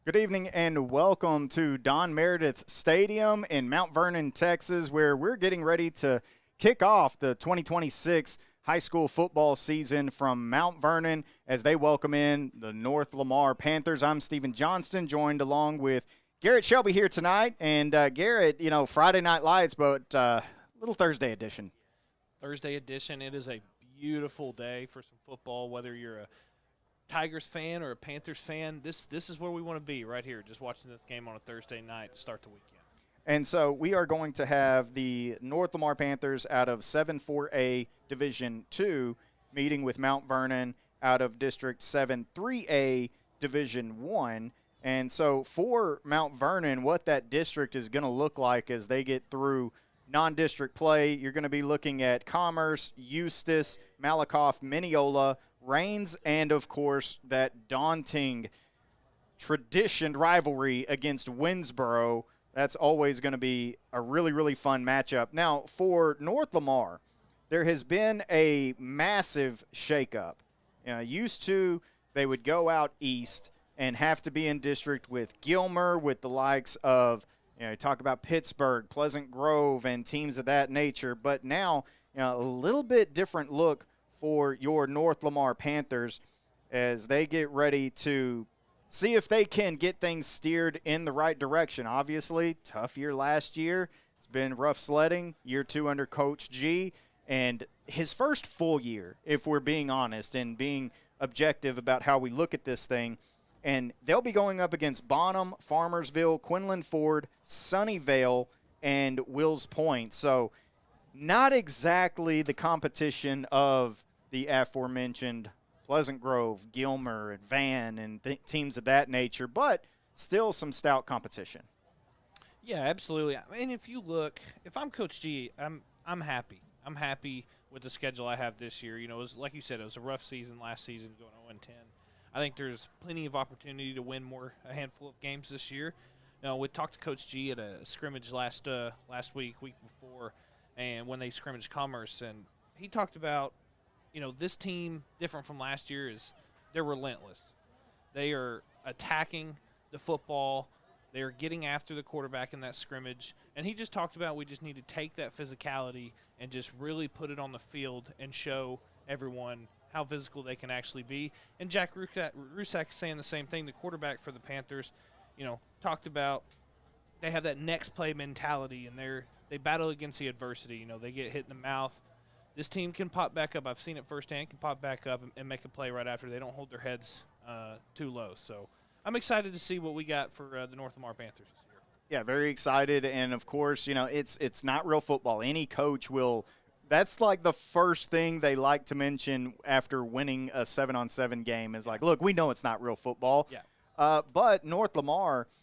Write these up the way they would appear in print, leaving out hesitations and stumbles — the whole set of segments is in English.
Good evening and welcome to Don Meredith Stadium in Mount Vernon, Texas, where we're getting ready to kick off the 2026 high school football season from Mount Vernon as they welcome in the North Lamar Panthers. I'm Stephen Johnston, joined along with Garrett Shelby here tonight. And Garrett, Friday Night Lights, but little Thursday edition. Thursday edition. It is a beautiful day for some football, whether you're a Tigers fan or a Panthers fan. This is where we want to be, right here, just watching this game on a Thursday night to start the weekend. And so we are going to have the North Lamar Panthers out of 7-4A Division II meeting with Mount Vernon out of District 7-3A Division I. And so for Mount Vernon, what that district is going to look like as they get through non-district play, you're going to be looking at Commerce, Eustis, Malakoff, Mineola, Rains, and, of course, that daunting traditioned rivalry against Winsboro. That's always going to be a really, really fun matchup. Now, for North Lamar, there has been a massive shakeup. Used to, they would go out east and have to be in district with Gilmer, with the likes of, talk about Pittsburgh, Pleasant Grove, and teams of that nature. But now, a little bit different look for your North Lamar Panthers as they get ready to see if they can get things steered in the right direction. Obviously, tough year last year. It's been rough sledding. Year 2 under Coach G. And his first full year, if we're being honest and being objective about how we look at this thing. And they'll be going up against Bonham, Farmersville, Quinlan Ford, Sunnyvale, and Wills Point. So not exactly the competition of the aforementioned Pleasant Grove, Gilmer, and Van, and teams of that nature, but still some stout competition. Yeah, absolutely. And if you look, if I'm Coach G, I'm happy. I'm happy with the schedule I have this year. It was, like you said, it was a rough season last season, going 0-10. I think there's plenty of opportunity to win a handful of games this year. We talked to Coach G at a scrimmage last week before, and when they scrimmaged Commerce, and he talked about, this team, different from last year, is they're relentless. They are attacking the football. They are getting after the quarterback in that scrimmage. And he just talked about we just need to take that physicality and just really put it on the field and show everyone how physical they can actually be. And Jack Rusak is saying the same thing. The quarterback for the Panthers, talked about they have that next play mentality, and they battle against the adversity. They get hit in the mouth. This team can pop back up. I've seen it firsthand. Can pop back up and make a play right after. They don't hold their heads too low. So I'm excited to see what we got for the North Lamar Panthers this year. Yeah, very excited. And, of course, it's not real football. Any coach will – that's like the first thing they like to mention after winning a 7-on-7 game is like, look, we know it's not real football. Yeah. But North Lamar –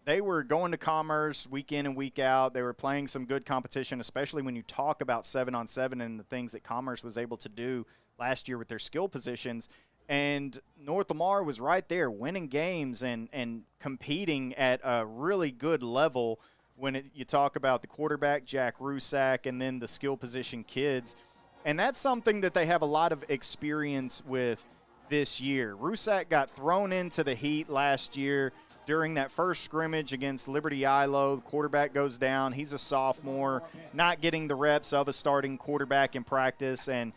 they were going to Commerce week in and week out. They were playing some good competition, especially when you talk about 7-on-7 and the things that Commerce was able to do last year with their skill positions. And North Lamar was right there winning games and competing at a really good level when you talk about the quarterback, Jack Rusak, and then the skill position kids. And that's something that they have a lot of experience with this year. Rusak got thrown into the heat last year during that first scrimmage against Liberty Ilo. The quarterback goes down. He's a sophomore, not getting the reps of a starting quarterback in practice. And,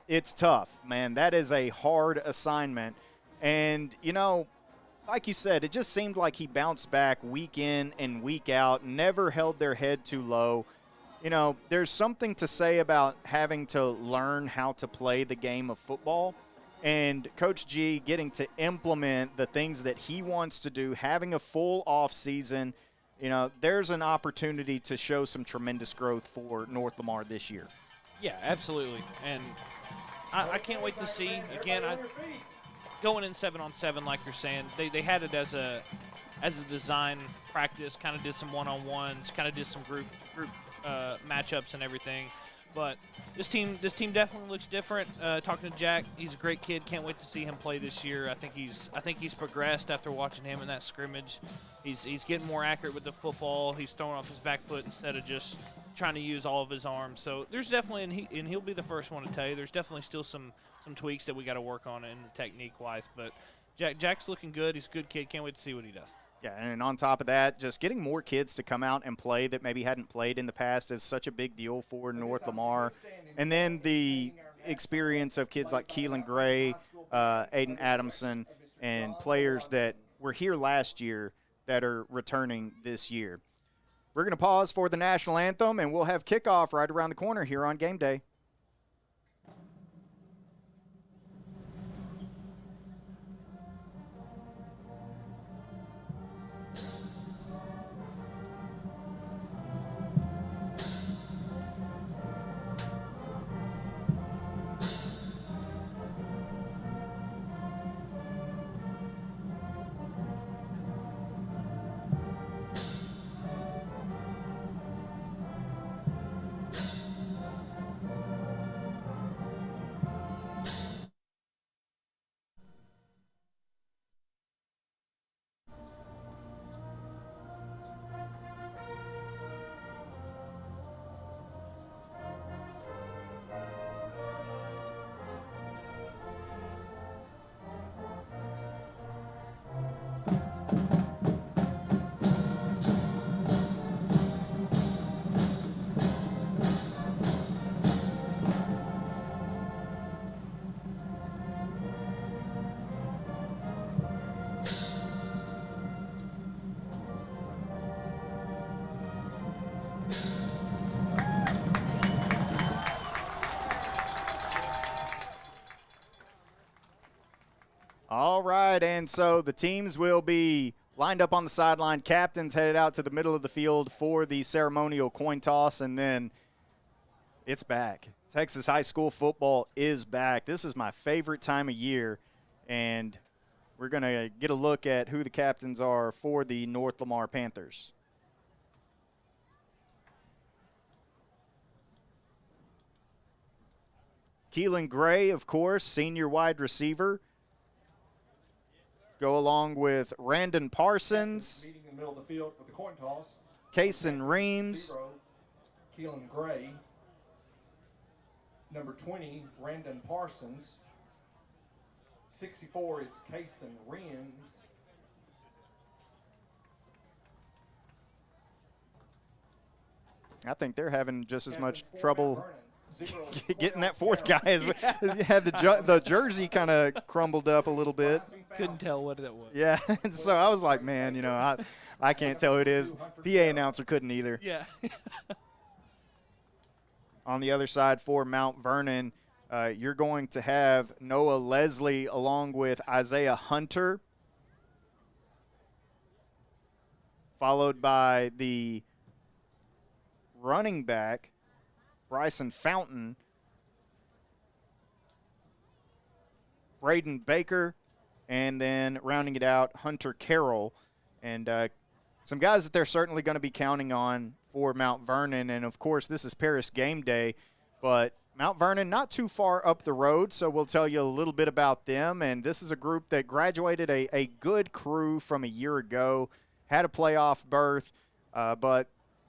it's tough, man. That is a hard assignment. And, like you said, it just seemed like he bounced back week in and week out, never held their head too low. There's something to say about having to learn how to play the game of football. And Coach G getting to implement the things that he wants to do, having a full off season, there's an opportunity to show some tremendous growth for North Lamar this year. Yeah, absolutely. And I can't wait to see, again, going in 7-on-7 like you're saying, they had it as a design practice, kind of did some one-on-ones, kind of did some group matchups and everything. But this team definitely looks different. Talking to Jack, he's a great kid. Can't wait to see him play this year. I think he's progressed after watching him in that scrimmage. He's getting more accurate with the football. He's throwing off his back foot instead of just trying to use all of his arms. So there's definitely, and he'll be the first one to tell you, there's definitely still some tweaks that we got to work on in technique-wise. But Jack's looking good. He's a good kid. Can't wait to see what he does. Yeah, and on top of that, just getting more kids to come out and play that maybe hadn't played in the past is such a big deal for North Lamar. And then the experience of kids like Keelan Gray, Aiden Adamson, and players that were here last year that are returning this year. We're going to pause for the national anthem, and we'll have kickoff right around the corner here on Game Day. All right, and so the teams will be lined up on the sideline. Captains headed out to the middle of the field for the ceremonial coin toss, and then it's back. Texas high school football is back. This is my favorite time of year, and we're going to get a look at who the captains are for the North Lamar Panthers. Keelan Gray, of course, senior wide receiver. Go along with Randon Parsons, Meeting in the middle of the field with the coin toss. Kason Reams, Keelan Gray. Number 20, Randon Parsons. 64 is Kason Reams. I think they're having just as much trouble getting that fourth guy as had the jersey kind of crumbled up a little bit. Couldn't tell what that was. Yeah, and so I was like, man, you know, I can't tell who it is. PA announcer couldn't either. Yeah. On the other side for Mount Vernon, you're going to have Noah Leslie along with Isaiah Hunter, followed by the running back, Bryson Fountain, Braden Baker, and then rounding it out, Hunter Carroll. And some guys that they're certainly going to be counting on for Mount Vernon. And, of course, this is Paris game day, but Mount Vernon not too far up the road, so we'll tell you a little bit about them. And this is a group that graduated a good crew from a year ago, had a playoff berth, but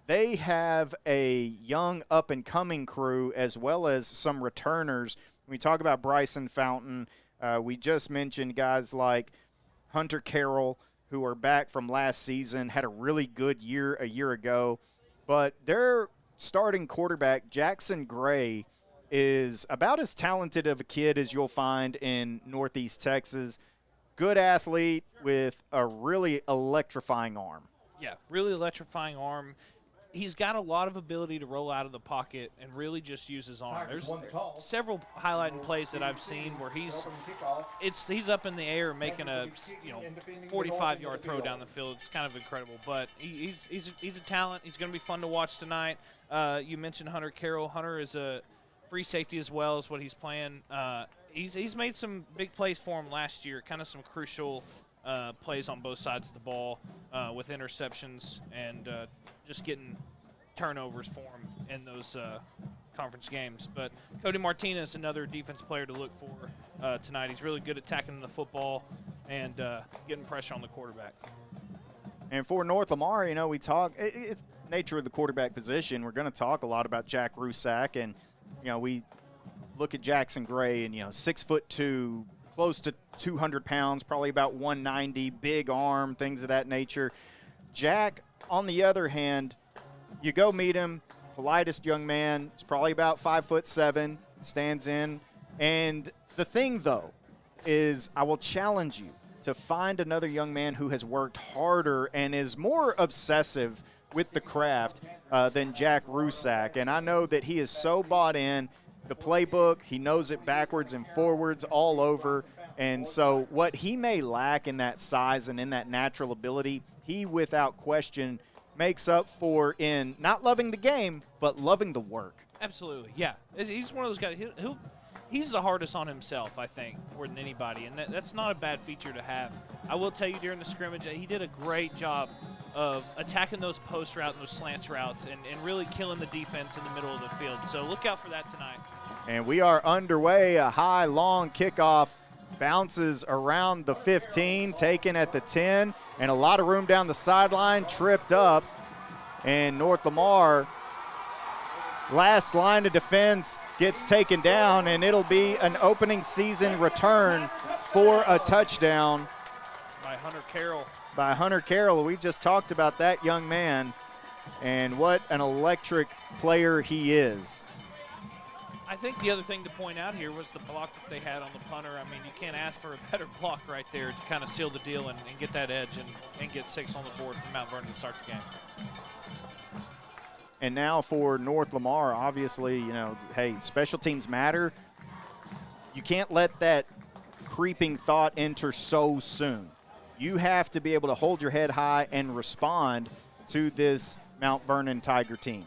they have a young up-and-coming crew as well as some returners. When we talk about Bryson Fountain, we just mentioned guys like Hunter Carroll, who are back from last season, had a really good year a year ago. But their starting quarterback, Jackson Gray, is about as talented of a kid as you'll find in Northeast Texas. Good athlete with a really electrifying arm. Yeah, really electrifying arm. He's got a lot of ability to roll out of the pocket and really just use his arm. There's several highlighting plays that I've seen where he's up in the air making a 45-yard throw down the field. It's kind of incredible, but he's a talent. He's going to be fun to watch tonight. You mentioned Hunter Carroll. Hunter is a free safety as well as what he's playing. He's made some big plays for him last year, kind of some crucial plays on both sides of the ball with interceptions and just getting turnovers for him in those conference games. But Cody Martinez, another defense player to look for tonight. He's really good at tackling the football and getting pressure on the quarterback. And for North Lamar, you know, we talk it's nature of the quarterback position. We're going to talk a lot about Jack Rusak, and you know, we look at Jackson Gray and 6'2", close to 200 pounds, probably about 190, big arm, things of that nature. Jack, on the other hand, you go meet him, politest young man. He's probably about 5'7", stands in. And the thing, though, is I will challenge you to find another young man who has worked harder and is more obsessive with the craft than Jack Rusak. And I know that he is so bought in. The playbook, he knows it backwards and forwards all over. And so what he may lack in that size and in that natural ability, he, without question, makes up for in not loving the game, but loving the work. Absolutely, yeah. He's one of those guys. He's the hardest on himself, I think, more than anybody, and that's not a bad feature to have. I will tell you during the scrimmage that he did a great job of attacking those post routes and those slants routes and really killing the defense in the middle of the field. So look out for that tonight. And we are underway. A high, long kickoff bounces around the 15, taken at the 10, and a lot of room down the sideline, tripped up. And North Lamar, last line of defense, gets taken down, and it'll be an opening season return for a touchdown. By Hunter Carroll. By Hunter Carroll. We just talked about that young man and what an electric player he is. I think the other thing to point out here was the block that they had on the punter. I mean, you can't ask for a better block right there to kind of seal the deal and get that edge and get 6 on the board for Mount Vernon to start the game. And now for North Lamar, obviously, you know, hey, special teams matter. You can't let that creeping thought enter so soon. You have to be able to hold your head high and respond to this Mount Vernon Tiger team.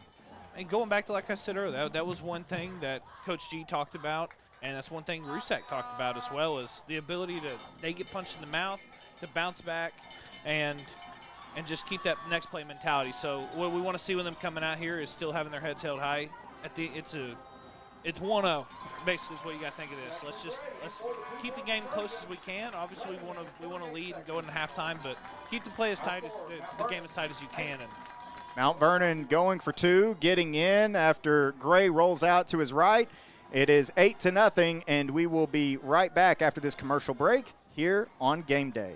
And going back to, like I said earlier, that was one thing that Coach G talked about, and that's one thing Rusak talked about as well, is the ability they get punched in the mouth, to bounce back and just keep that next play mentality. So what we want to see with them coming out here is still having their heads held high. It's 1-0, basically is what you got to think of this. Let's keep the game close as we can. Obviously, we want to lead and go into halftime, but keep the play as tight, the game as tight as you can. And Mount Vernon going for 2, getting in after Gray rolls out to his right. It is 8-0, and we will be right back after this commercial break here on Game Day.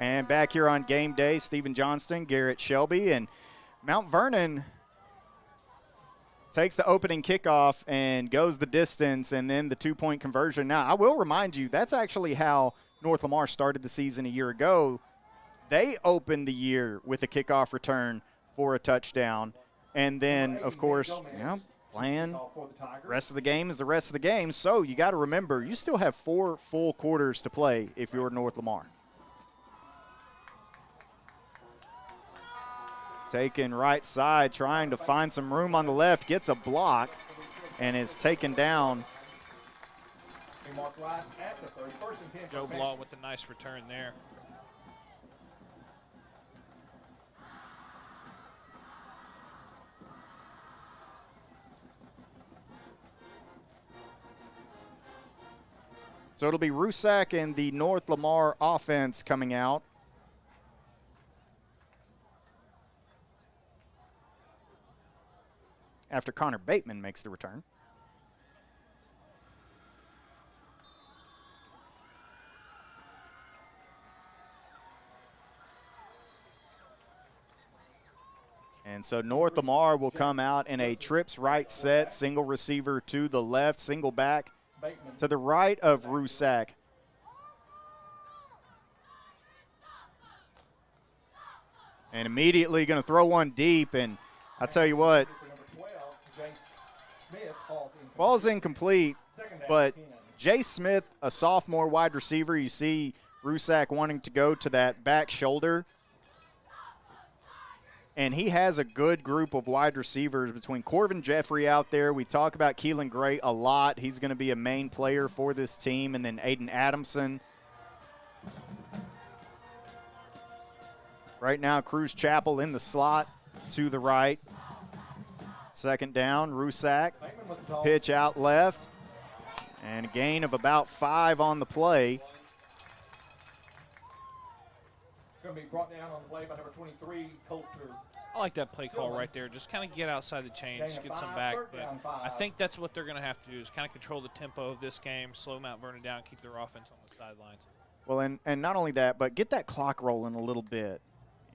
And back here on Game Day, Stephen Johnston, Garrett Shelby, and Mount Vernon takes the opening kickoff and goes the distance, and then the 2-point conversion. Now, I will remind you, that's actually how North Lamar started the season a year ago. They opened the year with a kickoff return for a touchdown. And then, of course, playing rest of the game is the rest of the game. So you got to remember, you still have 4 full quarters to play if you're North Lamar. Taken right side, trying to find some room on the left, gets a block, and is taken down. Joe Blah with a nice return there. So it'll be Rusak and the North Lamar offense coming out. After Connor Bateman makes the return. And so North Lamar will come out in a trips right set, single receiver to the left, single back to the right of Rusak. And immediately going to throw one deep, and I'll tell you what, Ball's incomplete, Second down, but 10. Jay Smith, a sophomore wide receiver, you see Rusak wanting to go to that back shoulder. And he has a good group of wide receivers between Corbin Jeffrey out there. We talk about Keelan Gray a lot. He's going to be a main player for this team. And then Aiden Adamson. Right now, Cruz Chapel in the slot to the right. Second down, Rusak. Bateman with the toss. Pitch out left. And a gain of about 5 on the play. Going to be brought down on the play by number 23, Coulter. I like that play call right there. Just kind of get outside the chains, get some back. But I think that's what they're going to have to do is kind of control the tempo of this game, slow Mount Vernon down, keep their offense on the sidelines. Well, and not only that, but get that clock rolling a little bit.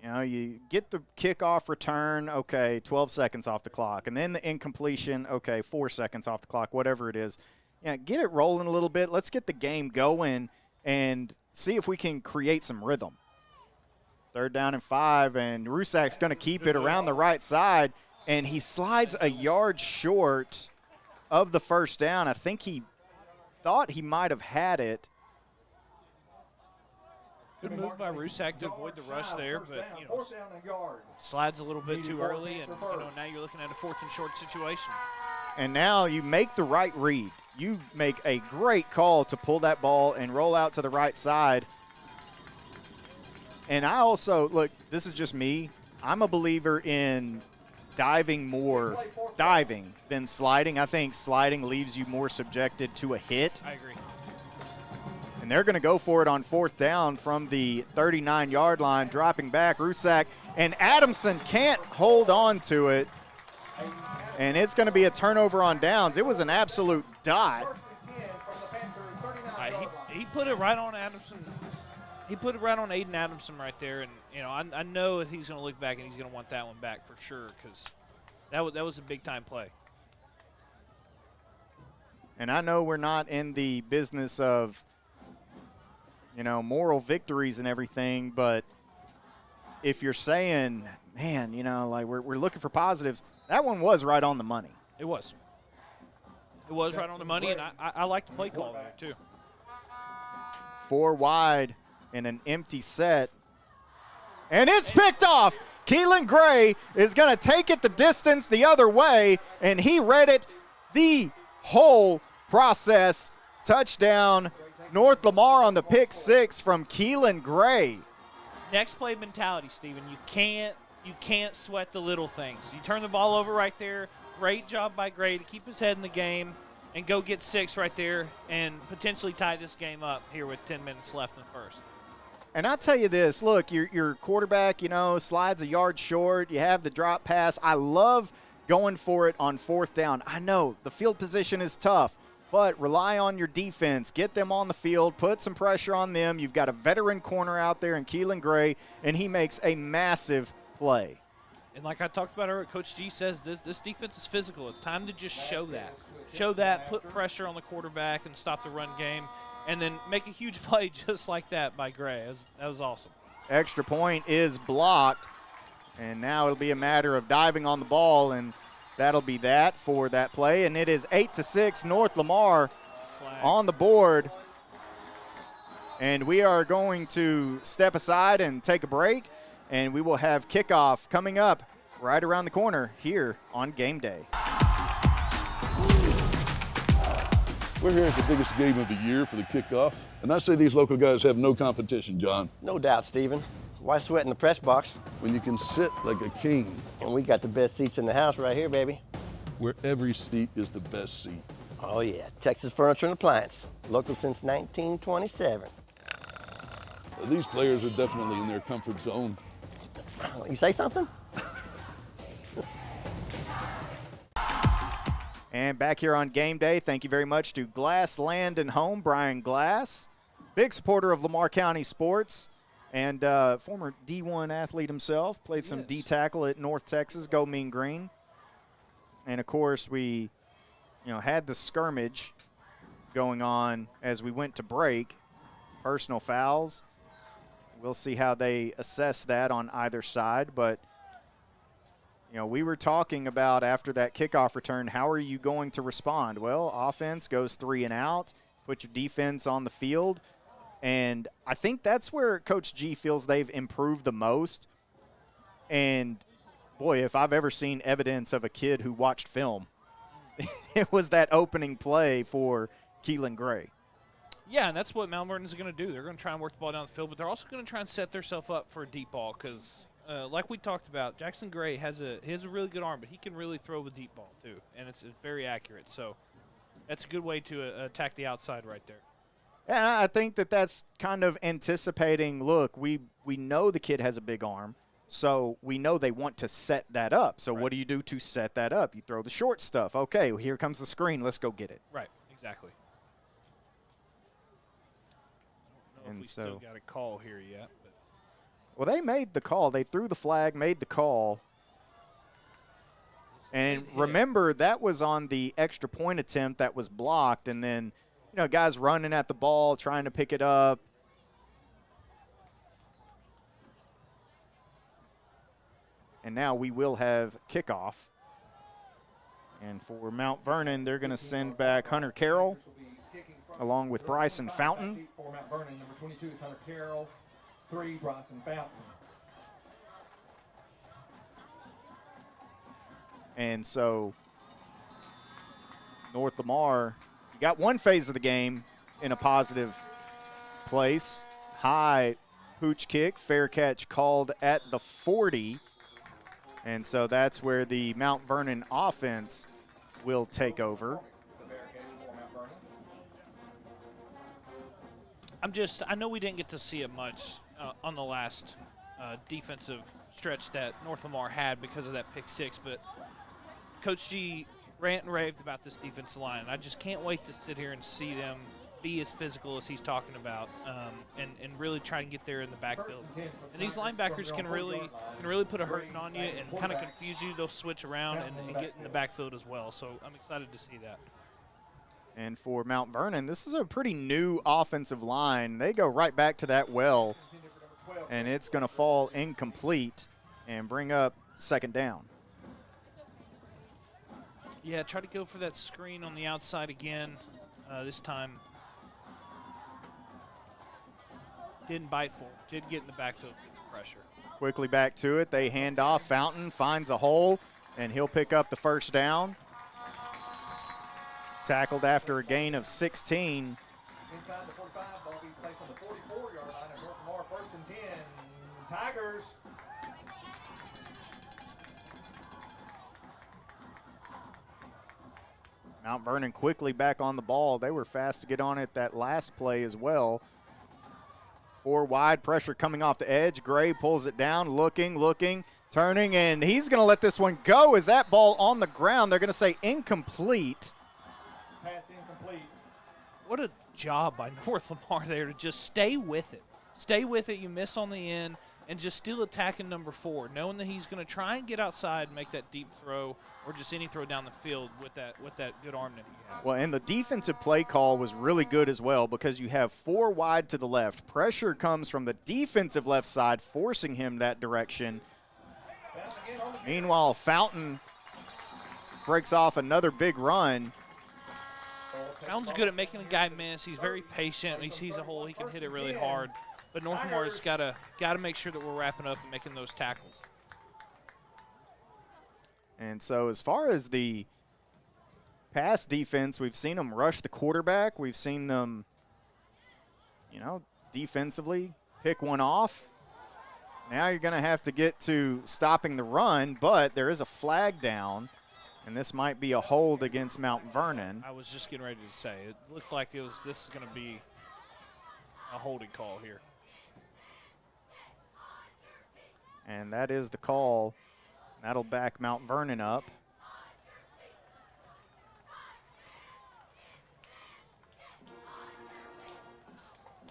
You know, you get the kickoff return, okay, 12 seconds off the clock. And then the incompletion, okay, 4 seconds off the clock, whatever it is. Yeah, get it rolling a little bit. Let's get the game going and see if we can create some rhythm. Third down and 5, and Rusak's going to keep it around the right side, and he slides a yard short of the first down. I think he thought he might have had it. Good move by Rusak to avoid the rush there, but, you know, Fourth down and yard. slides a little bit too early, and, you know, now you're looking at a 4th and short situation. And now you make the right read. You make a great call to pull that ball and roll out to the right side. And I also, look, this is just me. I'm a believer in diving than sliding. I think sliding leaves you more subjected to a hit. I agree. And they're going to go for it on 4th down from the 39-yard line, dropping back. Rusak and Adamson can't hold on to it. And it's going to be a turnover on downs. It was an absolute dot. First and 10 from the Panthers, 39 yard line. He put it right on Adamson. He put it right on Aiden Adamson right there, and, you know, I know he's going to look back and he's going to want that one back for sure because that was a big-time play. And I know we're not in the business of, you know, moral victories and everything, but if you're saying, man, you know, like we're looking for positives, that one was right on the money. It was. It was right on the money, and I like the play call there, too. 4 wide in an empty set. And it's picked off. Keelan Gray is going to take it the distance the other way, and he read it the whole process. Touchdown, North Lamar on the pick 6 from Keelan Gray. Next play mentality, Steven. You can't sweat the little things. You turn the ball over right there. Great job by Gray to keep his head in the game and go get 6 right there and potentially tie this game up here with 10 minutes left in the first. And I'll tell you this, look, your quarterback, you know, slides a yard short. You have the drop pass. I love going for it on 4th down. I know the field position is tough, but rely on your defense. Get them on the field. Put some pressure on them. You've got a veteran corner out there in Keelan Gray, and he makes a massive play. And like I talked about earlier, Coach G says this defense is physical. It's time to just show that. Show that, put pressure on the quarterback and stop the run game, and then make a huge play just like that by Gray. That was awesome. Extra point is blocked, and now it'll be a matter of diving on the ball, and that'll be that for that play. And it is 8-6 North Lamar on the board. And we are going to step aside and take a break, and we will have kickoff coming up right around the corner here on Game Day. We're here at the biggest game of the year for the kickoff, and I say these local guys have no competition, John. No doubt, Steven. Why sweat in the press box? When you can sit like a king, And we got the best seats in the house right here, baby. where every seat is the best seat. Oh, yeah. Texas Furniture and Appliance. Local since 1927. These players are definitely in their comfort zone. You say something? And back here on Game Day, thank you very much to Glass Land and Home, Brian Glass, big supporter of Lamar County sports, and former D1 athlete himself, played some D tackle at North Texas, go Mean Green. And of course, we, had the skirmish going on as we went to break, personal fouls. We'll see how they assess that on either side, but we were talking about after that kickoff return, how are you going to respond? Well, offense goes 3 and out, put your defense on the field, and I think that's where Coach G feels they've improved the most. And, boy, if I've ever seen evidence of a kid who watched film, it was that opening play for Keelan Gray. Yeah, and that's what Mount Vernon's going to do. They're going to try and work the ball down the field, but they're also going to try and set themselves up for a deep ball because, like we talked about, Jackson Gray has a really good arm, but he can really throw the deep ball too, and it's very accurate. So that's a good way to attack the outside right there. And I think that's kind of anticipating, look, we know the kid has a big arm, so we know they want to set that up. So what do you do to set that up? You throw the short stuff. Okay, well, here comes the screen. Let's go get it. Right, exactly. I don't know And if we still got a call here yet. But. Well, they made the call. They threw the flag, made the call. And remember, that was on the extra point attempt that was blocked, and then – guys running at the ball, trying to pick it up. And now we will have kickoff. And for Mount Vernon, they're going to send back Hunter Carroll along with Bryson Fountain. For Mount Vernon, number 22 is Hunter Carroll. 3, Bryson Fountain. And so North Lamar got one phase of the game in a positive place. High pooch kick, fair catch called at the 40. And so that's where the Mount Vernon offense will take over. I know we didn't get to see it much on the last defensive stretch that North Lamar had because of that pick 6, but Coach G rant and raved about this defensive line, and I just can't wait to sit here and see them be as physical as he's talking about, and really try and get there in the backfield. And these linebackers can really put a hurting on you and kind of confuse you. They'll switch around and get in the backfield as well. So I'm excited to see that. And for Mount Vernon, this is a pretty new offensive line. They go right back to that well, and it's going to fall incomplete and bring up second down. Yeah, try to go for that screen on the outside again. This time didn't bite for him. Did get in the backfield with some pressure. Quickly back to it. They hand off. Fountain finds a hole, and he'll pick up the first down. Tackled after a gain of 16. Inside the 45, ball be placed on the 44-yard line of North Lamar, 1st and 10. Tigers. Mount Vernon quickly back on the ball. They were fast to get on it that last play as well. 4 wide, pressure coming off the edge. Gray pulls it down, looking, turning, and he's going to let this one go. Is that ball on the ground? They're going to say incomplete. Pass incomplete. What a job by North Lamar there to just stay with it. Stay with it. You miss on the end, and just still attacking number 4, knowing that he's going to try and get outside and make that deep throw or just any throw down the field with that good arm that he has. Well, and the defensive play call was really good as well because you have 4 wide to the left. Pressure comes from the defensive left side, forcing him that direction. Meanwhile, Fountain breaks off another big run. Fountain's good at making a guy miss. He's very patient. When he sees a hole, he can hit it really hard. But North Lamar's got to make sure that we're wrapping up and making those tackles. And so as far as the pass defense, we've seen them rush the quarterback. We've seen them, defensively pick one off. Now you're going to have to get to stopping the run, but there is a flag down, and this might be a hold against Mount Vernon. I was just getting ready to say, it looked like this is going to be a holding call here. And that is the call. That'll back Mount Vernon up.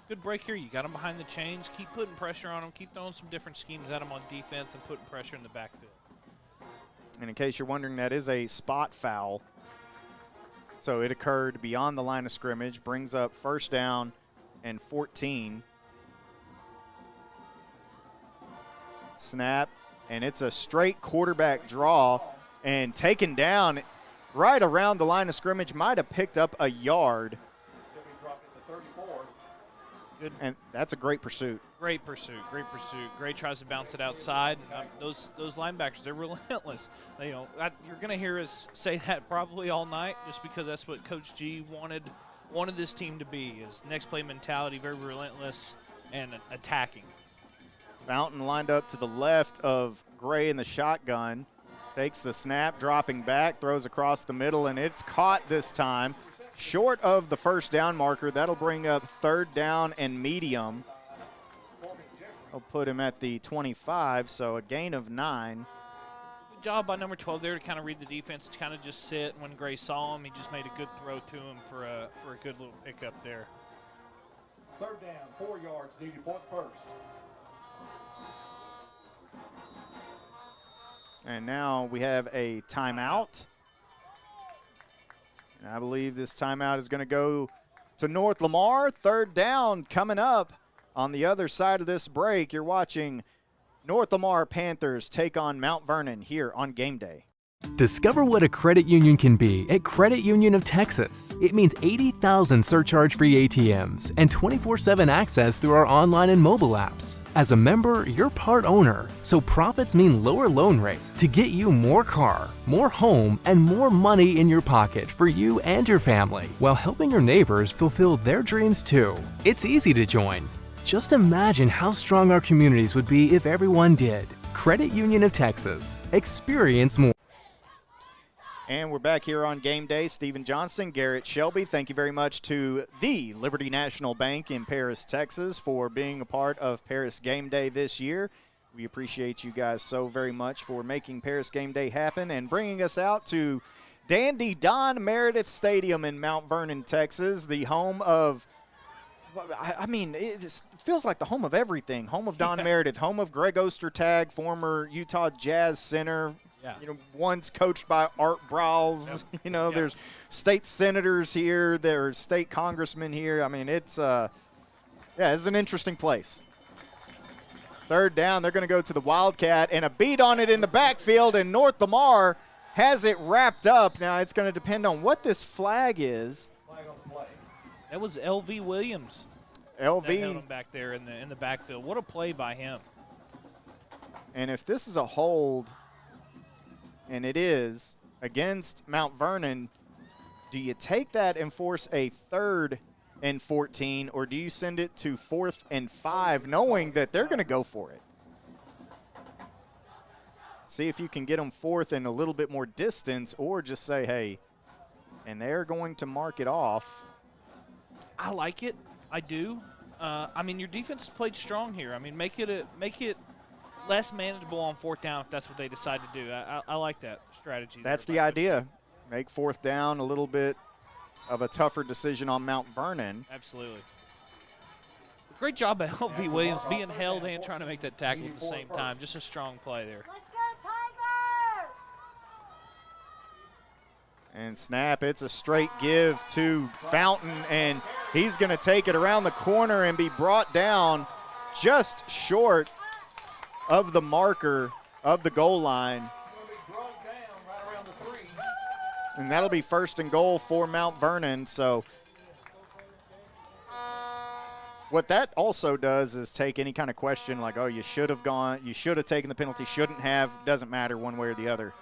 Good break here. You got them behind the chains. Keep putting pressure on them. Keep throwing some different schemes at them on defense and putting pressure in the backfield. And in case you're wondering, that is a spot foul. So it occurred beyond the line of scrimmage, brings up first down and 14. Snap, and it's a straight quarterback draw and taken down right around the line of scrimmage. Might have picked up a yard. He'll be dropped at the 34. Good. And that's a great pursuit. Great pursuit. Great pursuit. Gray tries to bounce it outside. Those linebackers, they're relentless. You're going to hear us say that probably all night, just because that's what Coach G wanted this team to be, is next play mentality, very relentless and attacking. Fountain lined up to the left of Gray in the shotgun. Takes the snap, dropping back, throws across the middle, and it's caught this time. Short of the first down marker. That'll bring up 3rd down and medium. I'll put him at the 25, so a gain of 9. Good job by number 12 there to kind of read the defense, to kind of just sit. When Gray saw him, he just made a good throw to him for a good little pickup there. 3rd down, 4 yards needed for the first. And now we have a timeout. And I believe this timeout is going to go to North Lamar. 3rd down coming up on the other side of this break. You're watching North Lamar Panthers take on Mount Vernon here on Game Day. Discover what a credit union can be at Credit Union of Texas. It means 80,000 surcharge-free ATMs and 24/7 access through our online and mobile apps. As a member, you're part owner, so profits mean lower loan rates to get you more car, more home, and more money in your pocket for you and your family, while helping your neighbors fulfill their dreams too. It's easy to join. Just imagine how strong our communities would be if everyone did. Credit Union of Texas. Experience more. And we're back here on Game Day. Stephen Johnston, Garrett Shelby, thank you very much to the Liberty National Bank in Paris, Texas, for being a part of Paris Game Day this year. We appreciate you guys so very much for making Paris Game Day happen and bringing us out to Dandy Don Meredith Stadium in Mount Vernon, Texas, the home of, I mean, it feels like the home of everything. Home of Don Meredith, home of Greg Ostertag, former Utah Jazz center. Yeah. One's coached by Art Browse. Yep. There's state senators here. There's state congressmen here. I mean, it's an interesting place. 3rd down, they're going to go to the Wildcat, and a beat on it in the backfield, and North Lamar has it wrapped up. Now, it's going to depend on what this flag is. Flag on the play. That was L.V. Williams. LV. That held him back there in the backfield. What a play by him. And if this is a hold, and it is, against Mount Vernon, do you take that and force a 3rd and 14, or do you send it to 4th and 5, knowing that they're going to go for it? See if you can get them 4th and a little bit more distance, or just say, hey, and they're going to mark it off. I like it. I do. Your defense played strong here. Make it less manageable on 4th down if that's what they decide to do. I like that strategy. That's the idea. Make 4th down a little bit of a tougher decision on Mount Vernon. Absolutely. Great job by L.V. Williams being held and trying to make that tackle at the same time. Just a strong play there. Let's go, Tiger! And snap, it's a straight give to Fountain, and he's going to take it around the corner and be brought down just short of the marker of the goal line. And that'll be 1st and goal for Mount Vernon. So what that also does is take any kind of question like, oh, you should have taken the penalty, shouldn't have, doesn't matter one way or the other.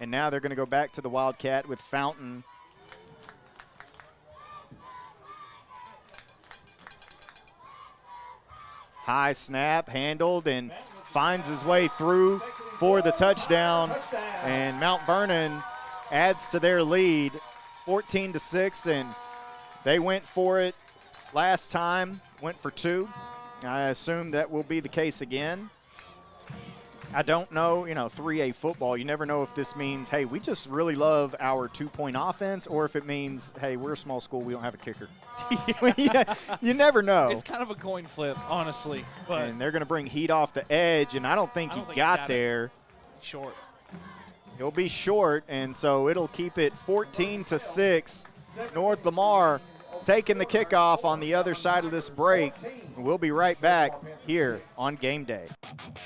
And now they're going to go back to the Wildcat with Fountain. High snap, handled, and finds his way through for the touchdown. And Mount Vernon adds to their lead, 14-6, and they went for it last time, went for 2. I assume that will be the case again. I don't know, 3A football, you never know if this means, hey, we just really love our 2-point offense, or if it means, hey, we're a small school, we don't have a kicker. You never know. It's kind of a coin flip, honestly. But and they're going to bring Heat off the edge, and I don't think he got there. Short. He'll be short, and so it'll keep it 14-6. North Lamar taking the kickoff on the other side of this break. We'll be right back here on Game Day.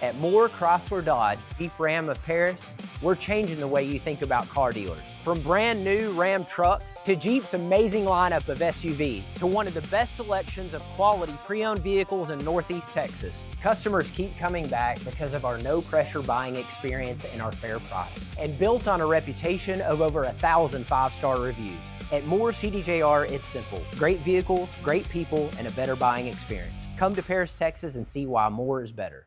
At Moore Chrysler Dodge, Jeep Ram of Paris, we're changing the way you think about car dealers. From brand new Ram trucks to Jeep's amazing lineup of SUVs to one of the best selections of quality pre-owned vehicles in Northeast Texas. Customers keep coming back because of our no-pressure buying experience and our fair price. And built on a reputation of over 1,000 five-star reviews. At Moore CDJR, it's simple. Great vehicles, great people, and a better buying experience. Come to Paris, Texas, and see why Moore is better.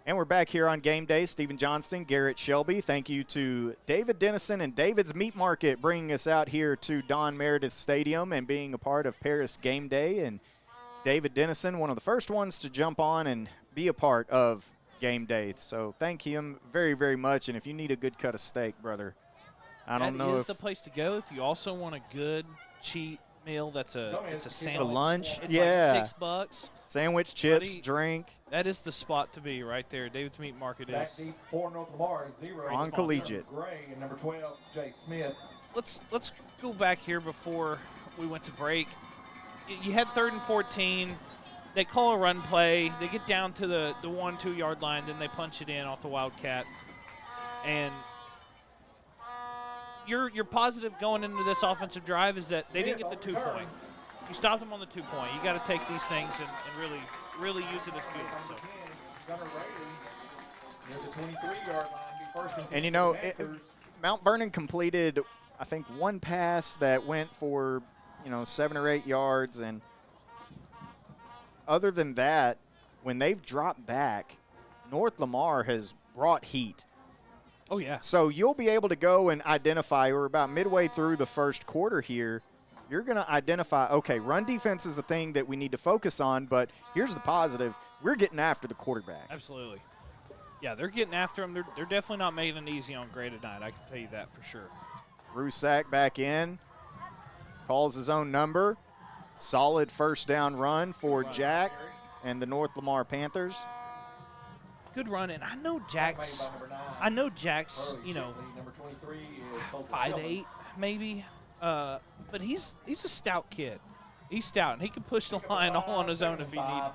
And we're back here on Game Day. Stephen Johnston, Garrett Shelby. Thank you to David Dennison and David's Meat Market bringing us out here to Don Meredith Stadium and being a part of Paris Game Day. And David Dennison, one of the first ones to jump on and be a part of Game Day. So thank him very, very much. And if you need a good cut of steak, brother, I don't know That if is the place to go if you also want a good, cheap meal. It's a sandwich. a lunch. It's yeah. like $6. Sandwich, chips, Buddy, drink. That is the spot to be right there. David's Meat Market Back is. deep for North Lamar, 0. On sponsor. collegiate. Gray and number 12, Jay Smith. Let's go back here before we went to break. You had 3rd and 14. They call a run play. They get down to the 1-2 yard line, then they punch it in off the Wildcat. And you're positive going into this offensive drive is that they didn't get the 2-point. You stopped them on the 2-point. You got to take these things and really use it as fuel. So. Gunner Rayleigh near the 23-yard line. Be first and 10 And, you for know, the Panthers. Mount Vernon completed, I think, one pass that went for, 7 or 8 yards. And other than that, when they've dropped back, North Lamar has brought heat. Oh, yeah. So you'll be able to go and identify, we're about midway through the first quarter here, you're going to identify, okay, run defense is a thing that we need to focus on, but here's the positive. We're getting after the quarterback. Absolutely. Yeah, they're getting after him. They're definitely not making it easy on Gray tonight. I can tell you that for sure. Rusak back in, calls his own number. Solid first down run for Jack and the North Lamar Panthers. Good run, and I know Jack's, Number 9, number 23 is Colton 5'8", Shelley. maybe. But he's a stout kid. He's stout, and he can push the line all on his own if he needed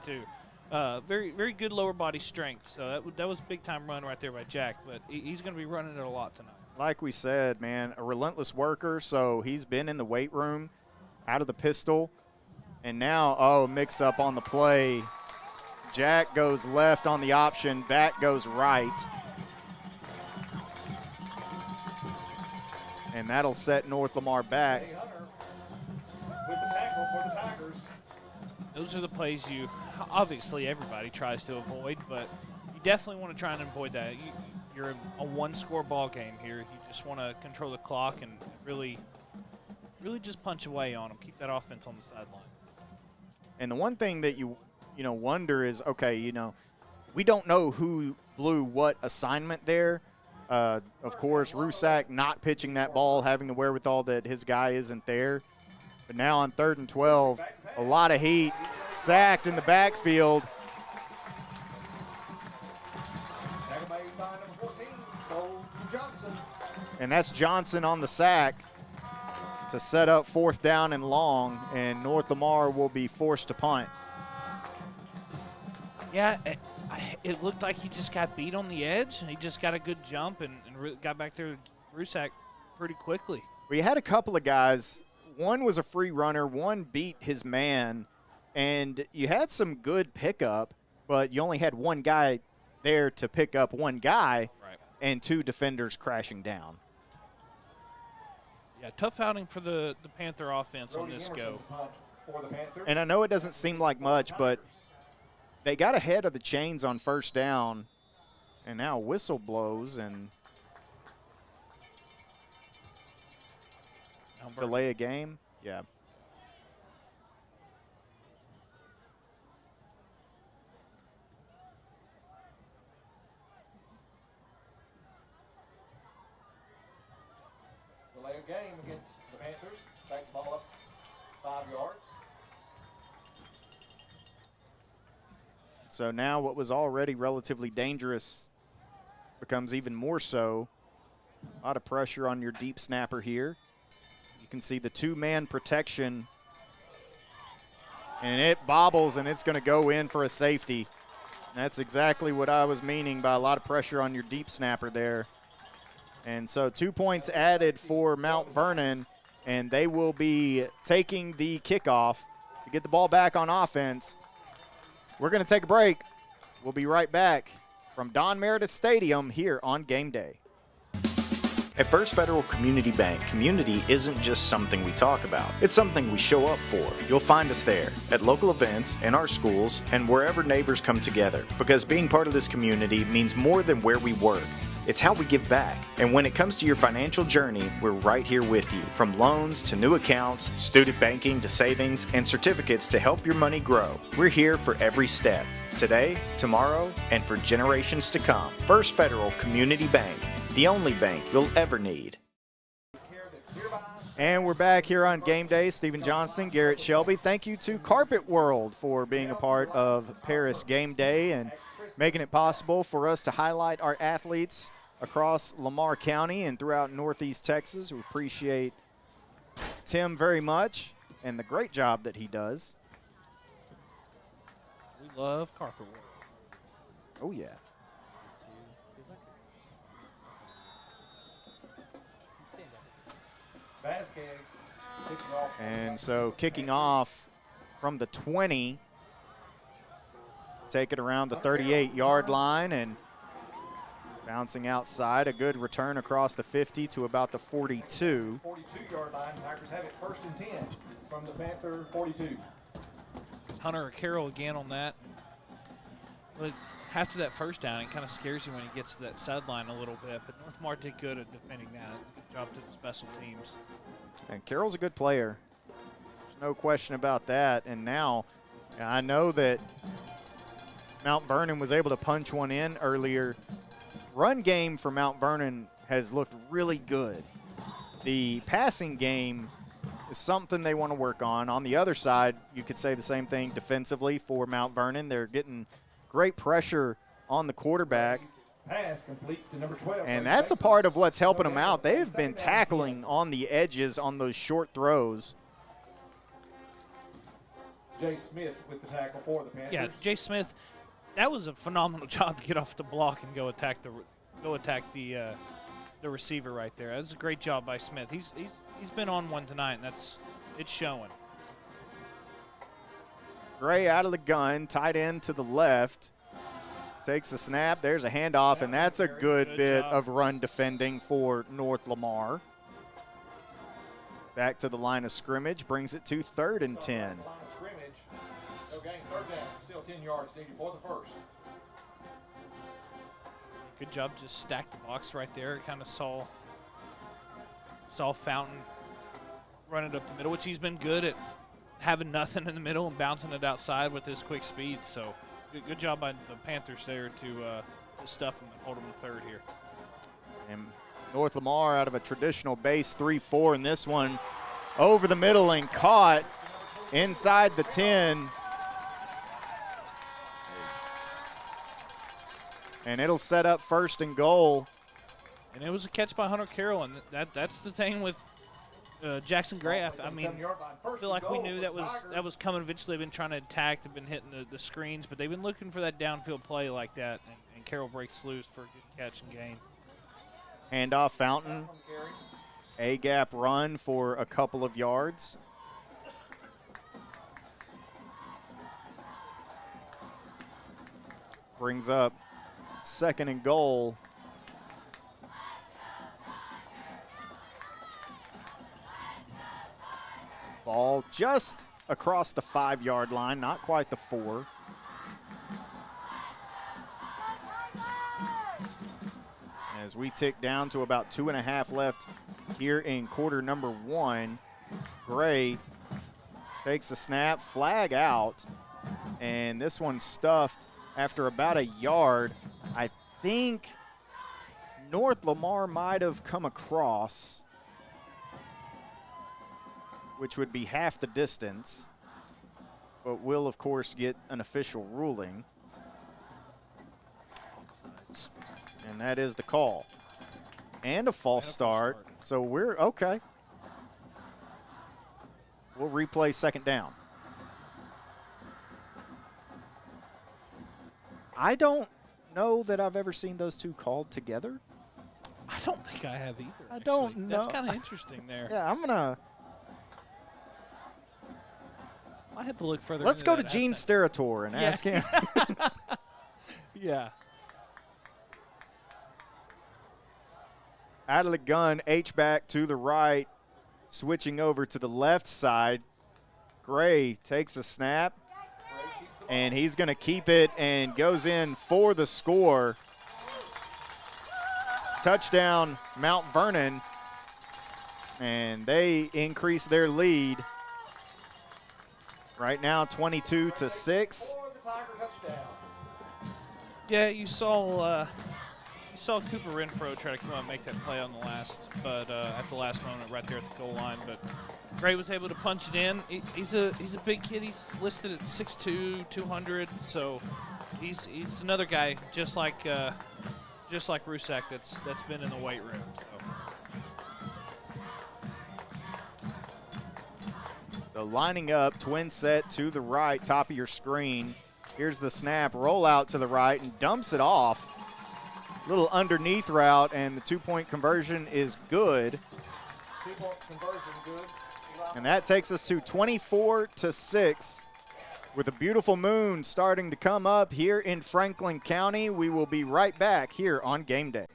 to. Very, very good lower body strength. So that was a big-time run right there by Jack, but he's going to be running it a lot tonight. Like we said, man, a relentless worker, so he's been in the weight room, out of the pistol, and now, mix-up on the play. Jack goes left on the option, back goes right. And that'll set North Lamar back. Jay Hunter with the tackle for the Tigers. Those are the plays obviously everybody tries to avoid, but you definitely want to try and avoid that. You're in a one-score ball game here. You just want to control the clock and really just punch away on them. Keep that offense on the sideline. And the one thing that you wonder is, okay, we don't know who blew what assignment there. Of course, Rusak not pitching that ball, having the wherewithal that his guy isn't there. But now on 3rd and 12, a lot of heat, sacked in the backfield. Tackle made by number 14, Cole Johnson. And that's Johnson on the sack to set up 4th down and long, and North Lamar will be forced to punt. Yeah, it looked like he just got beat on the edge. He just got a good jump and got back there to Rusak pretty quickly. We had a couple of guys. One was a free runner. One beat his man. And you had some good pickup, but you only had one guy there to pick up one guy, Right. and 2 defenders crashing down. Yeah, tough outing for the Panther offense on Brody this Emerson go. punt for the Panthers. And I know it doesn't seem like much, but they got ahead of the chains on 1st down, and now a whistle blows and delay a game. Yeah. Delay of game against the Panthers. Back the ball up 5 yards. So now what was already relatively dangerous becomes even more so. A lot of pressure on your deep snapper here. You can see the 2-man protection And it bobbles, and it's going to go in for a safety. That's exactly what I was meaning by a lot of pressure on your deep snapper there. And so 2 points added for Mount Vernon, and they will be taking the kickoff to get the ball back on offense. We're going to take a break. We'll be right back from Don Meredith Stadium here on Game Day. At First Federal Community Bank, community isn't just something we talk about. It's something we show up for. You'll find us there, at local events, in our schools, and wherever neighbors come together. Because being part of this community means more than where we work. It's how we give back. And when it comes to your financial journey, we're right here with you. From loans to new accounts, student banking to savings, and certificates to help your money grow. We're here for every step. Today, tomorrow, and for generations to come. First Federal Community Bank. The only bank you'll ever need. And we're back here on Game Day. Stephen Johnston, Garrett Shelby. Thank you to Carpet World for being a part of Paris Game Day and making it possible for us to highlight our athletes across Lamar County and throughout Northeast Texas. We appreciate Tim very much and the great job that he does. We love Carpet World. Oh, yeah. And so kicking off from the 20, take it around the 38-yard line and bouncing outside. A good return across the 50 to about the 42. 42-yard line. Tigers have it 1st and 10 from the Panther 42. Hunter Carroll again on that. But after that first down, it kind of scares you when he gets to that sideline a little bit. But Northmar did good at defending that. Good job to the special teams. And Carroll's a good player. There's no question about that. And now I know that Mount Vernon was able to punch one in earlier. Run game for Mount Vernon has looked really good. The passing game is something they want to work on. On the other side, you could say the same thing defensively for Mount Vernon. They're getting great pressure on the quarterback. Pass complete to number 12. And that's a part of what's helping them out. They've been tackling on the edges on those short throws. Jay Smith with the tackle for the Panthers. Yeah, Jay Smith, that was a phenomenal job to get off the block and go attack the receiver right there. That was a great job by Smith. He's been on one tonight, and it's showing. Gray out of the gun, tight end to the left. Takes the snap. There's a handoff, and that's a good bit of run defending for North Lamar. Back to the line of scrimmage, brings it to 3rd and 10. Line of scrimmage. No gain, 3rd down. Still 10 yards needed for the first. Good job, just stacked the box right there. Kind of saw Fountain run it up the middle, which he's been good at having nothing in the middle and bouncing it outside with his quick speed. So good job by the Panthers there to stuff him and hold him in 3rd here. And North Lamar out of a traditional base 3-4, and this one over the middle and caught inside the 10. And it'll set up 1st and goal. And it was a catch by Hunter Carroll, and that's the thing with Jackson Graff. I mean, I feel like we knew that was coming eventually. They've been trying to attack. They've been hitting the screens, but they've been looking for that downfield play like that, and Carroll breaks loose for a good catch and gain. Handoff Fountain. A-gap run for a couple of yards. Brings up 2nd and goal. Ball just across the 5-yard line, not quite the 4. As we tick down to about 2.5 left here in quarter number 1, Gray takes the snap, flag out, and this one's stuffed after about a yard. I think North Lamar might have come across, which would be half the distance, but will, of course, get an official ruling. And that is the call. And a false start. So we're okay. We'll replay 2nd down. I don't know that I've ever seen those two called together. I don't think I have either. I don't actually. know. That's kind of interesting there. Yeah, I'm gonna. I have to look further. Let's into go to that Gene halftime. Sterator and ask him. Yeah. Out of the gun, H-back to the right, switching over to the left side. Gray takes a snap, and he's going to keep it and goes in for the score. Touchdown, Mount Vernon, and they increase their lead. Right now, 22-6. Yeah, you saw Cooper Renfro try to come out and make that play on the last, but at the last moment, right there at the goal line. But Gray was able to punch it in. He's a big kid. He's listed at 6'2", 200. So he's another guy just like Rusak that's been in the weight room. So lining up, twin set to the right, top of your screen. Here's the snap, roll out to the right, and dumps it off. Little underneath route, and the two-point conversion is good. 2-point conversion good. And that takes us to 24-6 with a beautiful moon starting to come up here in Franklin County. We will be right back here on Game Day.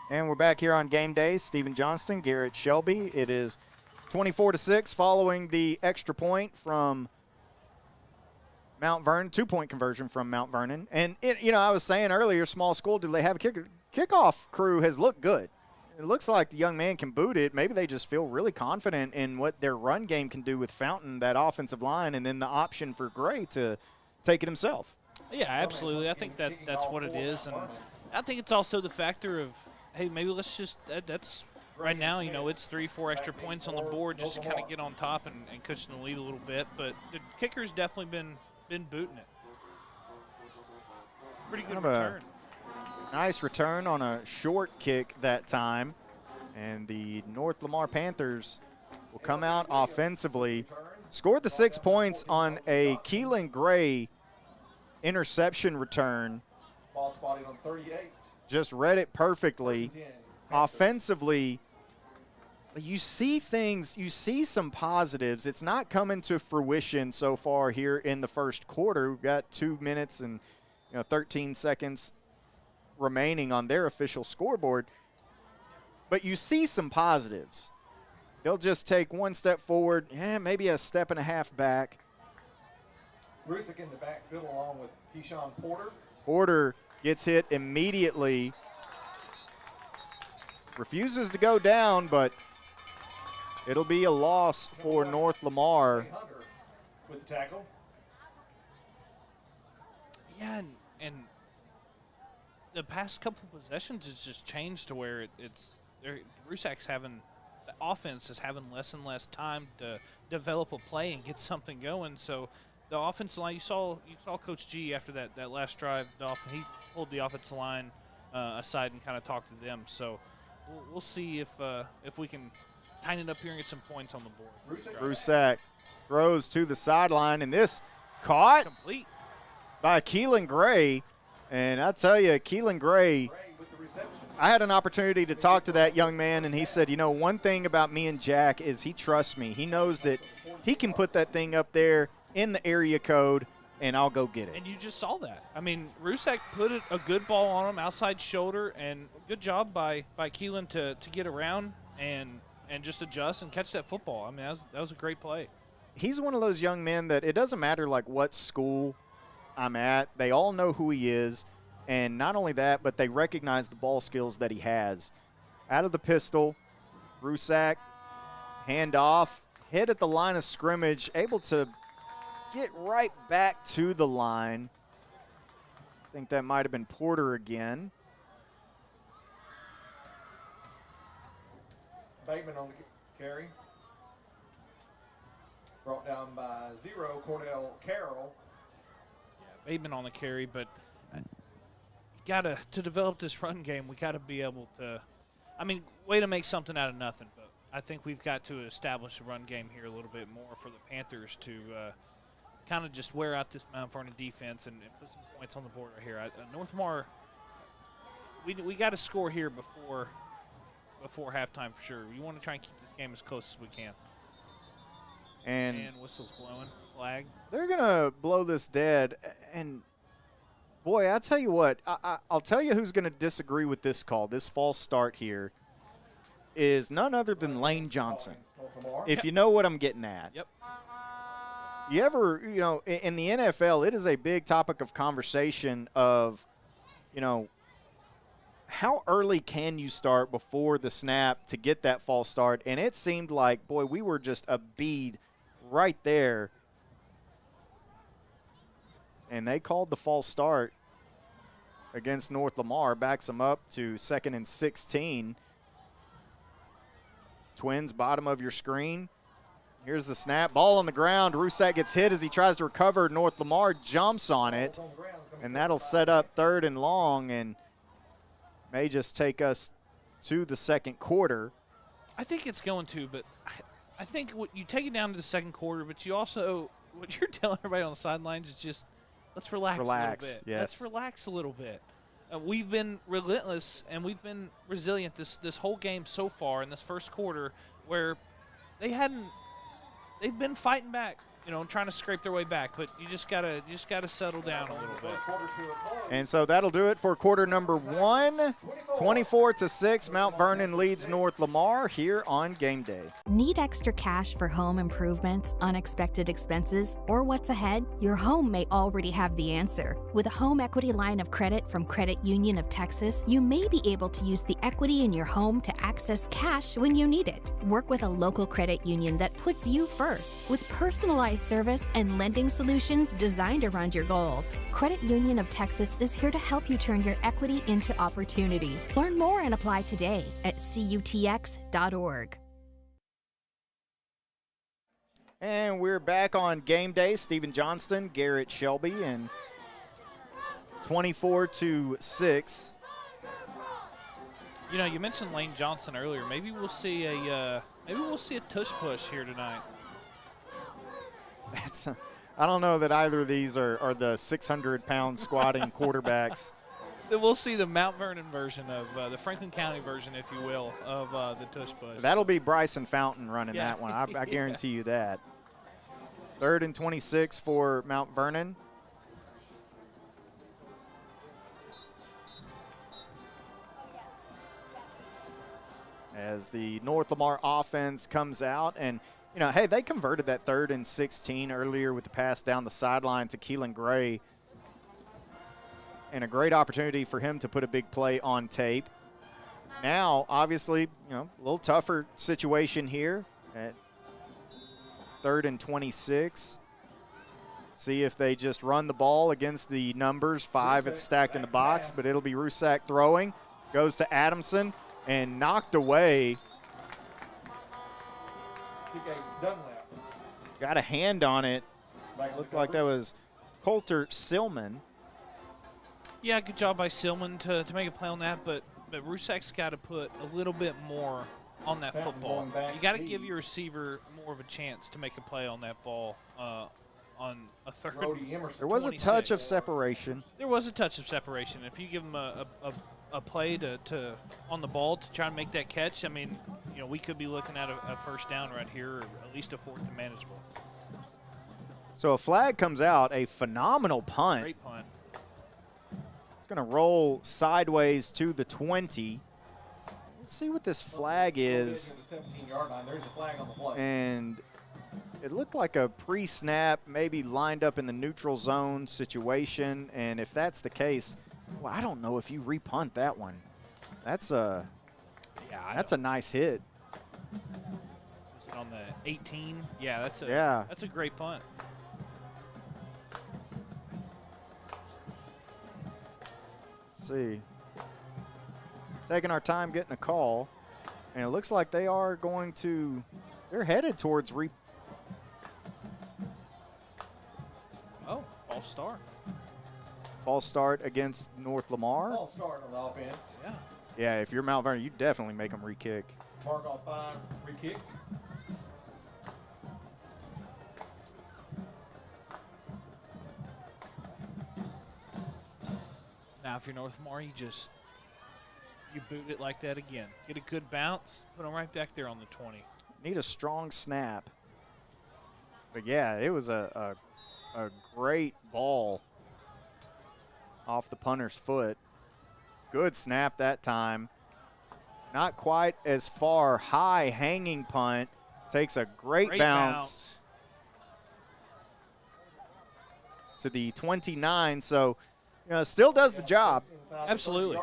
And we're back here on Game Day. Stephen Johnston, Garrett Shelby. It is 24-6 following the extra point from Mount Vernon, two-point conversion from Mount Vernon. And, I was saying earlier, small school, do they have a kicker? Kickoff crew has looked good. It looks like the young man can boot it. Maybe they just feel really confident in what their run game can do with Fountain, that offensive line, and then the option for Gray to take it himself. Yeah, absolutely. I think that's what it is. And I think it's also the factor of, hey, maybe let's just that's right now, it's 3-4 extra points on the board just to kind of get on top and cushion the lead a little bit. But the kicker's definitely been booting it. Pretty good return. Nice return on a short kick that time. And the North Lamar Panthers will come out offensively. Scored the 6 points on a Keelan Gray interception return. Ball spotted on 38. Just read it perfectly. Offensively, you see things, you see some positives. It's not coming to fruition so far here in the first quarter. We've got 2 minutes and 13 seconds remaining on their official scoreboard. But you see some positives. They'll just take one step forward, maybe a step and a half back. Rusick in the backfield along with Keyshawn Porter. Porter gets hit immediately. Refuses to go down, but it'll be a loss for North Lamar. With the tackle. Yeah, and the past couple possessions has just changed to where Rusak's having – the offense is having less and less time to develop a play and get something going. So the offensive line, you saw Coach G after that last drive. He pulled the offensive line aside and kind of talked to them. So we'll see if we can tighten it up here and get some points on the board. Rusak throws to the sideline, and this caught Complete by Keelan Gray. And I tell you, Keelan Gray, I had an opportunity to talk to that young man, and he said, one thing about me and Jack is he trusts me. He knows that he can put that thing up there in the area code, and I'll go get it. And you just saw that. I mean, Rusak put a good ball on him, outside shoulder, and good job by Keelan to get around and just adjust and catch that football. I mean, that was a great play. He's one of those young men that it doesn't matter like what school I'm at. They all know who he is. And not only that, but they recognize the ball skills that he has. Out of the pistol, Rusak, handoff, hit at the line of scrimmage, able to get right back to the line. think that might have been Porter again. Bateman on the carry. Brought down by 0, Cordell Carroll. Bateman on the carry, but to develop this run game, we got to be able to. I mean, way to make something out of nothing, but I think we've got to establish a run game here a little bit more for the Panthers to kind of just wear out this Mount Vernon defense and put some points on the board right here. North Lamar, we got to score here before halftime for sure. We want to try and keep this game as close as we can. And whistle's blowing, flag. They're going to blow this dead. And, boy, I tell you what, I'll tell you who's going to disagree with this call. This false start here is none other than Lane Johnson, if you know what I'm getting at. Yep. You ever, in the NFL, it is a big topic of conversation of, how early can you start before the snap to get that false start? And it seemed like, boy, we were just a bead right there. And they called the false start against North Lamar, backs them up to 2nd and 16. Twins, bottom of your screen. Here's the snap. Ball on the ground. Rusak gets hit as he tries to recover. North Lamar jumps on it. And that'll set up 3rd and long and may just take us to the second quarter. I think it's going to, but I think you take it down to the second quarter, but you also, what you're telling everybody on the sidelines is just, let's relax a little bit. Yes. Let's relax a little bit. We've been relentless and we've been resilient this whole game so far in this first quarter, where they've been fighting back, trying to scrape their way back, but you just gotta settle down a little bit. And so that'll do it for quarter number 1. 24-6, Mount Vernon leads North Lamar here on Game Day. Need extra cash for home improvements, unexpected expenses, or what's ahead? Your home may already have the answer. With a home equity line of credit from Credit Union of Texas, you may be able to use the equity in your home to access cash when you need it. Work with a local credit union that puts you first, with personalized service and lending solutions designed around your goals. Credit Union of Texas is here to help you turn your equity into opportunity. Learn more and apply today at cutx.org. And we're back on Game Day. Stephen Johnston, Garrett Shelby, and 24-6. You mentioned Lane Johnson earlier. Maybe we'll see a tush push here tonight. I don't know that either of these are the 600-pound squatting quarterbacks. We'll see the Mount Vernon version of the Franklin County version, if you will, of the tush push. That'll be Bryson Fountain running that one. I guarantee you that. 3rd and 26 for Mount Vernon. As the North Lamar offense comes out, and hey, they converted that 3rd and 16 earlier with the pass down the sideline to Keelan Gray. And a great opportunity for him to put a big play on tape. Now, obviously, a little tougher situation here at 3rd and 26. See if they just run the ball against the numbers. 5 if stacked in the box, but it'll be Rusak throwing. Goes to Adamson and knocked away. Got a hand on it. Looked like that was Coulter Silman. Yeah, good job by Silman to make a play on that, but Rusak's got to put a little bit more on that football. You got to give your receiver more of a chance to make a play on that ball on a 3rd. There was a touch of separation. There was a touch of separation. If you give him a play to on the ball to try and make that catch, I mean, we could be looking at a first down right here, or at least a 4th and manageable. So a flag comes out, a phenomenal punt. Great punt. It's going to roll sideways to the 20. Let's see what this flag is. And it looked like a pre-snap, maybe lined up in the neutral zone situation. And if that's the case, well, I don't know if you repunt that one. That's a nice hit. Was it on the 18? Yeah, that's a great punt. Let's see. Taking our time getting a call. And it looks like they are going to, they're headed towards Oh, false start. false start against North Lamar. False start on the offense. Yeah. Yeah, if you're Mount Vernon, you definitely make them re-kick. Mark off 5, free kick. Now, if you're North Lamar, you boot it like that again. Get a good bounce, put them right back there on the 20. Need a strong snap. But yeah, it was a great ball off the punter's foot. Good snap that time. Not quite as far. High hanging punt. Takes a great bounce to the 29. So, still does the job. Absolutely.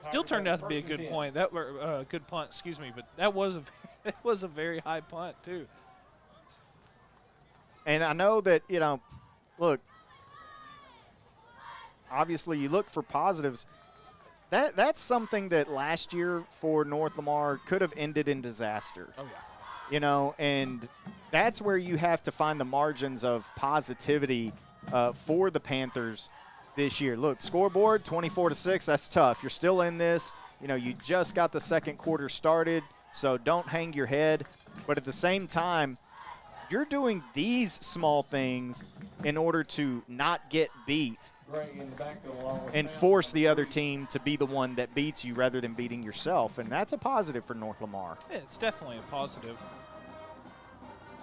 Still turned out to be a good point. That were good punt, excuse me, but that was it was a very high punt too. And I know that, look, obviously you look for positives. That's something that last year for North Lamar could have ended in disaster. Oh, yeah. And that's where you have to find the margins of positivity for the Panthers this year. Look, scoreboard 24-6, that's tough. You're still in this. You just got the second quarter started, so don't hang your head. But at the same time, you're doing these small things in order to not get beat and force the other team to be the one that beats you rather than beating yourself. And that's a positive for North Lamar. Yeah, it's definitely a positive.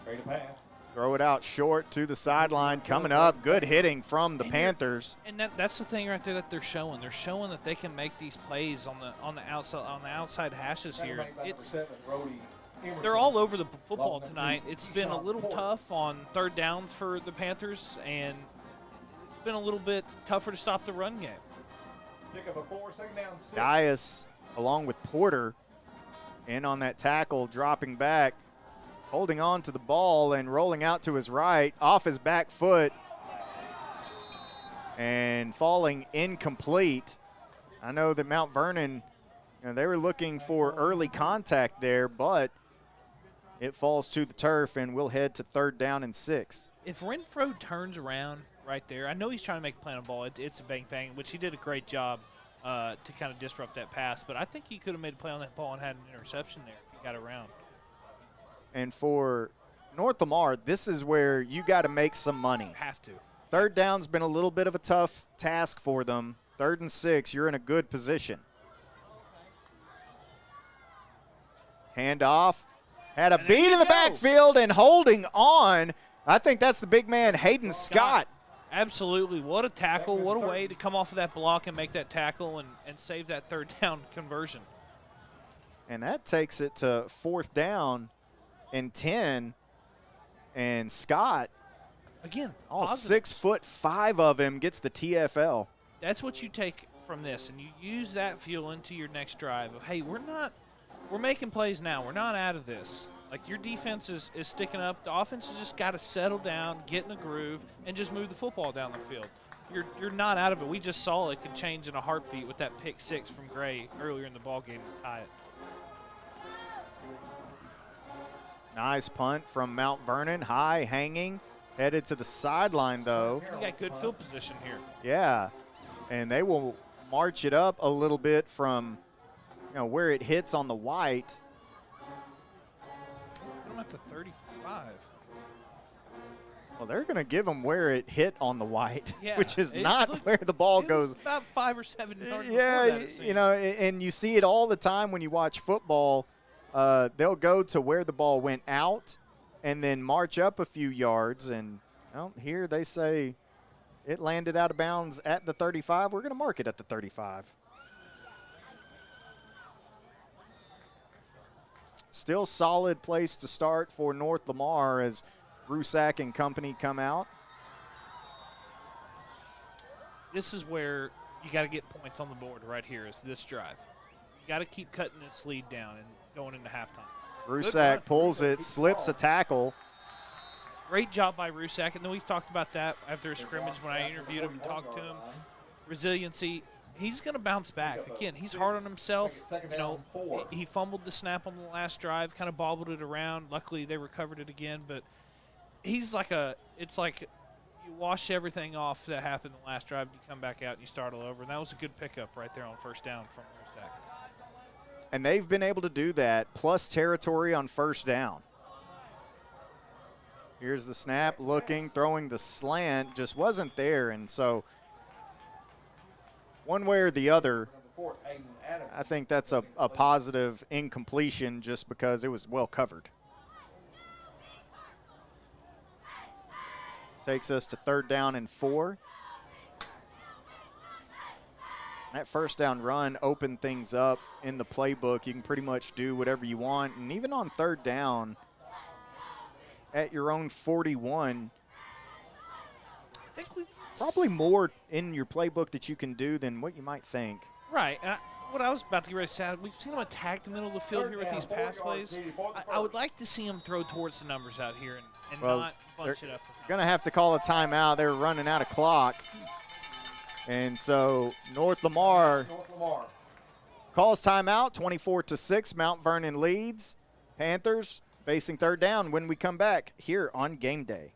Great pass. Throw it out short to the sideline. Coming up, good hitting from the Panthers. And that's the thing right there that they're showing. They're showing that they can make these plays on the outside hashes here. They're all over the football tonight. It's been a little tough on third downs for the Panthers, and it's been a little bit tougher to stop the run game. Pick up a 4, second down, 6. Dias, along with Porter, in on that tackle, dropping back, holding on to the ball and rolling out to his right, off his back foot, and falling incomplete. I know that Mount Vernon, they were looking for early contact there, but it falls to the turf, and we'll head to third down and 6. If Renfro turns around right there, I know he's trying to make a play on the ball. It's a bang-bang, which he did a great job to kind of disrupt that pass. But I think he could have made a play on that ball and had an interception there if he got around. And for North Lamar, this is where you got to make some money. Have to. Third down's been a little bit of a tough task for them. 3rd and 6, you're in a good position. Hand off. Had a beat in the backfield and holding on. I think that's the big man, Hayden Scott. Absolutely. What a tackle. What a way to come off of that block and make that tackle and save that third down conversion. And that takes it to 4th down and 10. And Scott, again, all positive. 6'5" of him, gets the TFL. That's what you take from this, and you use that fuel into your next drive of, hey, we're making plays now. We're not out of this. Like, your defense is sticking up. The offense has just got to settle down, get in the groove, and just move the football down the field. You're not out of it. We just saw it could change in a heartbeat with that pick 6 from Gray earlier in the ballgame to tie it. Nice punt from Mount Vernon, high hanging, headed to the sideline though. You got good field position here. Yeah, and they will march it up a little bit from where it hits on the white. I'm at the 35. Well, they're going to give them where it hit on the white, Yeah, which is not where the ball goes. About 5 or 7 yards. Yeah, and you see it all the time when you watch football. They'll go to where the ball went out and then march up a few yards. And here they say it landed out of bounds at the 35. We're going to mark it at the 35. Still solid place to start for North Lamar as Rusak and company come out. This is where you got to get points on the board right here is this drive. You got to keep cutting this lead down and going into halftime. Rusak pulls it, slips a tackle. Great job by Rusak, and then we've talked about that after a scrimmage when I interviewed him and talked to him. Resiliency, he's going to bounce back. Again, he's hard on himself. You know, he fumbled the snap on the last drive, kind of bobbled it around. Luckily, they recovered it again. But he's like it's like you wash everything off that happened the last drive, you come back out and you start all over. And that was a good pickup right there on first down from Rusak. And they've been able to do that, plus territory on first down. Here's the snap, looking, throwing the slant, just wasn't there. And so one way or the other, I think that's a positive incompletion just because it was well covered. Takes us to 3rd down and 4. That first down run opened things up in the playbook. You can pretty much do whatever you want. And even on 3rd down, at your own 41, I think we've probably more in your playbook that you can do than what you might think. Right. What I was about to get ready to say, we've seen him attack the middle of the field here with these pass plays. I would like to see him throw towards the numbers out here and not bunch it up. Going to have to call a timeout. They're running out of clock. And so North Lamar calls timeout, 24-6. Mount Vernon leads. Panthers facing 3rd down when we come back here on Game Day.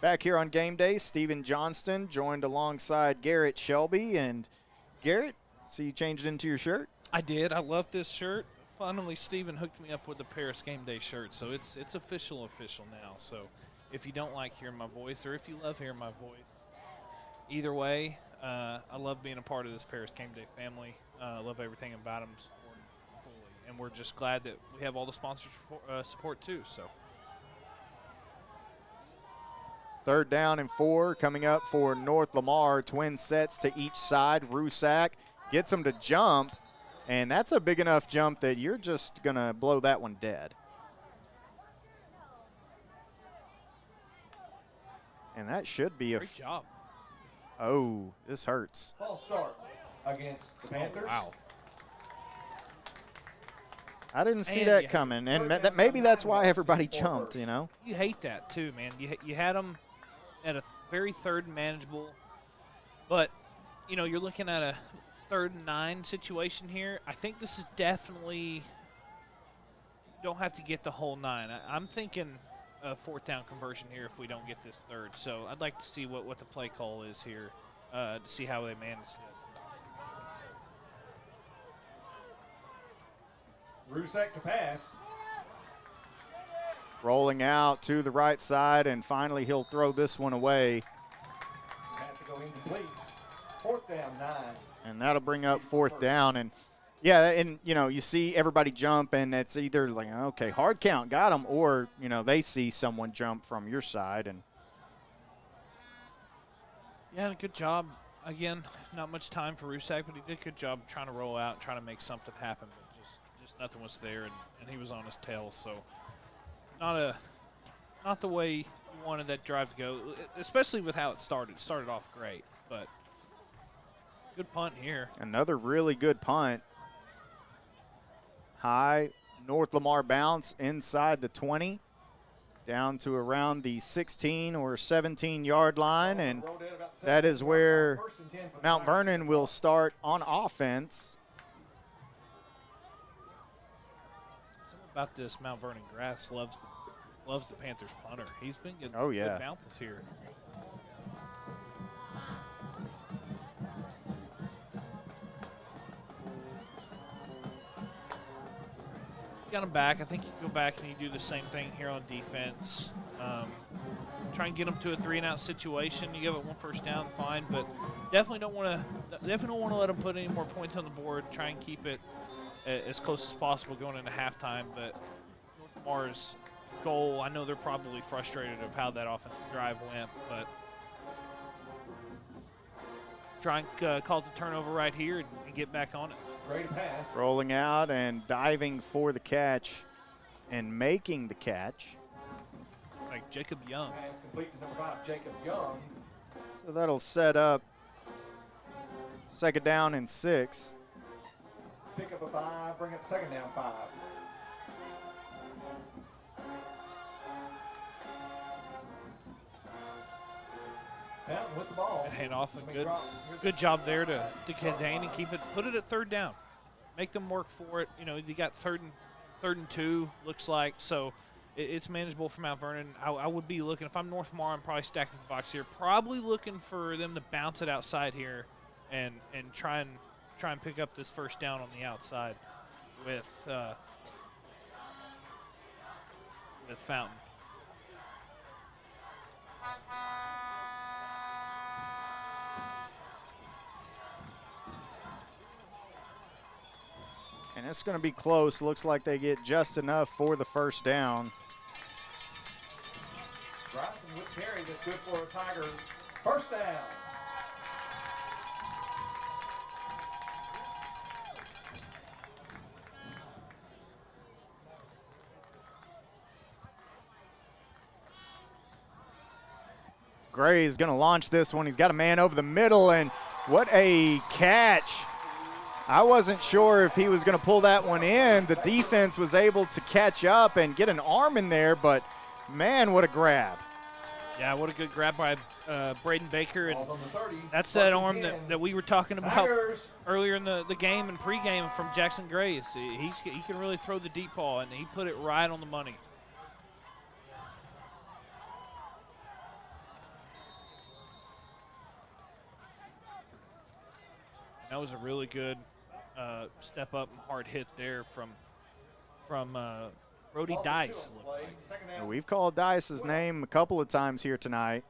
Back here on Game Day, Steven Johnston joined alongside Garrett Shelby. And Garrett, see you changed into your shirt? I did. I love this shirt. Finally, Steven hooked me up with the Paris Game Day shirt, so it's official now. So if you don't like hearing my voice or if you love hearing my voice, either way, I love being a part of this Paris Game Day family. I love everything about them, support them fully. And we're just glad that we have all the sponsors support too. So 3rd down and 4 coming up for North Lamar. Twin sets to each side. Rusak gets him to jump, and that's a big enough jump that you're just going to blow that one dead. And that should be a great job. Oh, this hurts. False start against the Panthers. Wow. I didn't see that coming, and maybe that's why everybody jumped, you know. You hate that too, man. You had them at a very 3rd and manageable, but, you know, you're looking at a 3rd and 9 situation here. I think this is definitely, you don't have to get the whole 9. I'm thinking a 4th down conversion here if we don't get this 3rd. So I'd like to see what the play call is here to see how they manage this. Rusak to pass. Rolling out to the right side, and finally he'll throw this one away. Has to go incomplete. 4th down, 9. And that'll bring up 4th down. And, yeah, and, you know, you see everybody jump, and it's either like, okay, hard count, got him, or, you know, they see someone jump from your side. And yeah, good job. Again, not much time for Rusak, but he did a good job trying to roll out and trying to make something happen. But just nothing was there, and he was on his tail. So not the way you wanted that drive to go, especially with how it started. It started off great, but good punt here. Another really good punt. High North Lamar bounce inside the 20, down to around the 16 or 17-yard line, and that is where Mount Vernon will start on offense. Something about this Mount Vernon grass loves the Panthers punter. He's been getting some good bounces here. Got him back. I think you go back and you do the same thing here on defense. Try and get them to a 3-and-out situation. You give it 1 first down, fine, but definitely don't want to let them put any more points on the board. Try and keep it as close as possible going into halftime. But North Lamar's goal. I know they're probably frustrated of how that offensive drive went, but try and cause a turnover right here and get back on it. Great pass. Rolling out and diving for the catch and making the catch. Like Jacob Young. Pass complete to number 5, Jacob Young. So that'll set up second down and 6. Pick up a 5, bring up second down 5. Fountain with the ball. And hand off, and Let me good, drop. good job there to contain and keep it, put it at third down. Make them work for it. You know, you got third and 2, looks like. So it's manageable for Mount Vernon. I would be looking, if I'm North Lamar, I'm probably stacking the box here. Probably looking for them to bounce it outside here and try and pick up this first down on the outside with Fountain. And it's going to be close. Looks like they get just enough for the first down. Bryson with carry that's good for a Tiger. First down. Gray is going to launch this one. He's got a man over the middle, and what a catch. I wasn't sure if he was going to pull that one in. The defense was able to catch up and get an arm in there, but man, what a grab. Yeah, what a good grab by Braden Baker. And Ball's on the 30. that's that First and arm 10. that we were talking about Tigers. earlier in the game and pregame from Jackson Gray. He can really throw the deep ball, and he put it right on the money. That was a really good step up and hard hit there from Brody Dice. it looked like. Second down. We've called Dice's name a couple of times here tonight.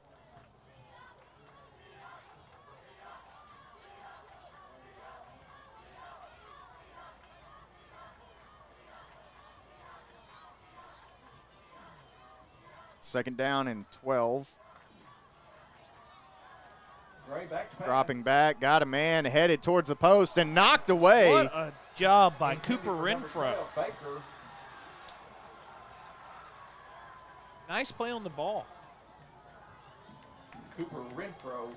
Second down and 12. Gray back to pass. Dropping back, got a man headed towards the post and knocked away. What a job by Intended Cooper for number Renfro. 12, Baker. Nice play on the ball. Cooper Renfro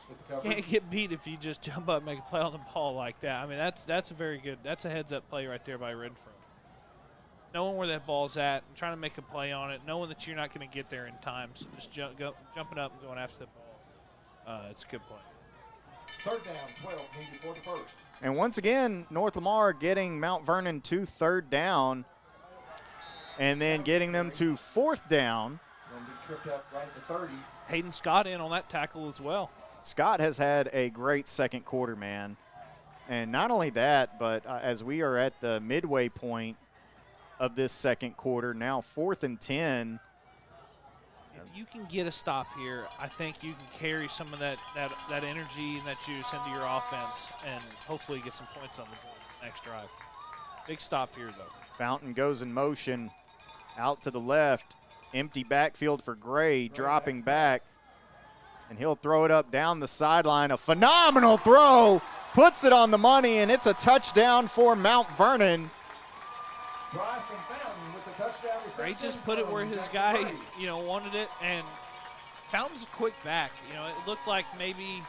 with the coverage. Can't get beat if you just jump up and make a play on the ball like that. I mean, that's a very good, that's a heads-up play right there by Renfro. Knowing where that ball's at and trying to make a play on it, knowing that you're not going to get there in time, so just jumping up and going after the ball. It's a good play. Third down, 12 needed for the first. And once again, North Lamar getting Mount Vernon to third down and then getting them to fourth down. Going to be tripped up right at the 30. Hayden Scott in on that tackle as well. Scott has had a great second quarter, man. And not only that, but as we are at the midway point of this second quarter, now 4th and 10. If you can get a stop here, I think you can carry some of that energy and that juice into your offense and hopefully get some points on the board next drive. Big stop here, though. Fountain goes in motion out to the left. Empty backfield for Gray, dropping back. And he'll throw it up down the sideline. A phenomenal throw, puts it on the money, and it's a touchdown for Mount Vernon. Bryson Fountain with the touchdown reception. Gray just put it where his Back guy, to 30. wanted it, and Fountain's a quick back. It looked like maybe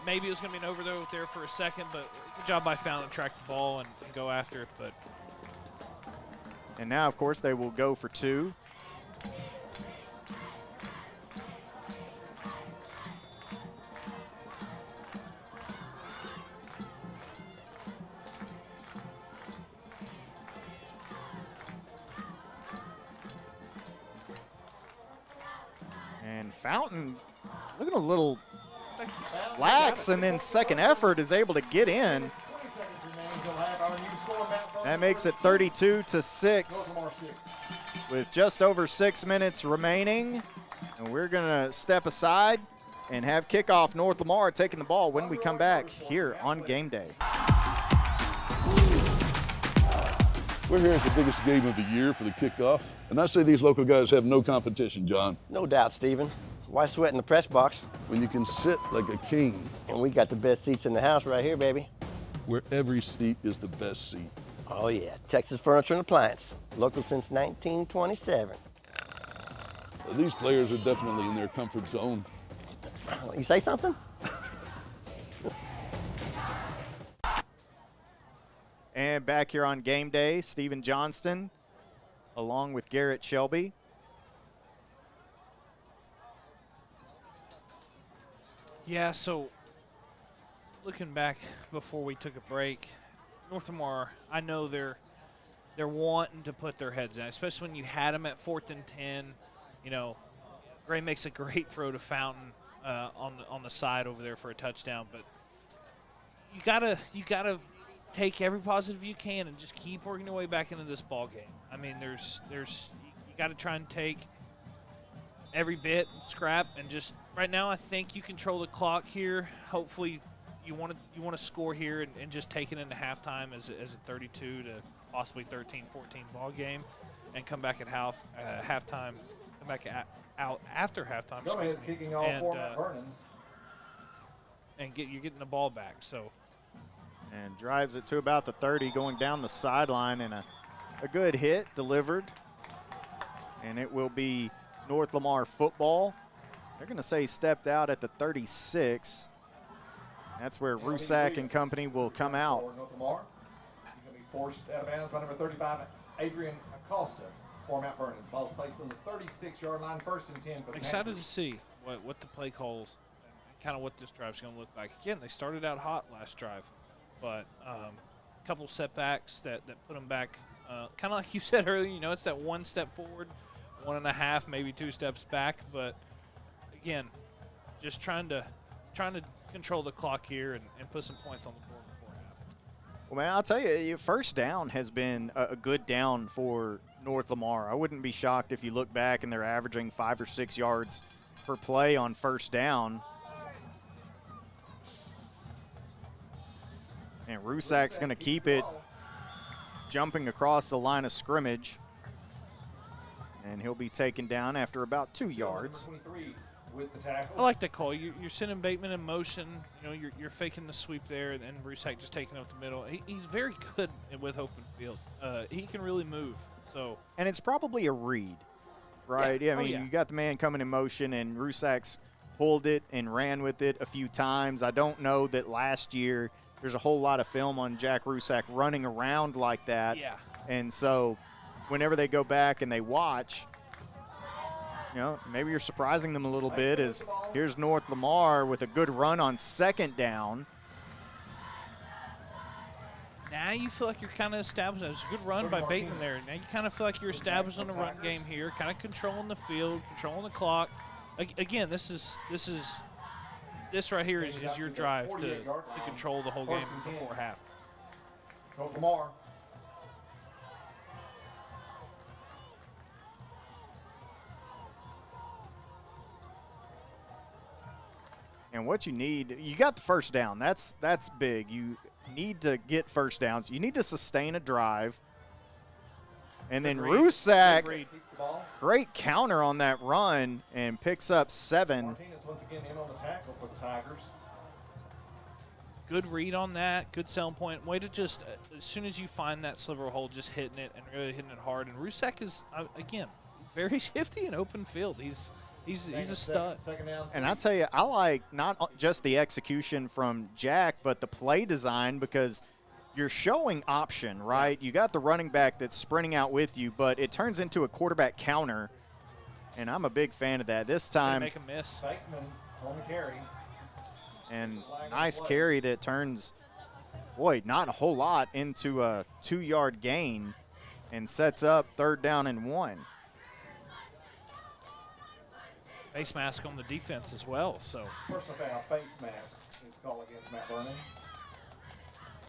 it was going to be an overthrow there for a second, but good job by Fountain to track the ball and go after it. But And now, of course, they will go for 2. And Fountain looking a little lax, and then second effort is able to get in. 20 seconds remaining. He'll have our new score, Mount Vernon. That makes it 32-6 North Lamar 6. with just over 6 minutes remaining. And we're going to step aside and have kickoff. North Lamar taking the ball when we come back here on Game Day. We're We're here at the biggest game of the year for the kickoff, and I say these local guys have no competition, John. No doubt, Stephen. Why sweat in the press box When you can sit like a king, when we got the best seats in the house right here, baby? where every seat is the best seat. Oh yeah, Texas Furniture and Appliance. Local since 1927. These players are definitely in their comfort zone. You say something? And back here on game day, Stephen Johnston, along with Garrett Shelby. Yeah, so looking back before we took a break, North Lamar, I know they're wanting to put their heads in, especially when you had them at 4th and 10. You know, Gray makes a great throw to Fountain on the side over there for a touchdown, but you gotta take every positive you can and just keep working your way back into this ball game. I mean, you got to try and take every bit, scrap, and just right now I think you control the clock here. Hopefully, you want to score here and just take it into halftime as a 32 to possibly 13-14 ball game, and come back at halftime. Come back out after halftime. Go ahead, kicking off for Matt Vernon. And you're getting the ball back. So. And drives it to about the 30, going down the sideline, and a good hit delivered. And it will be North Lamar football. They're going to say stepped out at the 36. That's where Rusak and company will come out. North Lamar. He's going to be forced out of bounds by number 35, Adrian Acosta, for Mount Vernon. Ball's placed on the 36-yard line, 1st and 10 for the Excited Panthers. to see what the play calls and kind of what this drive's going to look like. Again, they started out hot last drive, but a couple setbacks that put them back. Kind of like you said earlier, you know, it's that one step forward, 1.5, maybe 2 steps back. But again, just trying to control the clock here and put some points on the board before half. Well, man, I'll tell you, first down has been a good down for North Lamar. I wouldn't be shocked if you look back and they're averaging 5 or 6 yards per play on first down. And Rusak's going to keep it jumping across the line of scrimmage. And he'll be taken down after about 2 yards. I like that call. You're sending Bateman in motion. You know, you're faking the sweep there, and Rusak just taking up the middle. He's very good with open field. He can really move. So. And it's probably a read, right? Yeah, I mean, yeah. you got the man coming in motion, and Rusak's pulled it and ran with it a few times. I don't know that last year there's a whole lot of film on Jack Rusak running around like that. Yeah. And so whenever they go back and they watch, you know, maybe you're surprising them a little bit as here's North Lamar with a good run on 2nd down. Now you feel like you're kind of established. It was a good run by Bateman there. Now you kind of feel like you're established on the run game here, kind of controlling the field, controlling the clock. Again, this right here is your drive to control the whole game before half. North Lamar. And what you need, you got the first down. That's big. You need to get first downs. You need to sustain a drive. And then Rusak, great counter on that run and picks up 7. Martinez once again in on the tackle for the Tigers. Good read on that. Good selling point. Way to just, as soon as you find that sliver hole, just hitting it and really hitting it hard. And Rusak is, again, very shifty in open field. He's a stud. Second down. And I tell you, I like not just the execution from Jack, but the play design, because you're showing option, right? You got the running back that's sprinting out with you, but it turns into a quarterback counter, and I'm a big fan of that. This time, Make a miss. Bateman on the carry. and nice carry that turns, boy, not a whole lot into a 2-yard gain and sets up 3rd down and 1. Face mask on the defense as well, so. Personal foul, face mask is called against Matt Vernon.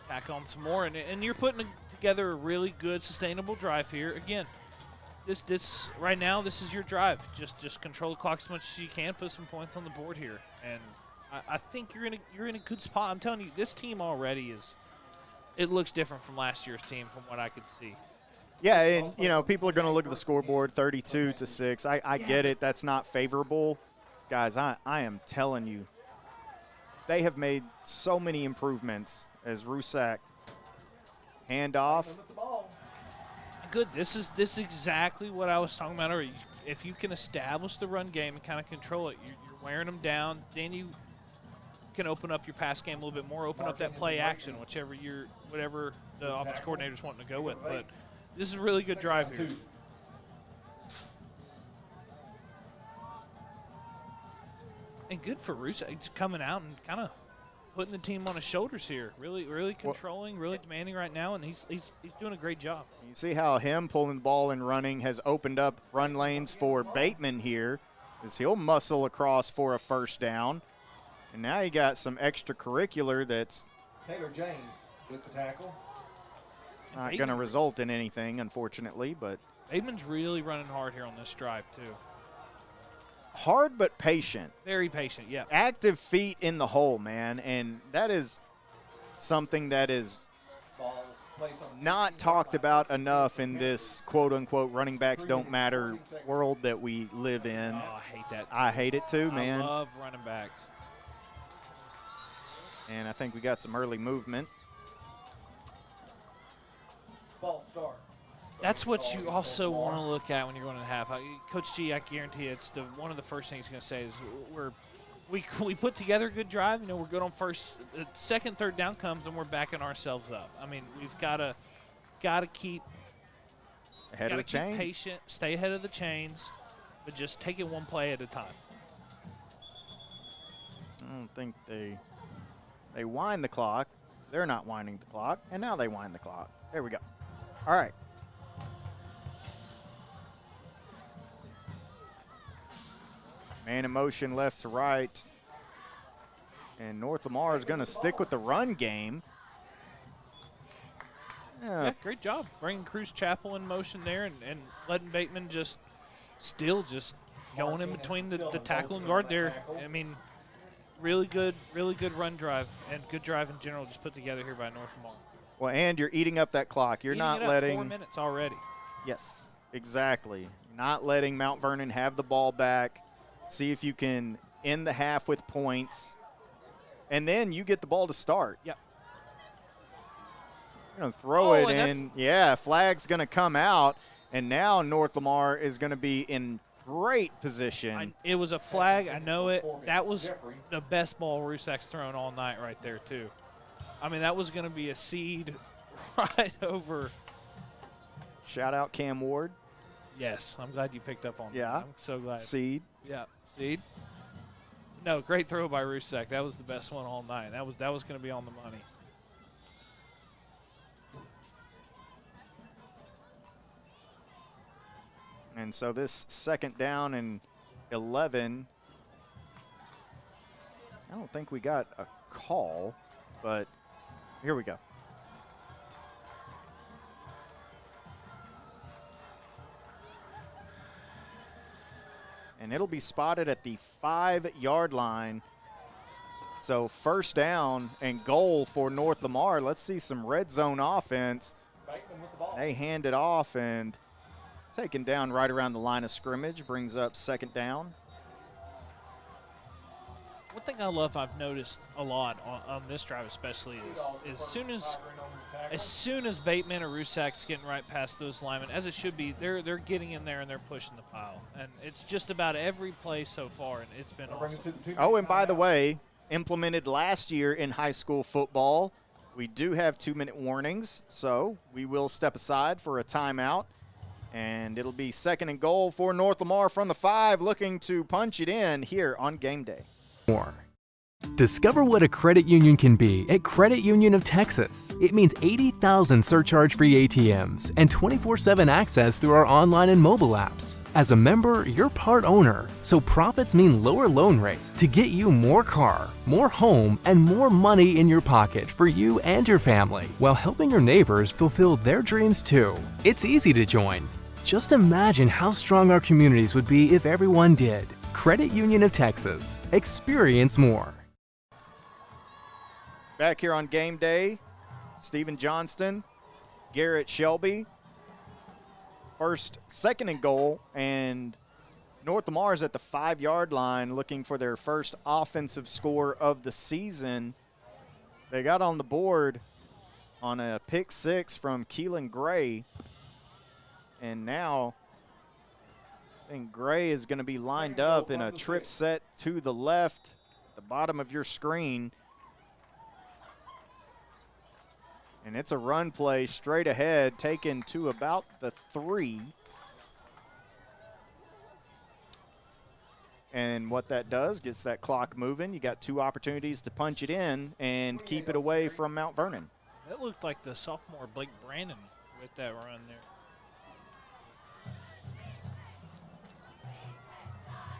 Tack on some more, and you're putting together a really good, sustainable drive here. Again, this right now, this is your drive. Just control the clock as much as you can, put some points on the board here, and I think you're in a good spot. I'm telling you, this team already is. It looks different from last year's team, from what I could see. Yeah, and, you know, people are going to look at the scoreboard, 32-6. I get it. That's not favorable. Guys, I am telling you, they have made so many improvements as Rusak handoff. Good. This is exactly what I was talking about earlier. If you can establish the run game and kind of control it, you're wearing them down. Then you can open up your pass game a little bit more, open up that play action, whatever the offensive coordinator's wanting to go with. But this is a really good drive here. And good for Rusak. He's coming out and kind of putting the team on his shoulders here. Really controlling, really demanding right now, and he's doing a great job. You see how him pulling the ball and running has opened up run lanes for Bateman here, as he'll muscle across for a first down. And now you got some extracurricular that's Taylor James with the tackle. not going to result in anything, unfortunately, but Bateman's really running hard here on this drive, too. hard but patient. Very patient, yeah. Active feet in the hole, man, and that is something that is not talked about enough in this quote-unquote running backs don't matter world that we live in. Oh, I hate that. I hate it too, man. I love running backs. And I think we got some early movement. False start. That's what you also want to look at when you're going to the half. Coach G, I guarantee you, it's one of the first things he's going to say is we put together a good drive. You know, we're good on first, second, third down comes, and we're backing ourselves up. I mean, we've got to keep ahead of the chains. Patient, stay ahead of the chains, but just take it one play at a time. I don't think they wind the clock. They're not winding the clock, and now they wind the clock. There we go. All right. Man in motion left to right. And North Lamar is going to stick with the run game. Yeah, great job. Bringing Cruz Chapel in motion there and letting Bateman just going in between the tackle and guard there. I mean, really good run drive and good drive in general just put together here by North Lamar. Well, and you're eating up that clock. You're not letting 4 minutes already. Yes, exactly. Not letting Mount Vernon have the ball back. See if you can end the half with points. And then you get the ball to start. Yep. You're going to throw it in. Yeah, flag's going to come out. And now North Lamar is going to be in great position. It was a flag. I know it. That was the best ball Rusak's thrown all night right there, too. I mean, that was going to be a seed right over. Shout out Cam Ward. Yes, I'm glad you picked up on that. Yeah. I'm so glad. Seed. Yeah, seed. No, great throw by Rusak. That was the best one all night. That was going to be on the money. And so this second down and 11, I don't think we got a call, but here we go. And it'll be spotted at the 5-yard line. So first down and goal for North Lamar. Let's see some red zone offense. They hand it off, and it's taken down right around the line of scrimmage. Brings up second down. One thing I love, I've noticed a lot on this drive especially, is as soon as Bateman or Rusak's getting right past those linemen, as it should be, they're getting in there and they're pushing the pile. And it's just about every play so far, and it's been awesome. Oh, and by the way, implemented last year in high school football, we do have 2-minute warnings, so we will step aside for a timeout. And it'll be second and goal for North Lamar from the 5, looking to punch it in here on game day. More. Discover what a credit union can be at Credit Union of Texas. It means 80,000 surcharge-free ATMs and 24/7 access through our online and mobile apps. As a member, you're part owner, so profits mean lower loan rates to get you more car, more home, and more money in your pocket for you and your family, while helping your neighbors fulfill their dreams too. It's easy to join. Just imagine how strong our communities would be if everyone did. Credit Union of Texas. Experience more. Back here on game day, Stephen Johnston, Garrett Shelby, second and goal, and North Lamar is at the 5-yard line looking for their first offensive score of the season. They got on the board on a pick 6 from Keelan Gray, and now I think Gray is going to be lined up in a trip set to the left, the bottom of your screen. And it's a run play straight ahead, taken to about the 3. And what that does, gets that clock moving. You got 2 opportunities to punch it in and keep it away from Mount Vernon. That looked like the sophomore Blake Brandon with that run there.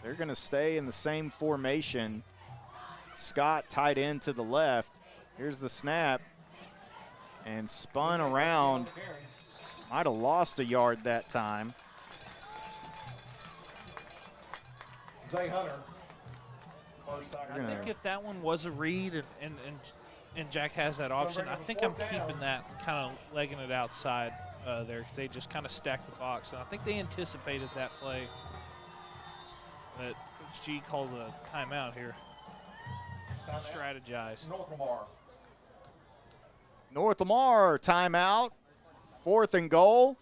They're going to stay in the same formation. Scott tight end to the left. Here's the snap. And spun around. Might have lost a yard that time. Zay Hunter. I think if that one was a read and Jack has that option, I think I'm keeping that, kind of legging it outside there, because they just kind of stacked the box. And I think they anticipated that play. But Coach G calls a timeout here. Strategize. North Lamar timeout. 4th and goal.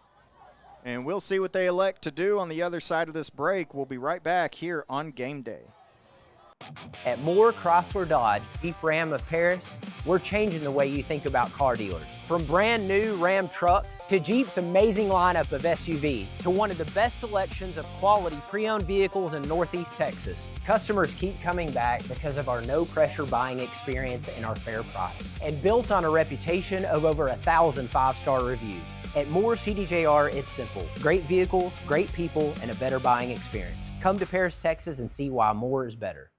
And we'll see what they elect to do on the other side of this break. We'll be right back here on Game Day. At Moore Chrysler Dodge, Jeep Ram of Paris, we're changing the way you think about car dealers. From brand new Ram trucks to Jeep's amazing lineup of SUVs to one of the best selections of quality pre-owned vehicles in Northeast Texas. Customers keep coming back because of our no-pressure buying experience and our fair prices. And built on a reputation of over 1,000 5-star reviews. At Moore CDJR, it's simple. Great vehicles, great people, and a better buying experience. Come to Paris, Texas, and see why Moore is better.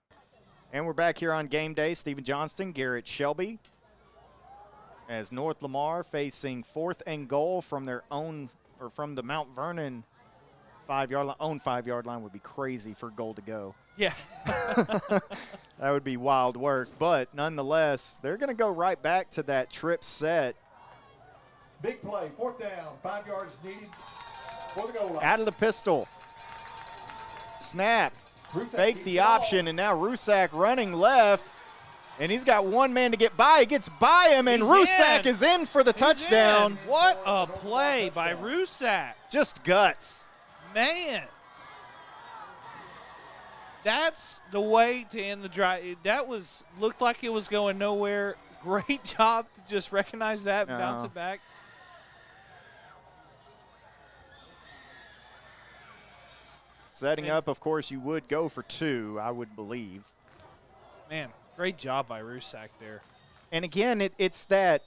And we're back here on Game Day. Stephen Johnston, Garrett Shelby. As North Lamar facing 4th and goal from their own, or from the Mount Vernon 5-yard line. Own 5-yard line would be crazy for goal to go. Yeah. That would be wild work. But nonetheless, they're going to go right back to that trip set. Big play, 4th down, 5 yards needed for the goal line. Out of the pistol. Snap. Fake the option, and now Rusak running left. And he's got one man to get by. He gets by him, and Rusak is in for the touchdown. What a play by Rusak. Just guts. Man. That's the way to end the drive. That looked like it was going nowhere. Great job to just recognize that and bounce it back. Setting up, of course, you would go for 2, I would believe. Man, great job by Rusak there. And again, it's that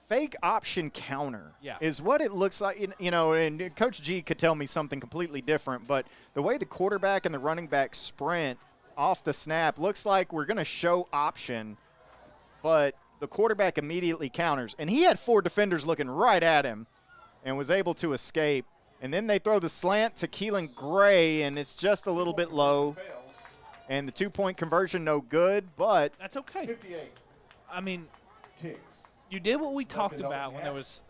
fake option counter is what it looks like. You know, and Coach G could tell me something completely different, but the way the quarterback and the running back sprint off the snap looks like we're going to show option, but the quarterback immediately counters. And he had 4 defenders looking right at him and was able to escape. And then they throw the slant to Keelan Gray, and it's just a little bit low. And the 2-point conversion, no good, but that's okay. 58. I mean, you did what we talked about when there was,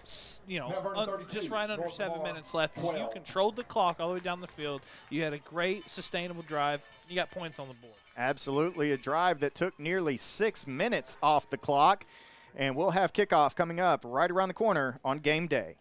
just right under 7 minutes left. You controlled the clock all the way down the field. You had a great, sustainable drive. You got points on the board. Absolutely, a drive that took nearly 6 minutes off the clock. And we'll have kickoff coming up right around the corner on Game Day.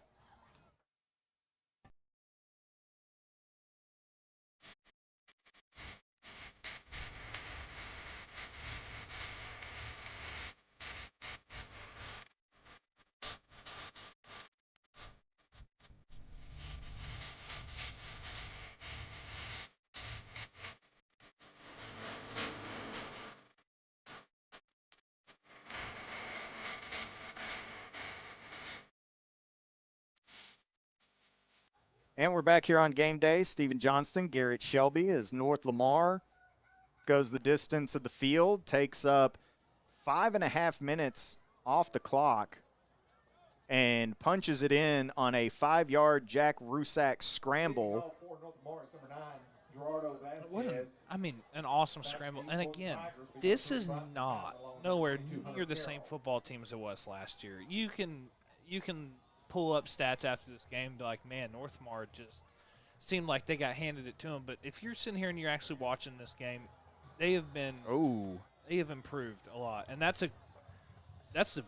And we're back here on Game Day. Stephen Johnston, Garrett Shelby as North Lamar goes the distance of the field, takes up 5.5 minutes off the clock, and punches it in on a 5-yard Jack Rusak scramble. What an awesome scramble. And again, this is not nowhere near the same football team as it was last year. You can pull up stats after this game and be like, man, Northmar just seemed like they got handed it to them. But if you're sitting here and you're actually watching this game, they have improved a lot. And that's the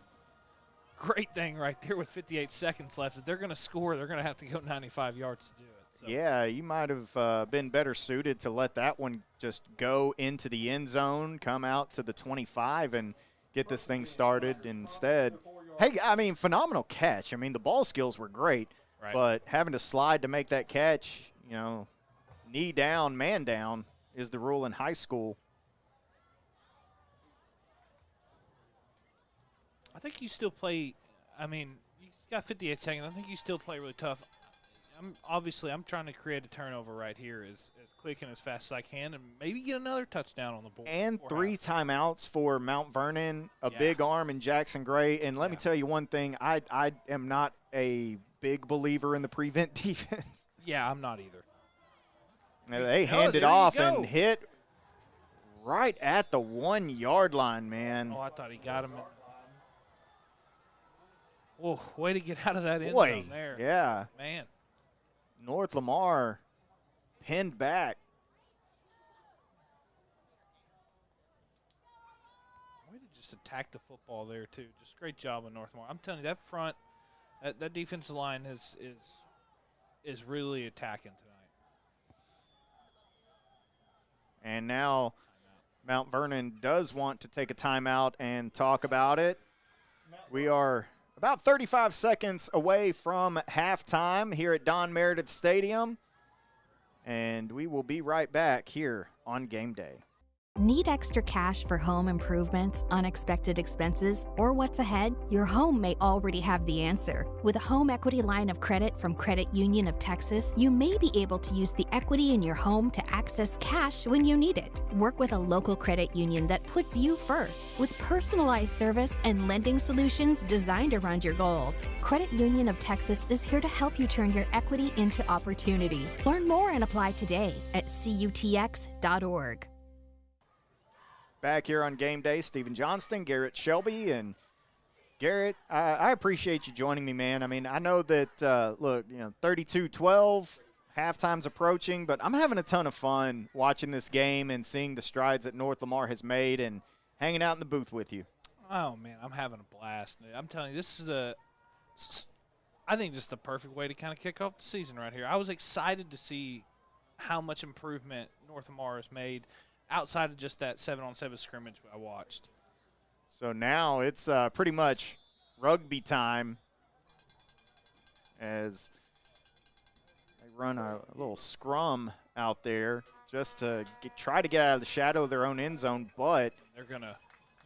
great thing right there with 58 seconds left. If they're going to score, they're going to have to go 95 yards to do it. So. Yeah, you might have been better suited to let that one just go into the end zone, come out to the 25, and get this thing started instead. Hey, I mean, phenomenal catch. I mean, the ball skills were great, but having to slide to make that catch, you know, knee down, man down is the rule in high school. I think you still play. I mean, you got 58 seconds. I think you still play really tough. I'm trying to create a turnover right here as quick and as fast as I can, and maybe get another touchdown on the board. And 3 timeouts for Mount Vernon, a big arm in Jackson Gray. And let me tell you one thing: I am not a big believer in the prevent defense. Yeah, I'm not either. They handed off and hit right at the 1 yard line, man. Oh, I thought he got him. Oh, way to get out of that end Boy, zone there. Yeah. Man. North Lamar pinned back. Way to just attack the football there, too. Just great job on North Lamar. I'm telling you, that front, that defensive line is really attacking tonight. And now Mount Vernon does want to take a timeout and talk about it. We are about 35 seconds away from halftime here at Don Meredith Stadium, and we will be right back here on Game Day. Need extra cash for home improvements, unexpected expenses, or what's ahead? Your home may already have the answer. With a home equity line of credit from Credit Union of Texas, you may be able to use the equity in your home to access cash when you need it. Work with a local credit union that puts you first, with personalized service and lending solutions designed around your goals. Credit Union of Texas is here to help you turn your equity into opportunity. Learn more and apply today at cutx.org. Back here on Game Day, Stephen Johnston, Garrett Shelby, and Garrett, I appreciate you joining me, man. I mean, I know that, look, 32-12, halftime's approaching, but I'm having a ton of fun watching this game and seeing the strides that North Lamar has made and hanging out in the booth with you. Oh, man, I'm having a blast. I'm telling you, this is I think this is the perfect way to kind of kick off the season right here. I was excited to see how much improvement North Lamar has made outside of just that 7-on-7 scrimmage I watched. So now it's pretty much rugby time as they run a little scrum out there just to try to get out of the shadow of their own end zone, but they're going to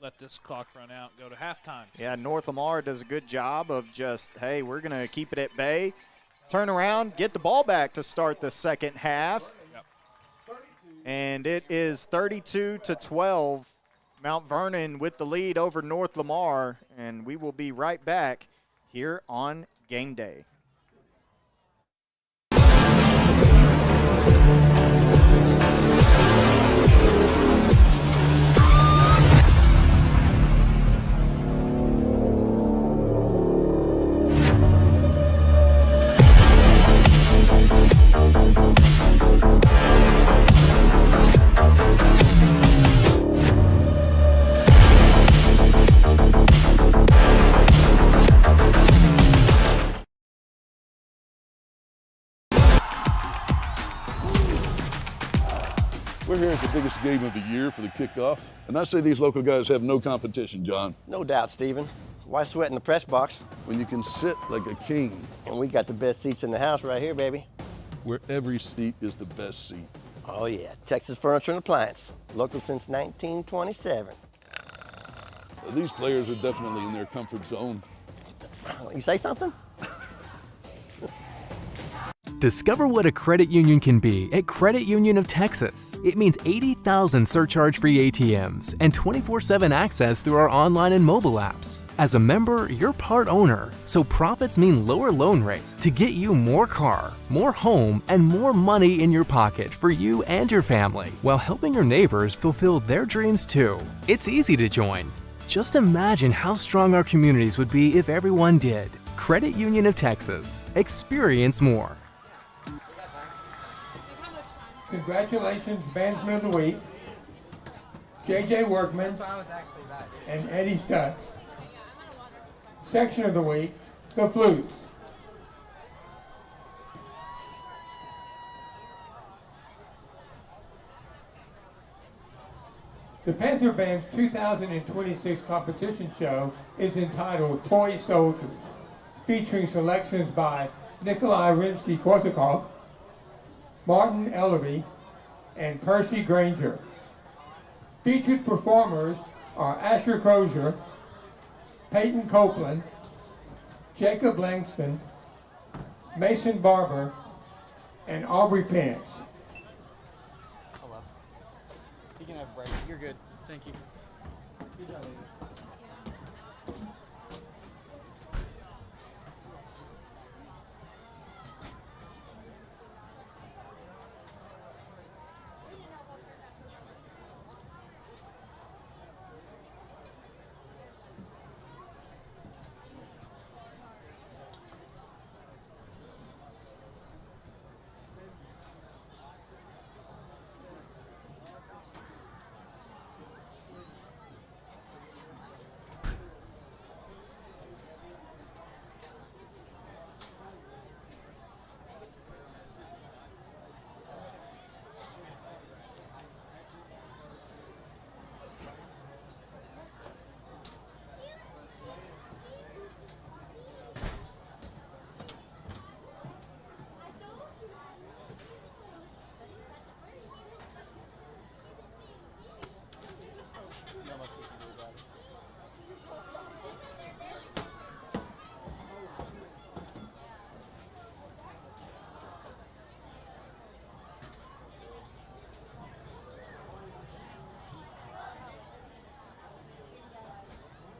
let this clock run out and go to halftime. Yeah, North Lamar does a good job of just, hey, we're going to keep it at bay, turn around, get the ball back to start the second half. And it is 32-12, Mount Vernon with the lead over North Lamar, and we will be right back here on Game Day. We're here at the biggest game of the year for the kickoff, and I say these local guys have no competition, John. No doubt, Stephen. Why sweat in the press box? When you can sit like a king. And we got the best seats in the house right here, baby. Where every seat is the best seat. Oh, yeah. Texas Furniture and Appliance. Local since 1927. These players are definitely in their comfort zone. You say something? Discover what a credit union can be at Credit Union of Texas. It means 80,000 surcharge-free ATMs and 24/7 access through our online and mobile apps. As a member, you're part owner, so profits mean lower loan rates to get you more car, more home, and more money in your pocket for you and your family, while helping your neighbors fulfill their dreams too. It's easy to join. Just imagine how strong our communities would be if everyone did. Credit Union of Texas. Experience more. Congratulations, Bandsman of the Week, J.J. Workman, and Eddie Stutz. Section of the Week, the Flutes. The Panther Band's 2026 competition show is entitled Toy Soldiers, featuring selections by Nikolai Rimsky-Korsakov, Martin Ellery, and Percy Granger. Featured performers are Asher Crozier, Peyton Copeland, Jacob Langston, Mason Barber, and Aubrey Pence. Hello. You can have a break. You're good. Thank you. Good job, ladies.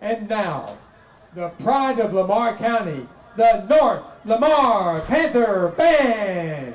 And now, the pride of Lamar County, the North Lamar Panther Band.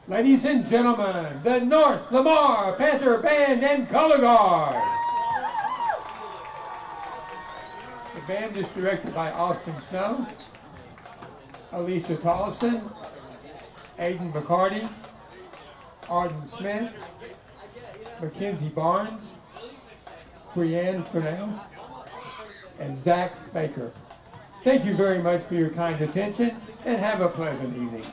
Ladies and gentlemen, the North Lamar Panther Band and Color Guards. The band is directed by Austin Snow, Alicia Tollison, Aiden McCarty, Arden Smith, Mackenzie Barnes, Brianne Fernell, and Zach Baker. Thank you very much for your kind attention, and have a pleasant evening.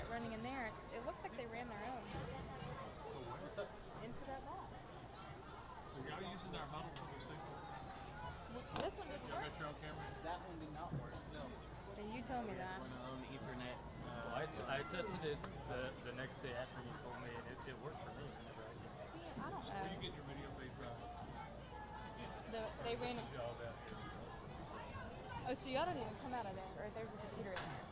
Running in there. It looks like they ran their own. Into that wall. Y'all using our model for the signal? This one didn't work. Your own camera? That one did not work. No. You told me that. On Ethernet. I tested it the next day after you told me, and it worked for me. See, I don't know. Where you get your video feed from? They ran it. Y'all down here. Oh, so y'all don't even come out of there, or there's a computer in there.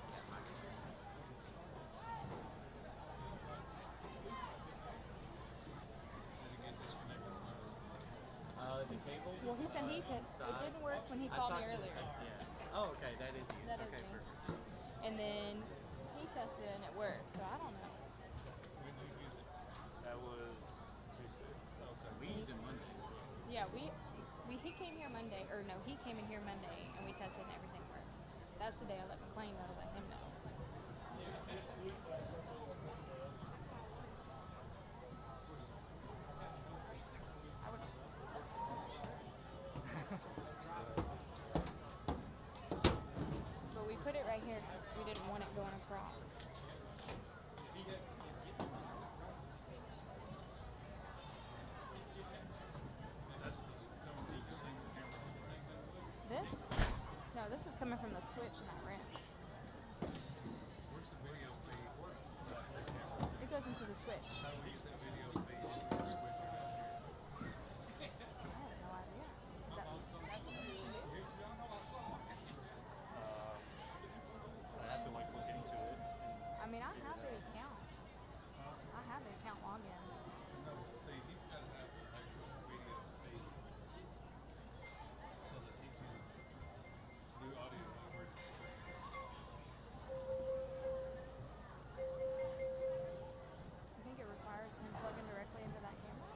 The cable? Well, he said it didn't work when he called me earlier. Yeah. Oh, okay, that is you. That is okay, me. perfect. And then he tested it and it worked, so I don't know. When did you use it? That was Tuesday. Okay. We used it Monday. Yeah, he came here Monday, or no, he came in here Monday and we tested and everything worked. That's the day I let McLean know to let him know. But we put it right here because we didn't want it going across. This? No, this is coming from the switch in that ramp. Where's the video feed? It goes into the switch. How do we get that video feed to the switch down here? I have no idea. That's what you can do? I have to like look into it. I mean, I have the account. I have the account login. No, see, he's got to have the actual video feed so that he can do audio over the screen. I think it requires him plugging directly into that camera.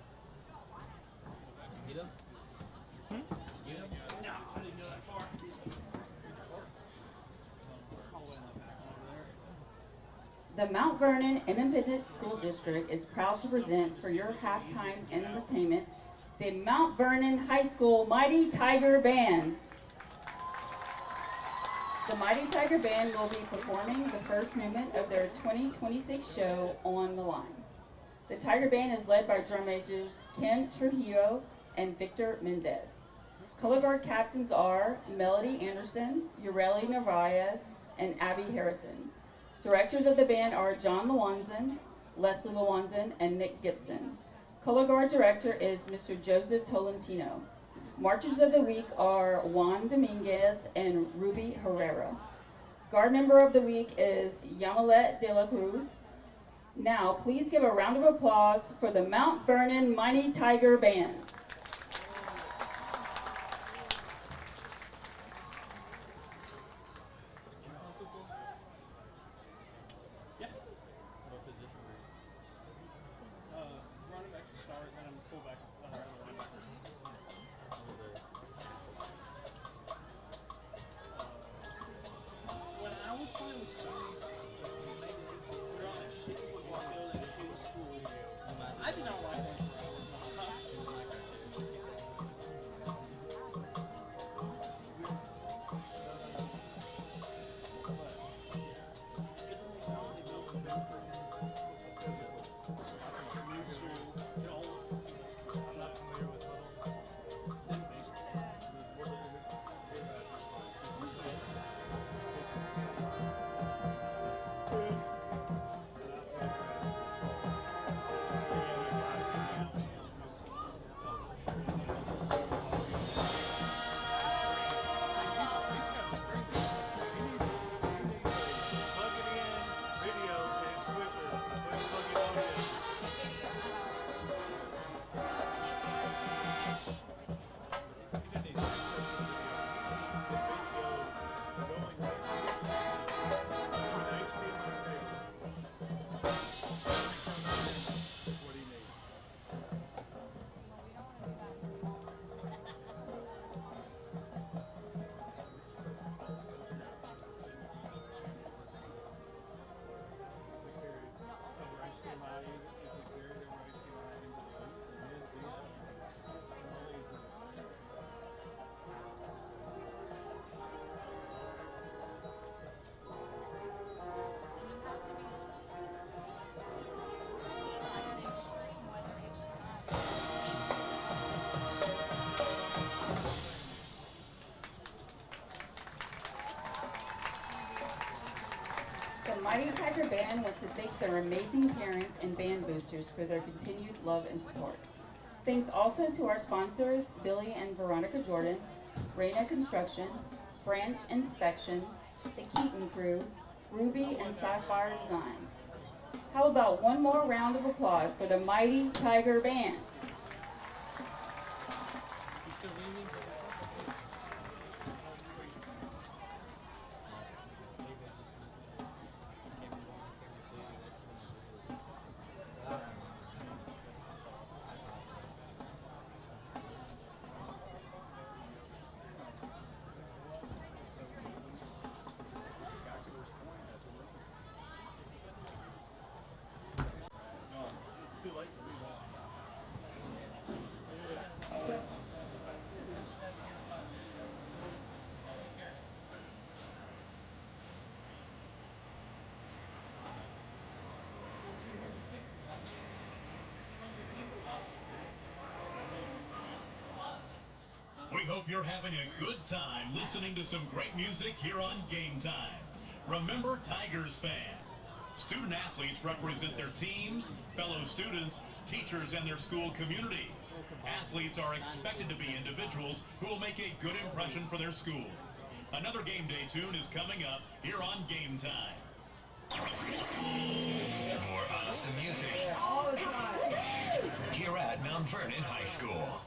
You know? No, I didn't go that far. The Mount Vernon Independent School District is proud to present for your halftime entertainment the Mount Vernon High School Mighty Tiger Band. The Mighty Tiger Band will be performing the first movement of their 2026 show, On the Line. The Tiger Band is led by drum majors Kim Trujillo and Victor Mendez. Color guard captains are Melody Anderson, Ureli Narvaez, and Abby Harrison. Directors of the band are John Lewanzen, Leslie Lewanzen, and Nick Gibson. Color guard director is Mr. Joseph Tolentino. Marchers of the week are Juan Dominguez and Ruby Herrera. Guard member of the week is Yamilet de la Cruz. Now, please give a round of applause for the Mount Vernon Mighty Tiger Band. Fullback, linebacker. When I was playing with Sonny, we were on that shitty football field at a shitty school. I did not like that. The Mighty Tiger Band wants to thank their amazing parents and band boosters for their continued love and support. Thanks also to our sponsors, Billy and Veronica Jordan, Raina Construction, Branch Inspections, the Keaton Crew, Ruby and Sapphire Designs. How about one more round of applause for the Mighty Tiger Band? We hope you're having a good time listening to some great music here on Game Time. Remember, Tigers fans, student athletes represent their teams, fellow students, teachers, and their school community. Athletes are expected to be individuals who will make a good impression for their schools. Another Game Day tune is coming up here on Game Time. More awesome music here at Mount Vernon High School.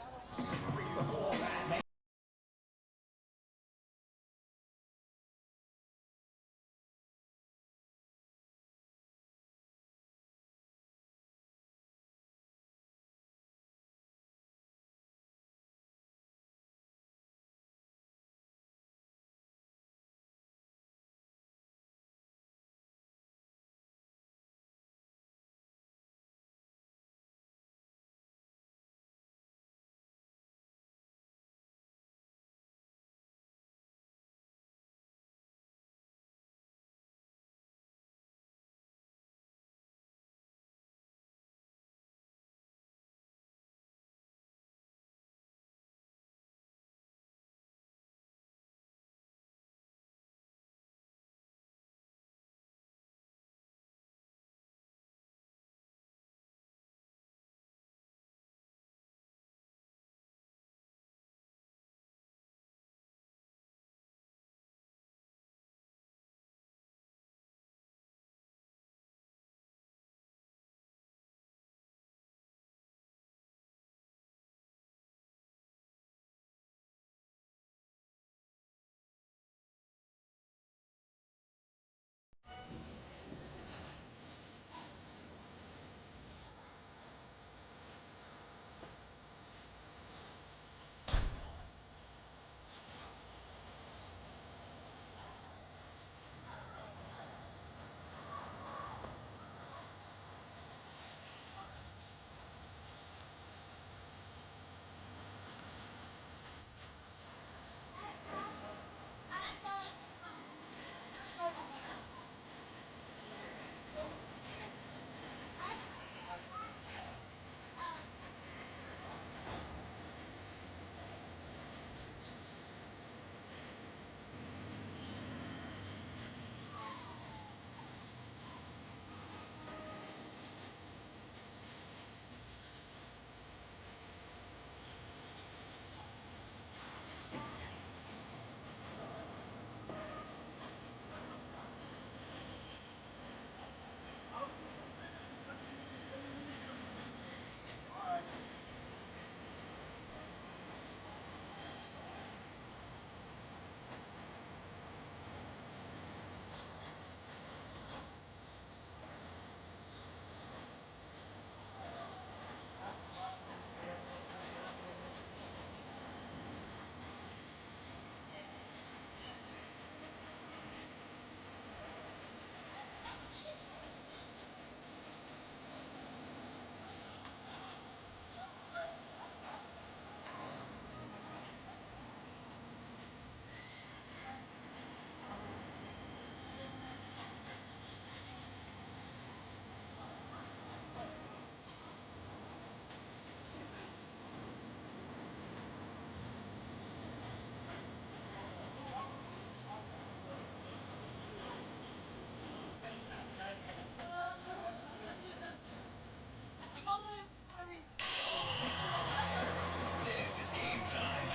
This is game time.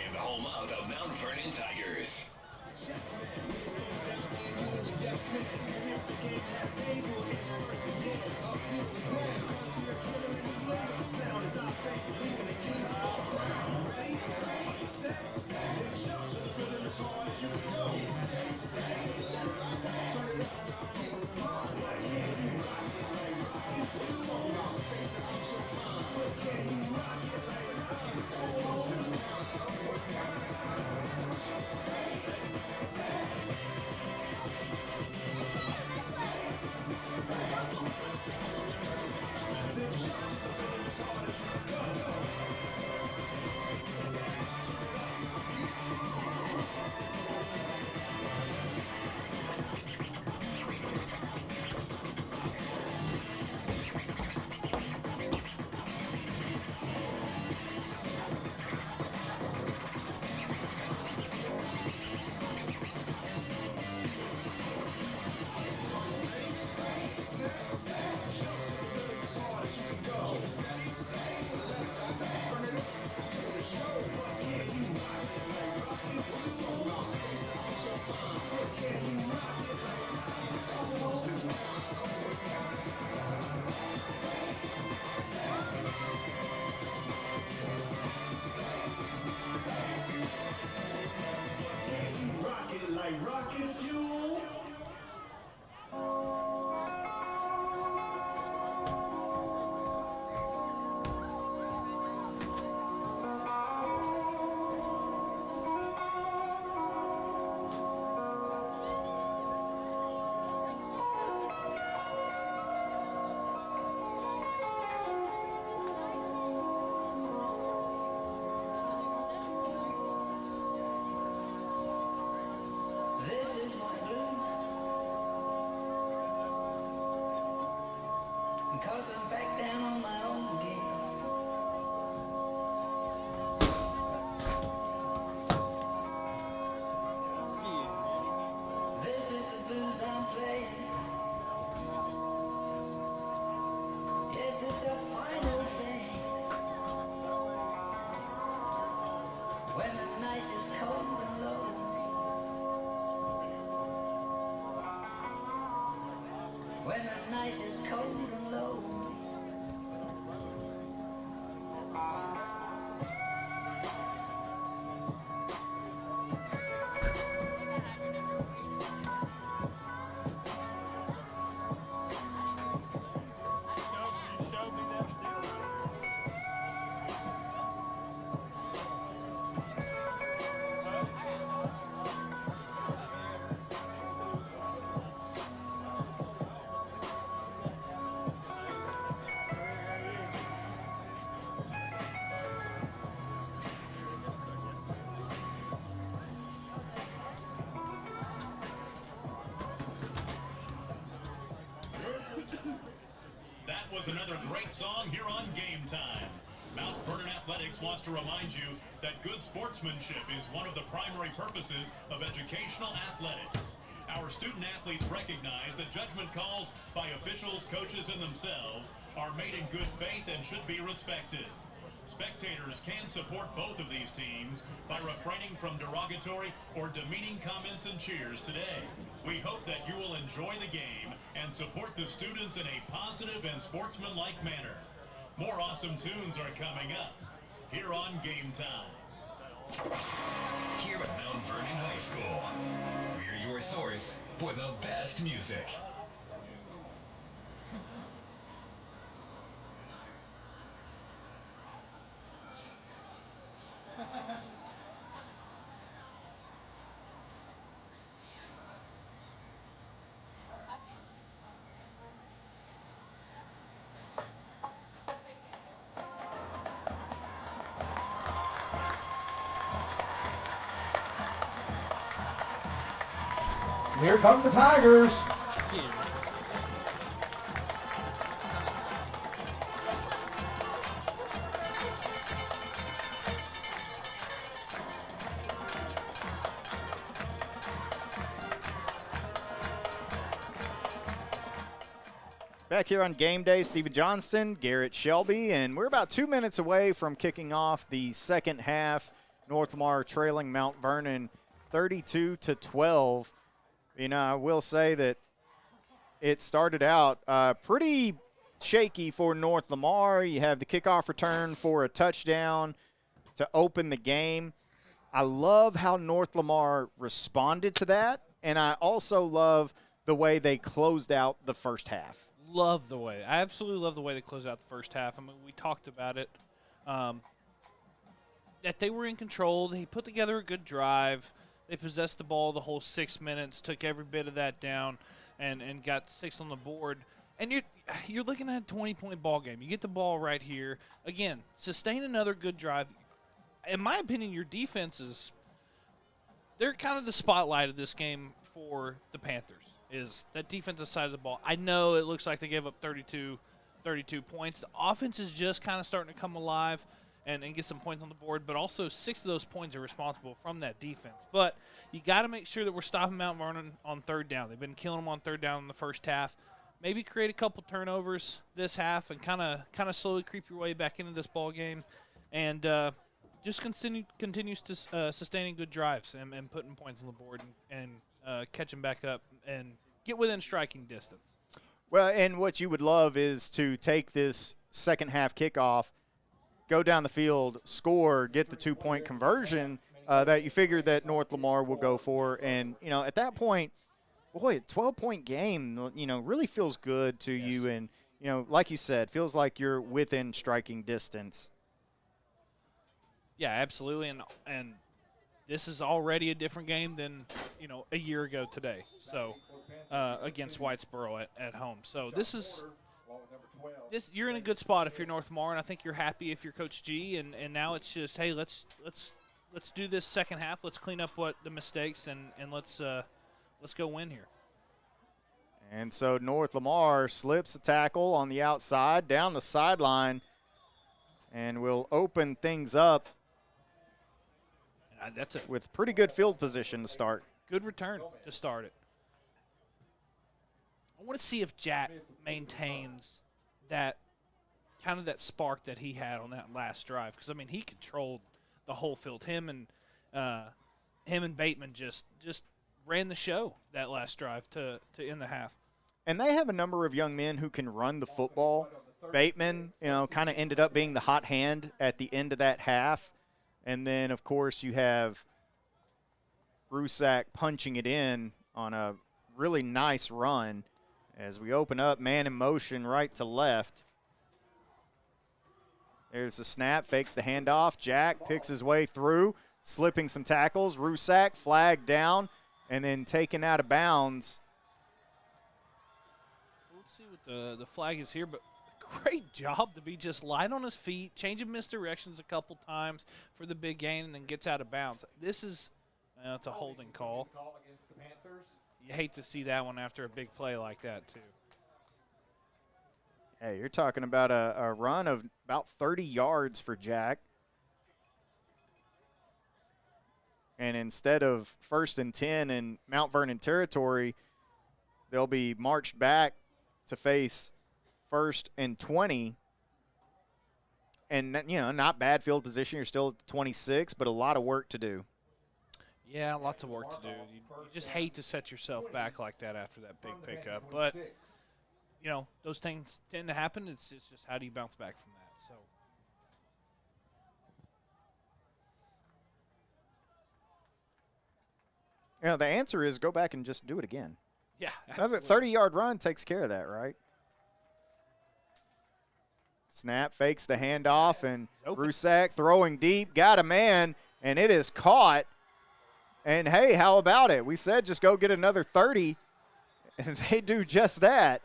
In the home of the Mount Vernon Tigers. Cause I'm back down on my own again. This is the blues I'm playing. Yes, it's a final thing. When the night is cold and low. When the night is cold and low. That was another great song here on Game Time. Mount Vernon Athletics wants to remind you that good sportsmanship is one of the primary purposes of educational athletics. Our student athletes recognize that judgment calls by officials, coaches, and themselves are made in good faith and should be respected. Spectators can support both of these teams by refraining from derogatory or demeaning comments and cheers today. We hope that you will enjoy the game and support the students in a positive and sportsmanlike manner. More awesome tunes are coming up here on Game Time. Here at Mount Vernon High School, we're your source for the best music. Here come the Tigers. Back here on game day, Stephen Johnston, Garrett Shelby, and we're about 2 minutes away from kicking off the second half. North Lamar trailing Mount Vernon 32-12. You know, I will say that it started out pretty shaky for North Lamar. You have the kickoff return for a touchdown to open the game. I love how North Lamar responded to that, and I also love the way they closed out the first half. I absolutely love the way they closed out the first half. I mean, we talked about it, that they were in control. They put together a good drive. They possessed the ball the whole 6 minutes, took every bit of that down, and got 6 on the board. And you're looking at a 20-point ball game. You get the ball right here. Again, sustain another good drive. In my opinion, your defenses, they're kind of the spotlight of this game for the Panthers, is that defensive side of the ball. I know it looks like they gave up 32 points. The offense is just kind of starting to come alive and get some points on the board, but also 6 of those points are responsible from that defense. But you got to make sure that we're stopping Mount Vernon on third down. They've been killing them on third down in the first half. Maybe create a couple turnovers this half and kind of slowly creep your way back into this ball game, and just continues to sustaining good drives and putting points on the board and catching back up and get within striking distance. Well, and what you would love is to take this second half kickoff, go down the field, score, get the 2-point conversion that you figure that North Lamar will go for. And, you know, at that point, boy, a 12-point game, you know, really feels good to you. And, you know, like you said, feels like you're within striking distance. Yeah, absolutely. And this is already a different game than, you know, a year ago today. So against Whitesboro at home. So you're in a good spot if you're North Lamar, and I think you're happy if you're Coach G. And now it's just, hey, let's do this second half. Let's clean up the mistakes and let's go win here. And so North Lamar slips a tackle on the outside down the sideline, and will open things up. With pretty good field position to start. Good return to start it. I want to see if Jack maintains that kind of that spark that he had on that last drive, because I mean he controlled the whole field. Him and Bateman just ran the show that last drive to end the half. And they have a number of young men who can run the football. Bateman, you know, kind of ended up being the hot hand at the end of that half. And then, of course, you have Rusak punching it in on a really nice run as we open up, man in motion right to left. There's the snap, fakes the handoff. Jack picks his way through, slipping some tackles. Rusak flagged down and then taken out of bounds. Let's see what the flag is here, but great job to be just light on his feet, changing misdirections a couple times for the big gain, and then gets out of bounds. This is it's a holding call. You hate to see that one after a big play like that, too. Hey, you're talking about a run of about 30 yards for Jack. And instead of 1st and 10 in Mount Vernon territory, they'll be marched back to face 1st and 20. And, you know, not bad field position. You're still at the 26, but a lot of work to do. Yeah, lots of work to do. You just hate to set yourself back like that after that big pickup. But, you know, those things tend to happen. It's just how do you bounce back from that. So, you know, the answer is go back and just do it again. Yeah, another 30-yard run takes care of that, right? Snap, fakes the handoff, and Rusak throwing deep, got a man, and it is caught. And, hey, how about it? We said just go get another 30, and they do just that.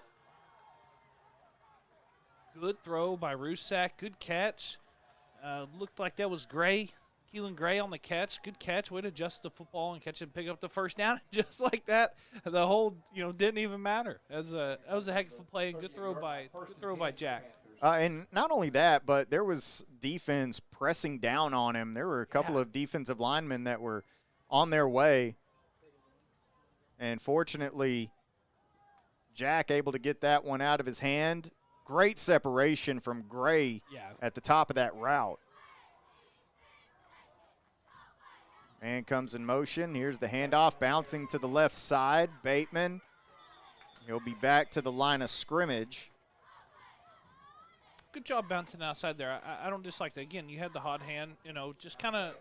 Good throw by Rusak. Good catch. Looked like that was Gray. Keelan Gray on the catch. Good catch. Way to adjust the football and catch it and pick up the first down. Just like that, the whole, you know, didn't even matter. That was a heck of a play and good throw by Jack. And not only that, but there was defense pressing down on him. There were a couple of defensive linemen that were on their way. And fortunately, Jack able to get that one out of his hand. Great separation from Gray at the top of that route. Man comes in motion. Here's the handoff, bouncing to the left side. Bateman, he'll be back to the line of scrimmage. Good job bouncing outside there. I don't dislike that. Again, you had the hot hand. Just kind of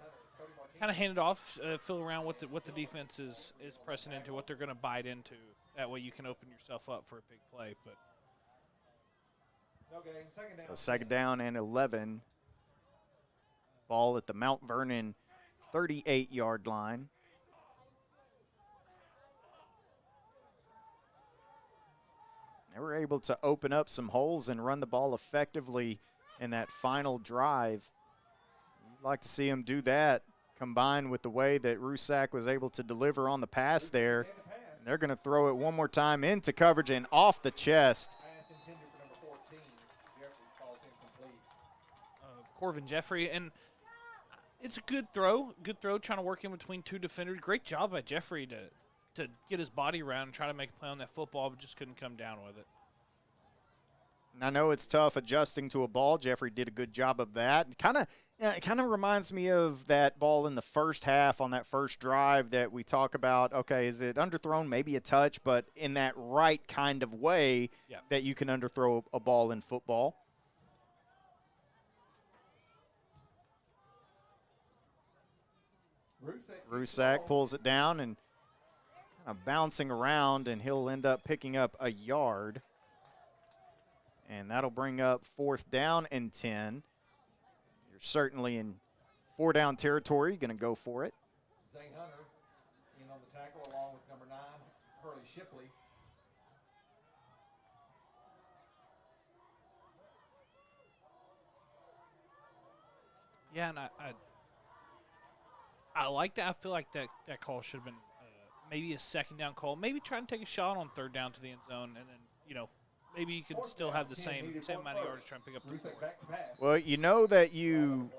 hand it off, feel around what the defense is pressing into, what they're going to bite into. That way you can open yourself up for a big play. But so second down and 11. Ball at the Mount Vernon 38-yard line. They were able to open up some holes and run the ball effectively in that final drive. You'd like to see them do that, combined with the way that Rusak was able to deliver on the pass there. And they're going to throw it one more time into coverage and off the chest. Corvin Jeffrey, and it's a good throw, trying to work in between two defenders. Great job by Jeffrey to get his body around and try to make a play on that football, but just couldn't come down with it. And I know it's tough adjusting to a ball. Jeffrey did a good job of that. It kind of reminds me of that ball in the first half on that first drive that we talk about. Okay, is it underthrown? Maybe a touch, but in that right kind of way that you can underthrow a ball in football. Rusak pulls it down and bouncing around, and he'll end up picking up a yard. And that'll bring up 4th down and 10. You're certainly in 4-down territory. Going to go for it. Zane Hunter in on the tackle along with number 9, Hurley Shipley. Yeah, and I like that. I feel like that call should have been maybe a second down call. Maybe try and take a shot on 3rd down to the end zone, and then, maybe you could still have the same amount of yards trying to pick up the 4. Well, you know that you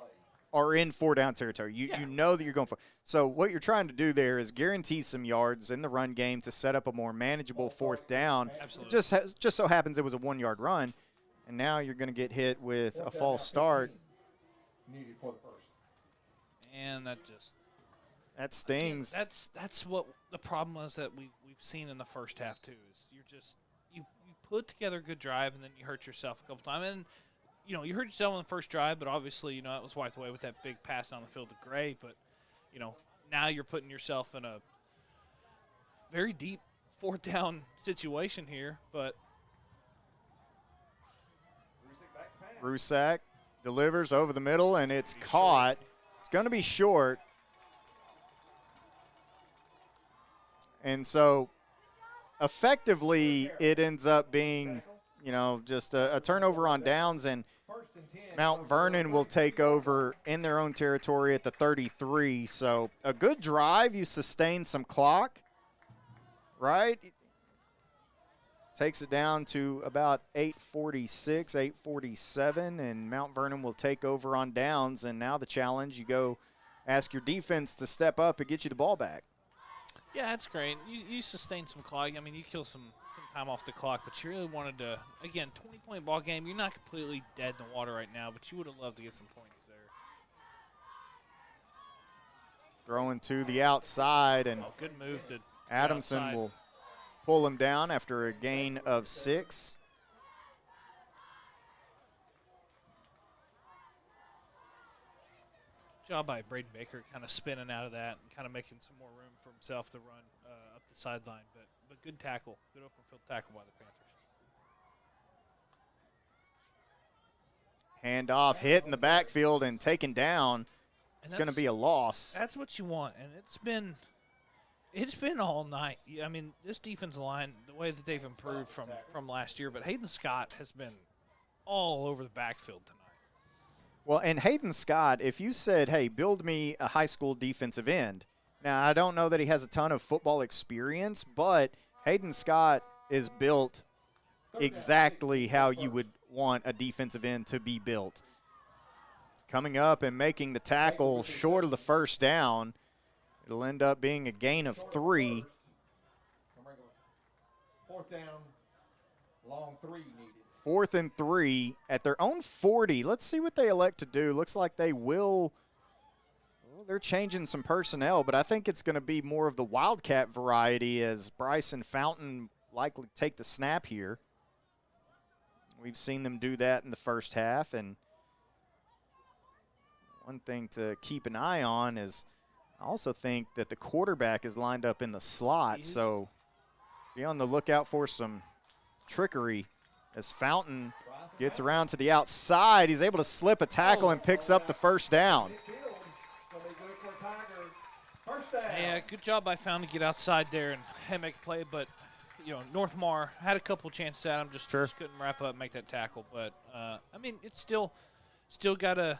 are in 4-down territory. You know that you're going for. So what you're trying to do there is guarantee some yards in the run game to set up a more manageable 4th down. Absolutely. Just so happens it was a 1-yard run, and now you're going to get hit with a false start. Needed for the first. And that stings. That's what the problem is that we've seen in the first half too. Is you put together a good drive and then you hurt yourself a couple times. And you hurt yourself on the first drive, but obviously it was wiped away with that big pass down the field to Gray. But now you're putting yourself in a very deep 4th down situation here. But Rusak delivers over the middle, and it's caught. It's going to be short. And so effectively it ends up being, just a turnover on downs, and Mount Vernon will take over in their own territory at the 33. So a good drive. You sustain some clock, right? Takes it down to about 8:46, 8:47, and Mount Vernon will take over on downs. And now the challenge, you go ask your defense to step up and get you the ball back. yeah, that's great. You sustain some clock. I mean, you kill some time off the clock, but you really wanted to, again, 20-point ball game. You're not completely dead in the water right now, but you would have loved to get some points there. Throwing to the outside, and good move to Adamson will pull him down after a gain of 6. Job by Braden Baker, kind of spinning out of that and kind of making some more room for himself to run up the sideline. But good tackle, good open field tackle by the Panthers. Handoff hit in the backfield and taken down. It's going to be a loss. That's what you want, and it's been all night. I mean, this defensive line, the way that they've improved from last year, but Hayden Scott has been all over the backfield tonight. Well, and Hayden Scott, if you said, hey, build me a high school defensive end. Now, I don't know that he has a ton of football experience, but Hayden Scott is built exactly how you would want a defensive end to be built. Coming up and making the tackle short of the first down. It'll end up being a gain of 3. 4th down Long 3 needed. 4th and 3 at their own 40. Let's see what they elect to do. Looks like they will. Well, they're changing some personnel, but I think it's going to be more of the Wildcat variety as Bryce and Fountain likely take the snap here. We've seen them do that in the first half, and one thing to keep an eye on is I also think that the quarterback is lined up in the slot, so be on the lookout for some trickery as Fountain gets around to the outside. He's able to slip a tackle and picks up the first down. Yeah, good job by Fountain to get outside there and make a play, but you know, Northmar had a couple chances at him, just couldn't wrap up and make that tackle. But, I mean, it's still got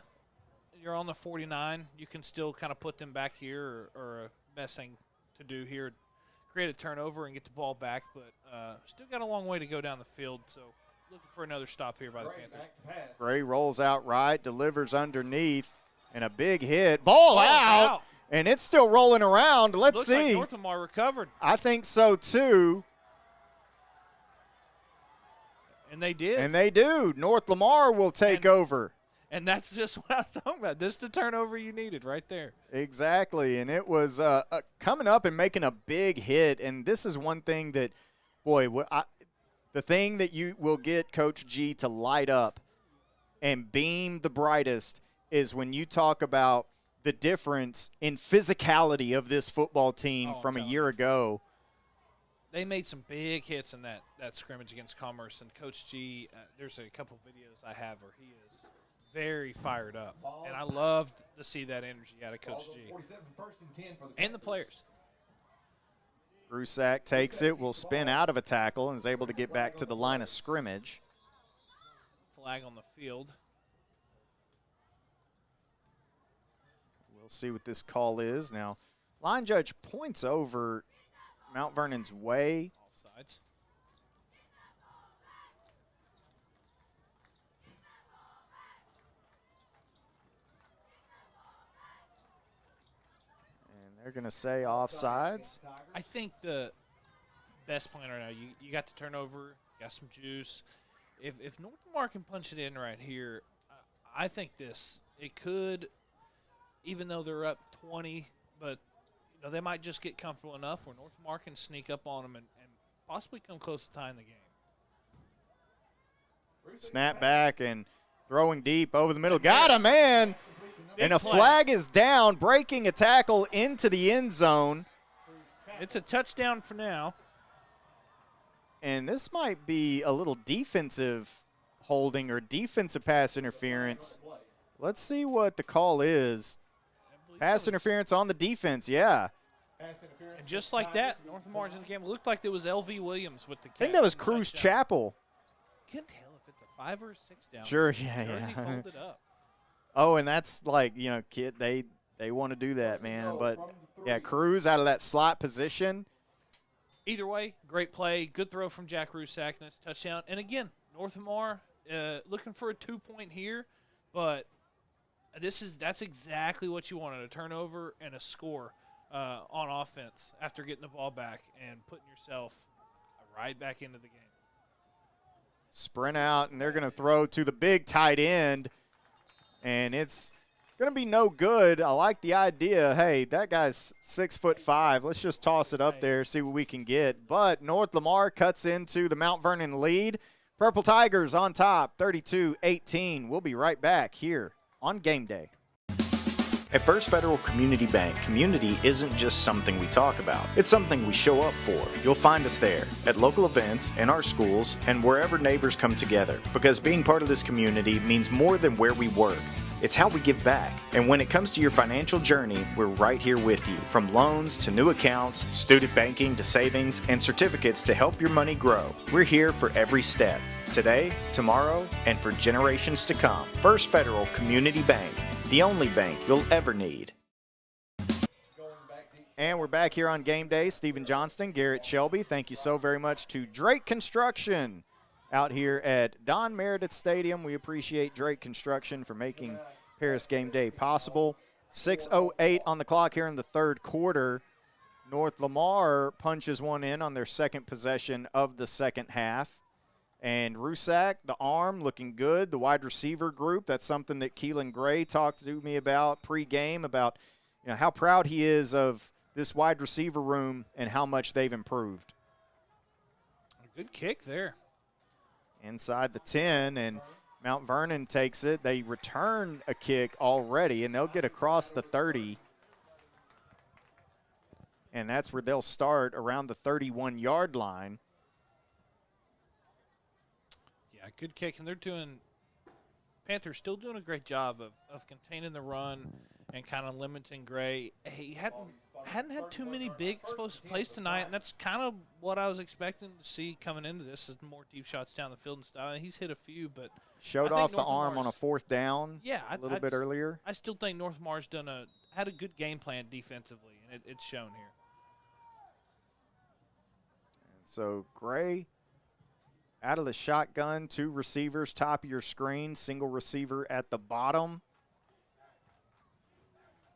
you're on the 49. You can still kind of put them back here or best thing to do here, create a turnover and get the ball back. But still got a long way to go down the field, so looking for another stop here by the Panthers. Gray rolls out right, delivers underneath, and a big hit. Ball out, and it's still rolling around. Let's see. Looks like Northmar recovered. I think so, too. And they did. And they do. North Lamar will take over. And that's just what I was talking about. This is the turnover you needed right there. Exactly. And it was coming up and making a big hit. And this is one thing that, boy, the thing that you will get Coach G to light up and beam the brightest is when you talk about the difference in physicality of this football team from a year ago. They made some big hits in that scrimmage against Commerce, and Coach G, there's a couple videos I have where he is very fired up, and I love to see that energy out of Coach G and the players. Rusak takes it, will spin out of a tackle, and is able to get back to the line of scrimmage. Flag on the field. We'll see what this call is. Now, line judge points over Mount Vernon's way. Offsides. And they're going to say offsides. I think the best plan right now, you got the turnover, got some juice. If Northmar can punch it in right here, I think it could, even though they're up 20, but you know, they might just get comfortable enough where Northmar can sneak up on them and possibly come close to tying the game. Snap back and throwing deep over the middle. Got him, man. And a flag is down, breaking a tackle into the end zone. It's a touchdown for now. And this might be a little defensive holding or defensive pass interference. Let's see what the call is. Pass interference on the defense, yeah. And just like that, Northmar's in the game. It looked like there was L.V. Williams with the catch. I think that was Cruz Chapel. Can't tell if it's a 5 or a 6 down. Sure, yeah. Jersey folded up. Oh, and that's like, you know, kid, they want to do that, man. But, yeah, Cruz out of that slot position. Either way, great play. Good throw from Jack Rusak, and that's a touchdown. And, again, Northmar looking for a 2-point here, but that's exactly what you wanted, a turnover and a score on offense after getting the ball back and putting yourself right back into the game. Sprint out, and they're going to throw to the big tight end, and it's going to be no good. I like the idea. Hey, that guy's 6'5". Let's just toss it up there, see what we can get. But North Lamar cuts into the Mount Vernon lead. Purple Tigers on top, 32-18. We'll be right back here on Game Day. At First Federal Community Bank, community isn't just something we talk about. It's something we show up for. You'll find us there, at local events, in our schools, and wherever neighbors come together. Because being part of this community means more than where we work. It's how we give back. And when it comes to your financial journey, we're right here with you. From loans to new accounts, student banking to savings, and certificates to help your money grow. We're here for every step. Today, tomorrow, and for generations to come. First Federal Community Bank. The only bank you'll ever need. And we're back here on Game Day. Stephen Johnston, Garrett Shelby. Thank you so very much to Drake Construction out here at Don Meredith Stadium. We appreciate Drake Construction for making Paris Game Day possible. 6:08 on the clock here in the third quarter. North Lamar punches one in on their second possession of the second half. And Rusak, the arm, looking good. The wide receiver group, that's something that Keelan Gray talked to me about pre-game, about how proud he is of this wide receiver room and how much they've improved. A good kick there. Inside the 10, and Mount Vernon takes it. They return a kick already, and they'll get across the 30. And that's where they'll start, around the 31-yard line. Yeah, good kick, and Panthers still doing a great job of containing the run and kind of limiting Gray. He hadn't had too many big explosive plays tonight, and that's kind of what I was expecting to see coming into this, is more deep shots down the field and style. He's hit a few, but showed off the arm on a 4th down a little bit earlier. I still think North Lamar's had a good game plan defensively, and it's shown here. So Gray out of the shotgun, 2 receivers, top of your screen, single receiver at the bottom.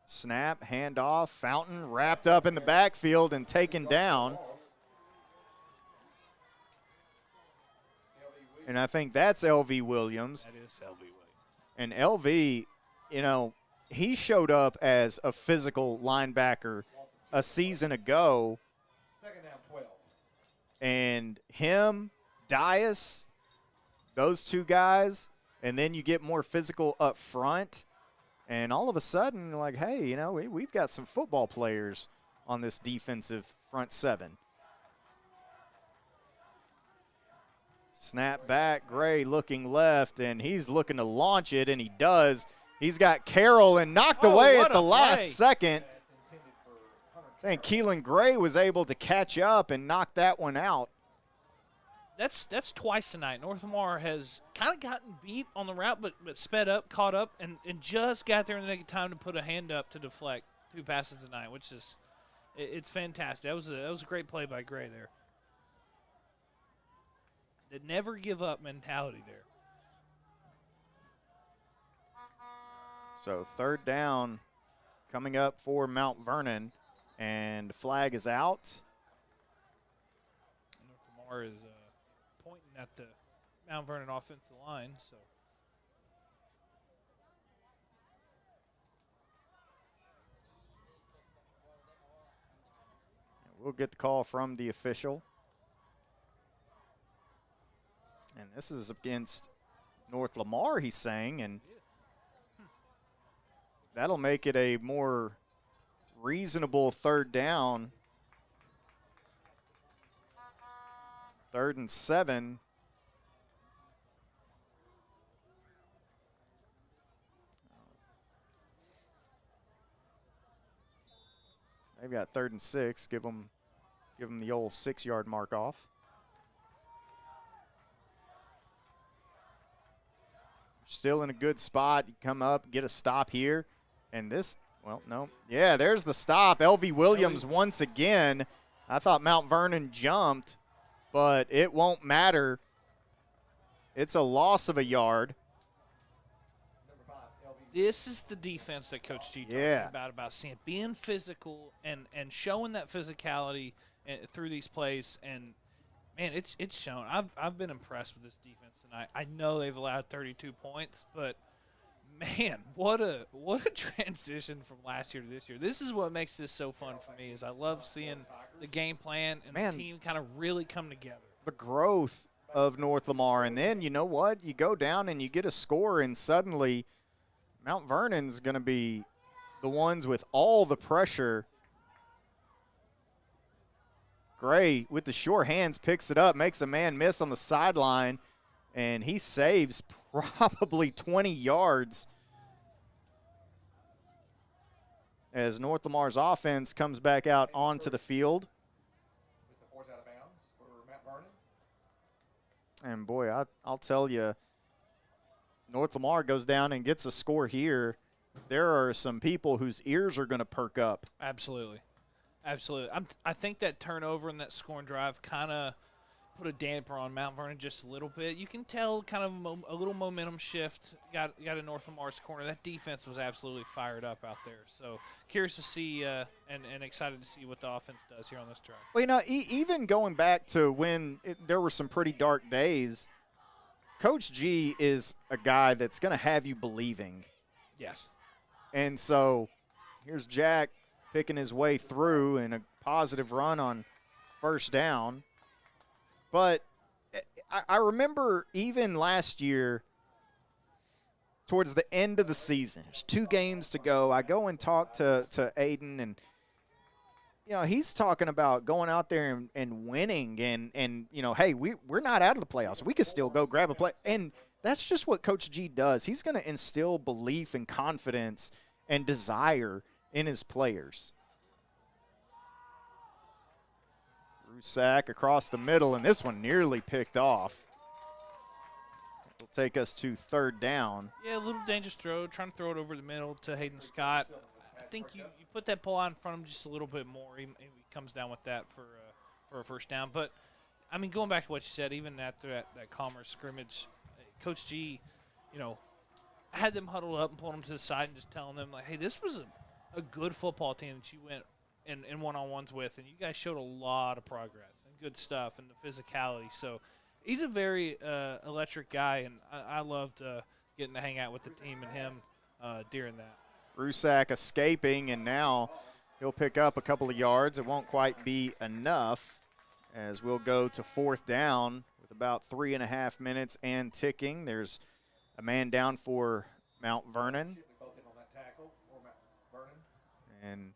Snap, handoff, Fountain wrapped up in the backfield and taken down. And I think that's LV Williams. That is LV Williams. And LV, he showed up as a physical linebacker a season ago. And him, Dias, those 2 guys, and then you get more physical up front. And all of a sudden, like, hey, we've got some football players on this defensive front 7. Snap back, Gray looking left, and he's looking to launch it, and he does. He's got Carroll and knocked away at the last second. I think Keelan Gray was able to catch up and knock that one out. That's twice tonight. North Lamar has kind of gotten beat on the route, but sped up, caught up, and just got there in the nick of time to put a hand up to deflect 2 passes tonight, which is it's fantastic. That was a great play by Gray there. The never give up mentality there. So 3rd down coming up for Mount Vernon, and the flag is out. North Lamar is pointing at the Mount Vernon offensive line, so. We'll get the call from the official. And this is against North Lamar, he's saying, and that'll make it a more reasonable 3rd down. 3rd and 7. They've got 3rd and 6. Give them the old 6-yard mark off. Still in a good spot. You come up, get a stop here. And this, well, no. Yeah, there's the stop. LV Williams once again. I thought Mount Vernon jumped, but it won't matter. It's a loss of a yard. This is the defense that Coach G talked about seeing, being physical and showing that physicality through these plays. And, man, it's shown. I've been impressed with this defense tonight. I know they've allowed 32 points, but, man, what a transition from last year to this year. This is what makes this so fun for me, is I love seeing the game plan and the team kind of really come together. The growth of North Lamar. And then, you know what? You go down and you get a score, and suddenly Mount Vernon's going to be the ones with all the pressure. Gray, with the sure hands, picks it up, makes a man miss on the sideline, and he saves probably 20 yards as North Lamar's offense comes back out onto the field. And, boy, I'll tell you, North Lamar goes down and gets a score here. There are some people whose ears are going to perk up. Absolutely. Absolutely. I think that turnover and that scoring drive kind of put a damper on Mount Vernon just a little bit. You can tell kind of a little momentum shift got in North Lamar's corner. That defense was absolutely fired up out there. So curious to see and excited to see what the offense does here on this drive. Well, you know, even going back to when there were some pretty dark days, Coach G is a guy that's going to have you believing. Yes. And so here's Jack picking his way through in a positive run on first down. But I remember even last year, towards the end of the season, there's 2 games to go. I go and talk to Aiden, and you know, he's talking about going out there and winning and you know, hey, we're not out of the playoffs. We could still go grab a play. And that's just what Coach G does. He's going to instill belief and confidence and desire in his players. Rusak across the middle, and this one nearly picked off. It'll take us to third down. Yeah, a little dangerous throw, trying to throw it over the middle to Hayden Scott. I think you put that pull out in front of him just a little bit more. He comes down with that for a first down. But, I mean, going back to what you said, even after that Commerce scrimmage, Coach G, you know, had them huddled up and pulled them to the side and just telling them, like, hey, this was a good football team that you went in one-on-ones with, and you guys showed a lot of progress and good stuff and the physicality. So he's a very electric guy, and I loved getting to hang out with the team and him during that. Rusak escaping, and now he'll pick up a couple of yards. It won't quite be enough, as we'll go to fourth down with about 3.5 minutes and ticking. There's a man down for Mount Vernon. And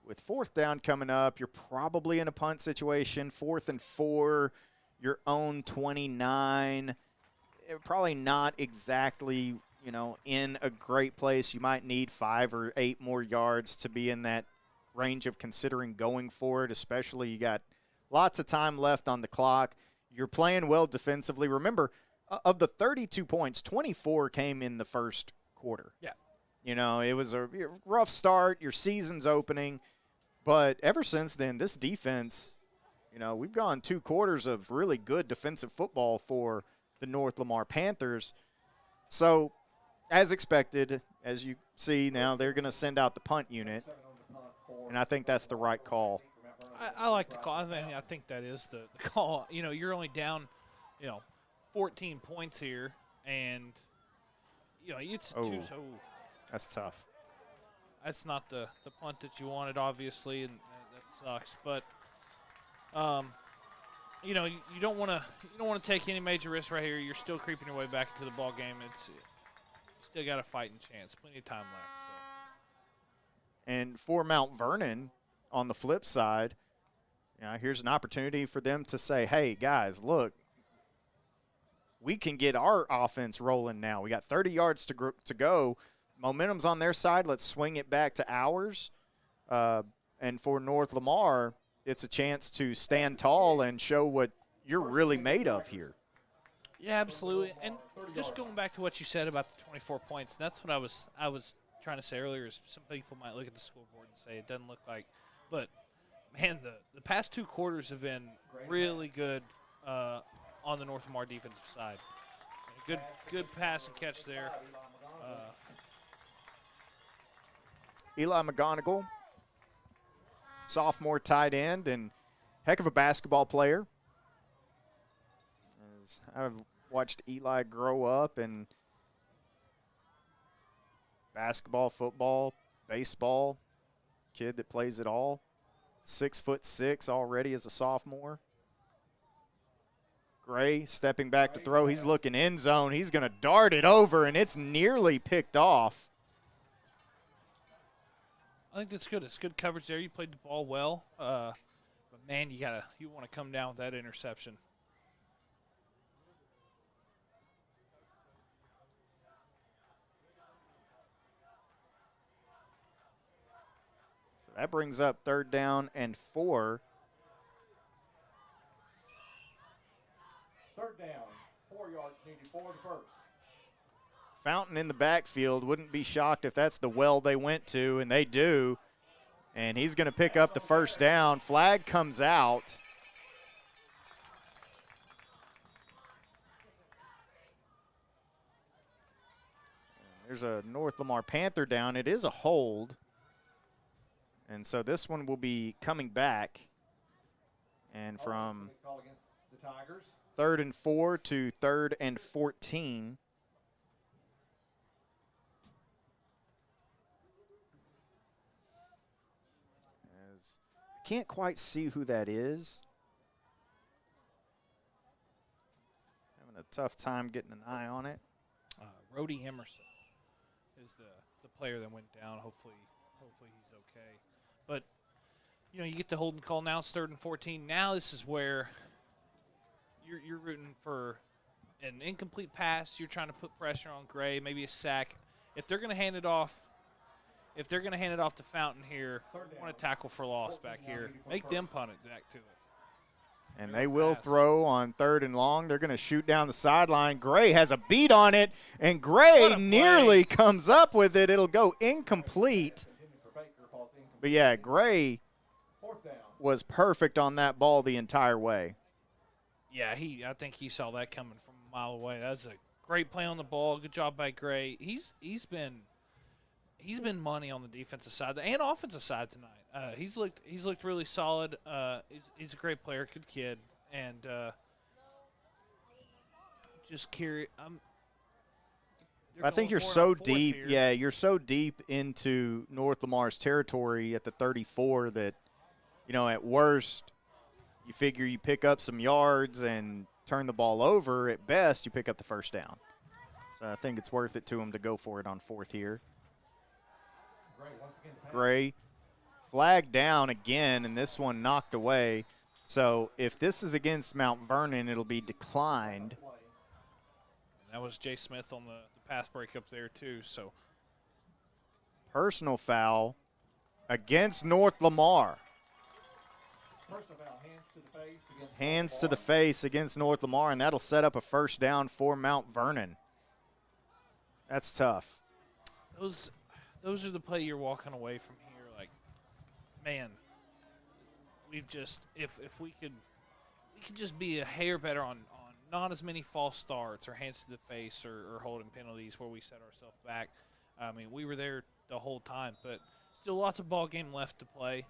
with fourth down coming up, you're probably in a punt situation. 4th and 4, your own 29. Probably not exactly, you know, in a great place. You might need 5 or 8 more yards to be in that range of considering going for it, especially you got lots of time left on the clock. You're playing well defensively. Remember, of the 32 points, 24 came in the first quarter. Yeah. You know, it was a rough start. Your season's opening. But ever since then, this defense, you know, we've gone 2 quarters of really good defensive football for the North Lamar Panthers. So, as expected, as you see now, they're going to send out the punt unit. And I think that's the right call. I like the call. I think that is the call. You know, you're only down, 14 points here. And, it's two. So that's tough. That's not the punt that you wanted, obviously, and that sucks. But, you don't want to take any major risks right here. You're still creeping your way back into the ball game. Still got a fighting chance. Plenty of time left. So. And for Mount Vernon, on the flip side, here's an opportunity for them to say, hey, guys, look, we can get our offense rolling now. We got 30 yards to go. Momentum's on their side. Let's swing it back to ours. And for North Lamar, it's a chance to stand tall and show what you're really made of here. Yeah, absolutely. And just going back to what you said about the 24 points, that's what I was trying to say earlier. Is some people might look at the scoreboard and say it doesn't look like, but man, the past 2 quarters have been really good on the North Lamar defensive side. Good pass and catch there. Eli McGonigal, sophomore tight end and heck of a basketball player. As I've watched Eli grow up in basketball, football, baseball, kid that plays it all. 6'6" already as a sophomore. Gray stepping back to throw. He's looking end zone. He's going to dart it over, and it's nearly picked off. I think that's good. It's good coverage there. You played the ball well, but man, you want to come down with that interception. So that brings up 3rd down and 4. 3rd down, 4 yards needed for the first. fountain in the backfield. Wouldn't be shocked if that's the well they went to, and they do. And he's going to pick up the first down. Flag comes out. There's a North Lamar Panther down. It is a hold. And so this one will be coming back. And from 3rd and 4 to 3rd and 14. As I can't quite see who that is. Having a tough time getting an eye on it. Rhodey Emerson is the player that went down. Hopefully he's okay. But you get the holding call now. It's 3rd and 14. Now this is where you're rooting for an incomplete pass. You're trying to put pressure on Gray, maybe a sack. If they're going to hand it off, to Fountain here, we want to tackle for loss back here. Make them punt it back to us. And they will throw on 3rd and long. They're going to shoot down the sideline. Gray has a beat on it, and Gray nearly comes up with it. It'll go incomplete. But, yeah, Gray was perfect on that ball the entire way. Yeah, I think he saw that coming from a mile away. That's a great play on the ball. Good job by Gray. He's been money on the defensive side and offensive side tonight. He's looked really solid. He's a great player, good kid, and just curious. I think you're so deep. Here. Yeah, you're so deep into North Lamar's territory at the 34 that, at worst, you figure you pick up some yards and turn the ball over. At best, you pick up the first down. So I think it's worth it to him to go for it on 4th here. Gray flag down again, and this one knocked away. So if this is against Mount Vernon, it'll be declined. And that was Jay Smith on the pass break up there too. So personal foul against North Lamar. Hands to the face against North Lamar, and that'll set up a first down for Mount Vernon. That's tough. Those are the play you're walking away from here like, man, we've just if we could just be a hair better on not as many false starts or hands to the face or holding penalties where we set ourselves back. I mean, we were there the whole time, but still lots of ball game left to play.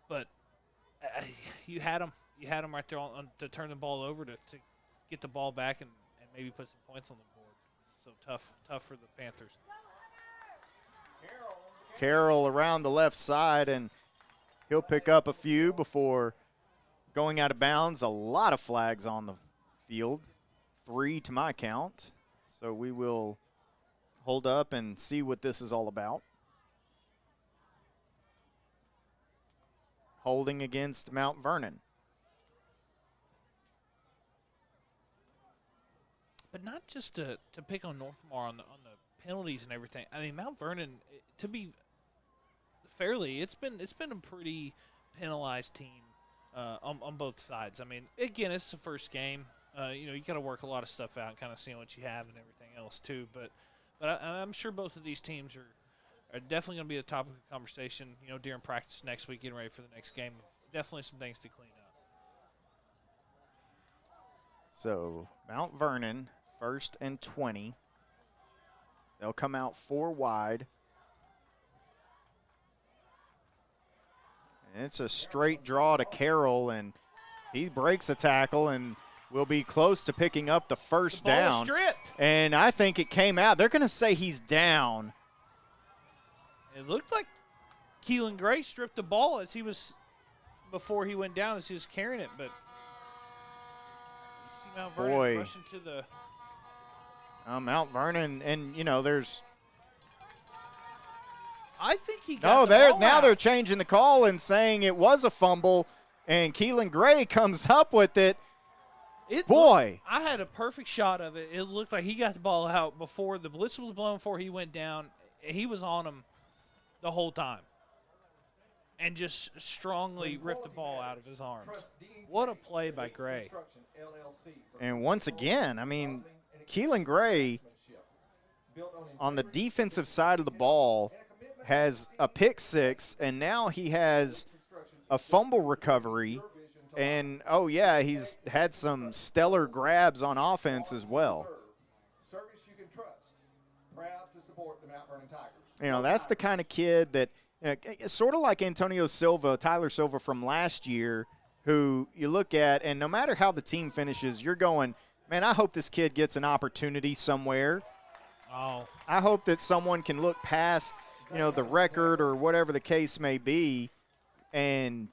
But you had them right there to turn the ball over to get the ball back and maybe put some points on the board. So tough for the Panthers. Carroll around the left side, and he'll pick up a few before going out of bounds. A lot of flags on the field, 3 to my count. So we will hold up and see what this is all about. Holding against Mount Vernon. But not just to pick on North Lamar on the penalties and everything. I mean, Mount Vernon, to be fairly, it's been a pretty penalized team on both sides. I mean, again, it's the first game. You got to work a lot of stuff out and kind of see what you have and everything else too. But I'm sure both of these teams are definitely going to be a topic of conversation, during practice next week, getting ready for the next game. Definitely some things to clean up. So Mount Vernon, 1st and 20. They'll come out 4 wide. And it's a straight draw to Carroll, and he breaks a tackle and will be close to picking up the first down. Stripped. And I think it came out. They're going to say he's down. It looked like Keelan Gray stripped the ball before he went down as he was carrying it, but you see Mount Vernon rushing to the Mount Vernon, and there's. I think he got the ball now out. They're changing the call and saying it was a fumble, and Keelan Gray comes up with it. I had a perfect shot of it. It looked like he got the ball out before the blitz was blown, before he went down. He was on him the whole time and just strongly ripped the ball out of his arms. What a play by Gray. And once again, I mean, Keelan Gray on the defensive side of the ball has a pick six, and now he has a fumble recovery. And, oh, yeah, he's had some stellar grabs on offense as well. Service you can trust. Proud to support the Mount Vernon Tigers. You know, that's the kind of kid that, sort of like Antonio Silva, Tyler Silva from last year, who you look at, and no matter how the team finishes, you're going, man, I hope this kid gets an opportunity somewhere. Oh. I hope that someone can look past, the record or whatever the case may be and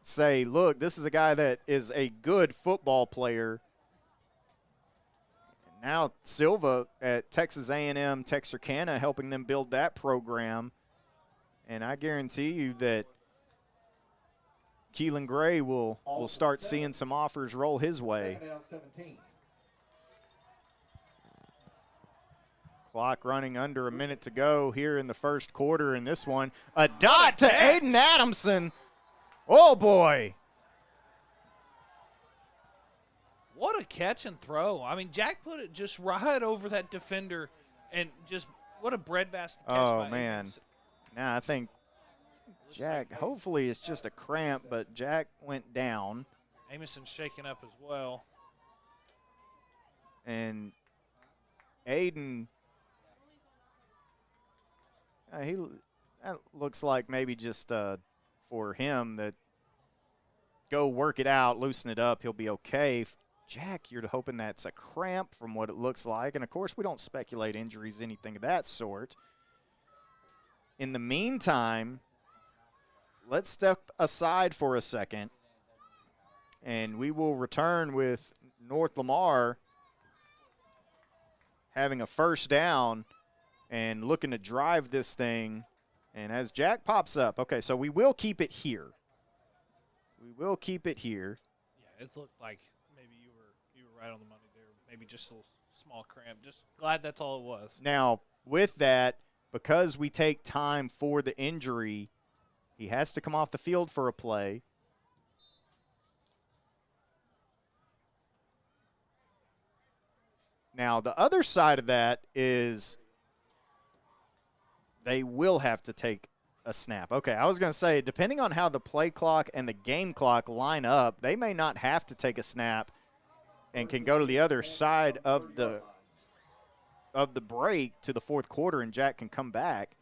say, look, this is a guy that is a good football player. Now Silva at Texas A&M, Texarkana, helping them build that program. And I guarantee you that Keelan Gray will start seeing some offers roll his way. Clock running under a minute to go here in the first quarter in this one. A dot to Aiden Adamson. Oh, boy. What a catch and throw. I mean, Jack put it just right over that defender, and just what a breadbasket catch by man. Adamson. Now I think Jack, hopefully it's just a cramp, but Jack went down. Amoson's shaking up as well. And Aiden, that looks like maybe just for him that go work it out, loosen it up, he'll be okay. Jack, you're hoping that's a cramp from what it looks like. And, of course, we don't speculate injuries, anything of that sort. In the meantime, let's step aside for a second, and we will return with North Lamar having a first down and looking to drive this thing. And as Jack pops up, okay, so we will keep it here. We will keep it here. Yeah, it looked like maybe you were right on the money there. Maybe just a little small cramp. Just glad that's all it was. Now, with that, because we take time for the injury, he has to come off the field for a play. Now, the other side of that is they will have to take a snap. Okay, I was going to say, depending on how the play clock and the game clock line up, they may not have to take a snap and can go to the other side of the break to the fourth quarter, and Jack can come back.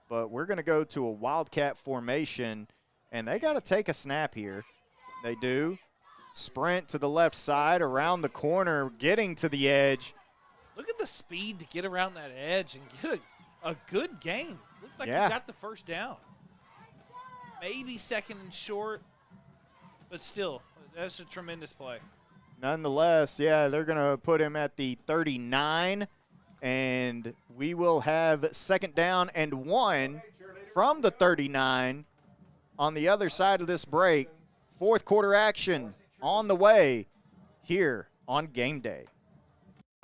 But we're going to go to a Wildcat formation, and they got to take a snap here. They do. Sprint to the left side, around the corner, getting to the edge. Look at the speed to get around that edge and get a good game. Looked like Yeah. he got the first down. Maybe second and short, but still, that's a tremendous play. Nonetheless, yeah, they're going to put him at the 39, and we will have second down and 1 from the 39 on the other side of this break. Fourth quarter action on the way here on Game Day.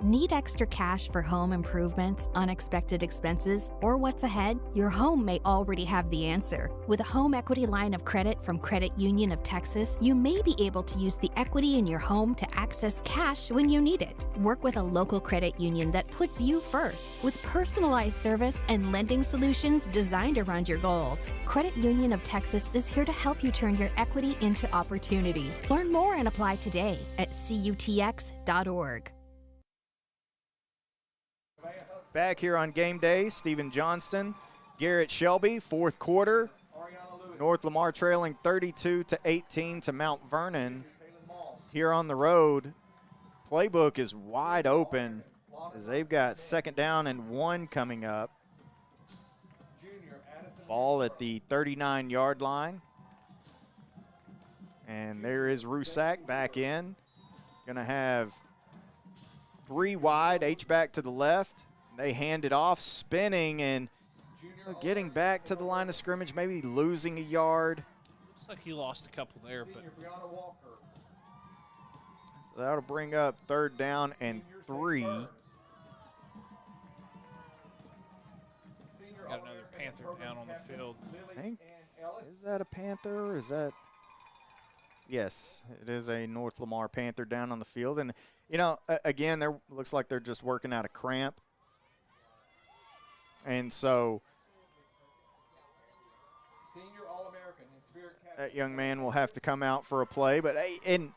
Need extra cash for home improvements, unexpected expenses, or what's ahead? Your home may already have the answer. With a home equity line of credit from Credit Union of Texas, you may be able to use the equity in your home to access cash when you need it. Work with a local credit union that puts you first with personalized service and lending solutions designed around your goals. Credit Union of Texas is here to help you turn your equity into opportunity. Learn more and apply today at cutx.org. Back here on Game Day, Stephen Johnston, Garrett Shelby, fourth quarter. North Lamar trailing 32-18 to Mount Vernon. Here on the road, playbook is wide open as they've got second down and 1 coming up. Ball at the 39-yard line. And there is Rusak back in. He's going to have 3 wide, H-back to the left. They hand it off, spinning and getting back to the line of scrimmage, maybe losing a yard. Looks like he lost a couple there, but so that'll bring up third down and 3. got another Panther down on the field. I think, is that a Panther or is that? Yes, it is a North Lamar Panther down on the field. And, you know, again, there looks like they're just working out a cramp. And so Senior All-American in Spirit that young man will have to come out for a play. But, and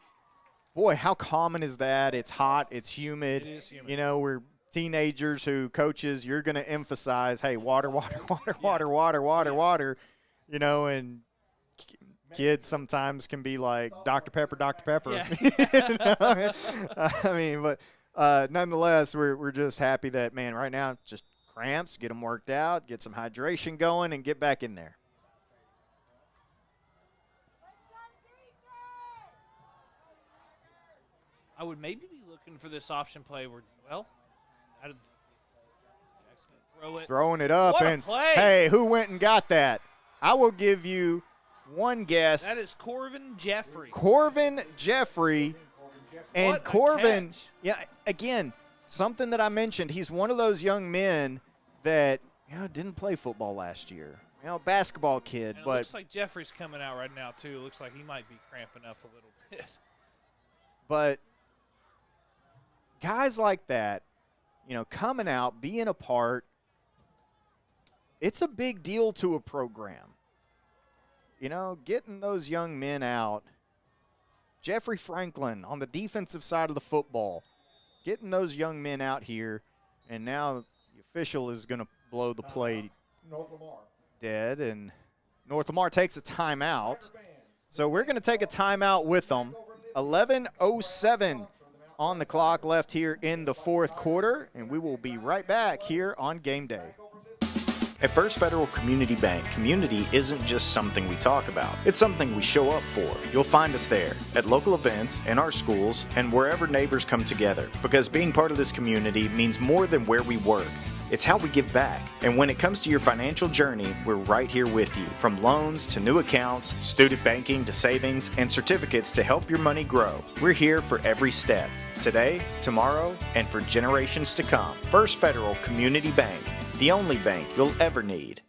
boy, how common is that? It's hot. It's humid. It is humid. You know, we're teenagers who coaches, you're going to emphasize, hey, water, water, water, water, water, water, water, you know, and kids sometimes can be like Dr. Pepper, Dr. Pepper. Yeah. You know? I mean, but nonetheless, we're just happy that, man, right now, just cramps, get them worked out, get some hydration going, and get back in there. I would maybe be looking for this option play where, well, out of Jackson throw it. Throwing it up, What a and play. hey, who went and got that? I will give you one guess. That is Corvin Jeffrey. Corvin Jeffrey. And What a Corvin, catch. yeah, again, something that I mentioned, he's one of those young men that, you know, didn't play football last year. You know, basketball kid, And it but looks like Jeffrey's coming out right now, too. It looks like he might be cramping up a little bit. But guys like that, you know, coming out, being a part, it's a big deal to a program. You know, getting those young men out. Jeffrey Franklin on the defensive side of the football, getting those young men out here, and now the official is going to blow the play North Lamar. dead, and North Lamar takes a timeout. So we're going to take a timeout with them. 11:07 on the clock left here in the fourth quarter, and we will be right back here on Game Day. At First Federal Community Bank, community isn't just something we talk about. It's something we show up for. You'll find us there, at local events, in our schools, and wherever neighbors come together. Because being part of this community means more than where we work. It's how we give back. And when it comes to your financial journey, we're right here with you. From loans to new accounts, student banking to savings, and certificates to help your money grow. We're here for every step. Today, tomorrow, and for generations to come. First Federal Community Bank. The only bank you'll ever need.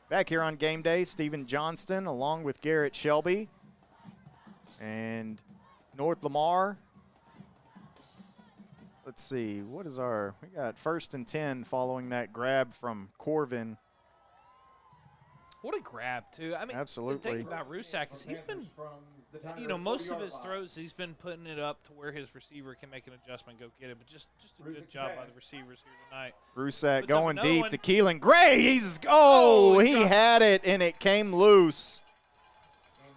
Back here on Game Day, Stephen Johnston along with Garrett Shelby. And North Lamar. Let's see, we got 1st and 10 following that grab from Corvin. What a grab, too. I mean, absolutely. The thing about Rusak is he's been, you know, most of his throws, he's been putting it up to where his receiver can make an adjustment, go get it. But just a good job by the receivers here tonight. Rusak Puts going up another deep one. to Keelan Gray. He had it, and it came loose.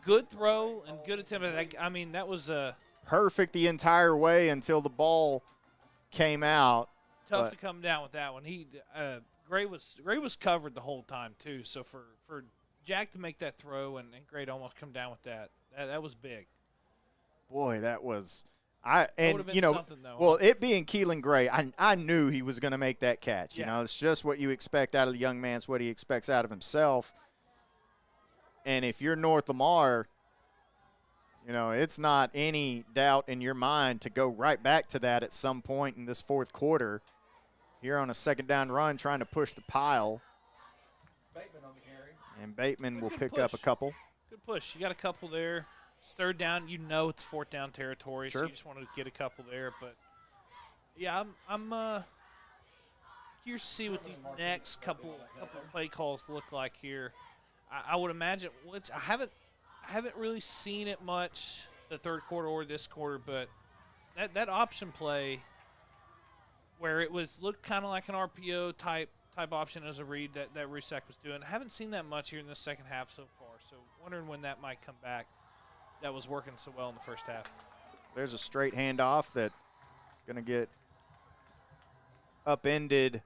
Good throw and good attempt. I mean, that was perfect the entire way until the ball came out. Tough to come down with that one. Gray was covered the whole time too. So for Jack to make that throw and Gray to almost come down with that was big. Boy, that was it being Keelan Gray, I knew he was going to make that catch. Yeah. You know, it's just what you expect out of the young man. It's what he expects out of himself. And if you're North Lamar, you know, it's not any doubt in your mind to go right back to that at some point in this fourth quarter. Here on a second down run, trying to push the pile. Bateman on the carry. And Bateman will pick push. up a couple. Good push. You got a couple there. It's third down. You know it's fourth down territory, Sure. so you just want to get a couple there. But, yeah, I'm curious to see what these next couple play calls look like here. I would imagine, which I haven't really seen it much the third quarter or this quarter, but that option play where it looked kind of like an RPO type option as a read that Rusak was doing. I haven't seen that much here in the second half so far, so wondering when that might come back. That was working so well in the first half. There's a straight handoff that's going to get upended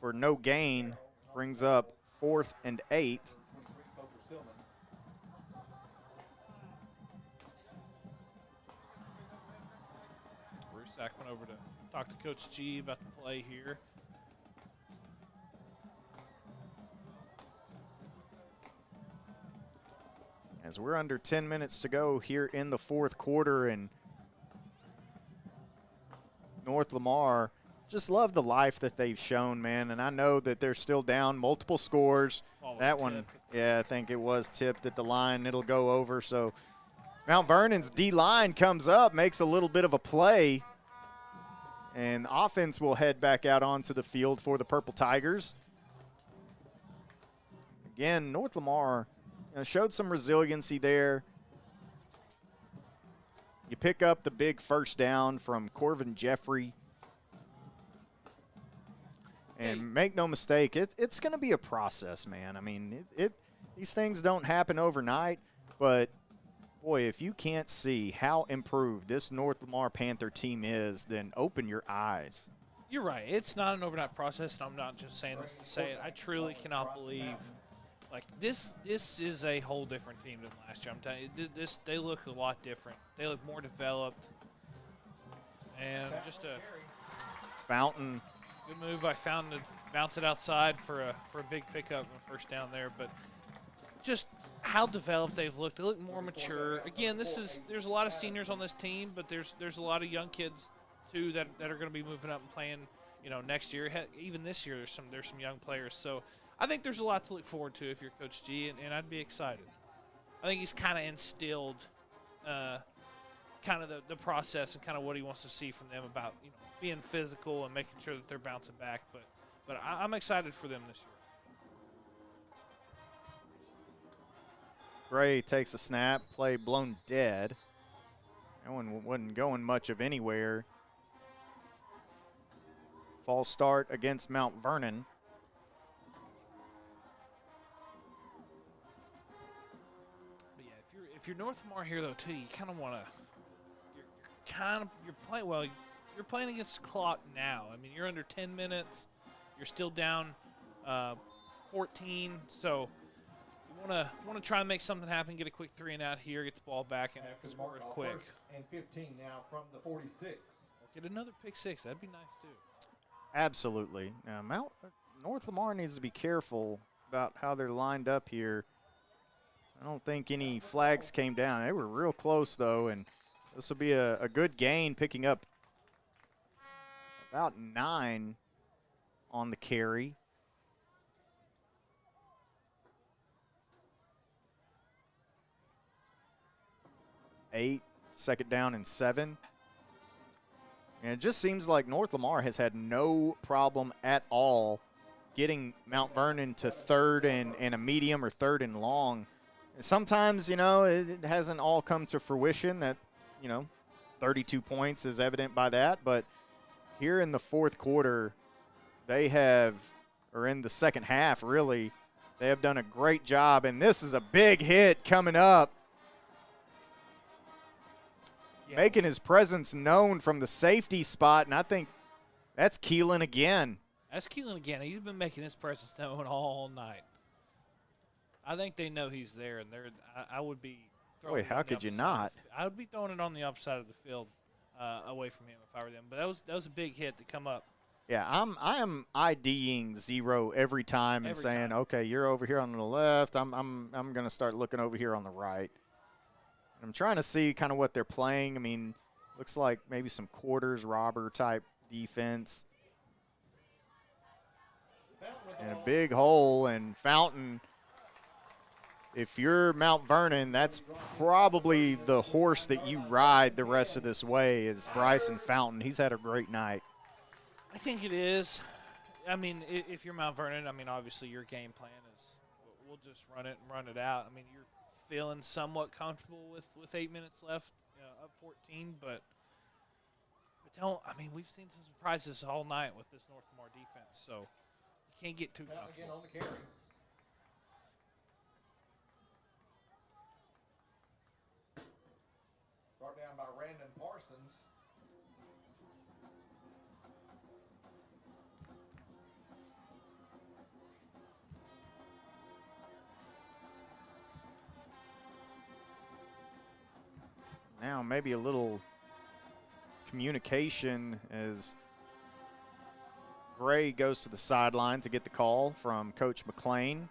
for no gain. Brings up 4th and 8. Rusak went over to talk to Coach G about the play here. As we're under 10 minutes to go here in the fourth quarter, and North Lamar just love the life that they've shown, man. And I know that they're still down multiple scores. That one, yeah, I think it was tipped at the line. It'll go over. So Mount Vernon's D-line comes up, makes a little bit of a play, and offense will head back out onto the field for the Purple Tigers. Again, North Lamar showed some resiliency there. You pick up the big first down from Corvin Jeffrey. And make no mistake, it's going to be a process, man. I mean, these things don't happen overnight, but, boy, if you can't see how improved this North Lamar Panther team is, then open your eyes. You're right. It's not an overnight process, and I'm not just saying this to say it. I truly cannot believe, like, this is a whole different team than last year. I'm telling you, they look a lot different. They look more developed. And just a Fountain. good move by Fountain to bounce it outside for a big pickup and a first down there. But just how developed they've looked. They look more mature. Again, there's a lot of seniors on this team, but there's a lot of young kids too that are going to be moving up and playing, next year. Even this year there's some young players. So I think there's a lot to look forward to if you're Coach G, and I'd be excited. I think he's kind of instilled kind of the process and kind of what he wants to see from them about being physical and making sure that they're bouncing back. But I'm excited for them this year. Gray takes a snap, play blown dead. That one wasn't going much of anywhere. False start against Mount Vernon. But yeah, if you're North Lamar here though too, you kind of want to. You're playing well. You're playing against the clock now. I mean, you're under 10 minutes. You're still down 14. So you want to try and make something happen. Get a quick 3 and out here. Get the ball back and score it quick. And 15 now from the 46. Get another pick 6. That'd be nice too. Absolutely. Now, North Lamar needs to be careful about how they're lined up here. I don't think any flags came down. They were real close though, and this will be a good gain, picking up about 9 on the carry. Eight, second down and 7. And it just seems like North Lamar has had no problem at all getting Mount Vernon to third and a medium or third and long. And sometimes, it hasn't all come to fruition that, 32 points is evident by that. But here in the fourth quarter, or in the second half, really, they have done a great job. And this is a big hit coming up. Yeah. Making his presence known from the safety spot, and I think that's Keelan again. That's Keelan again. He's been making his presence known all night. I think they know he's there, and I would be throwing. Boy, how could you not? I would be throwing it on the upside of the field, away from him if I were them. But that was a big hit to come up. Yeah, I am IDing 0 every time and saying, okay, you're over here on the left. I'm going to start looking over here on the right. I'm trying to see kind of what they're playing. I mean, looks like maybe some quarters robber type defense. And a big hole, and Fountain, if you're Mount Vernon, that's probably the horse that you ride the rest of this way is Bryson Fountain. He's had a great night. I think it is. I mean, if you're Mount Vernon, I mean, obviously your game plan is we'll just run it and run it out. I mean, you're feeling somewhat comfortable with 8 minutes left, up 14, but we've seen some surprises all night with this North Lamar defense, so you can't get too comfortable. Again on the carry. Brought down by Randon Parsons. Now maybe a little communication as Gray goes to the sideline to get the call from Coach McLean.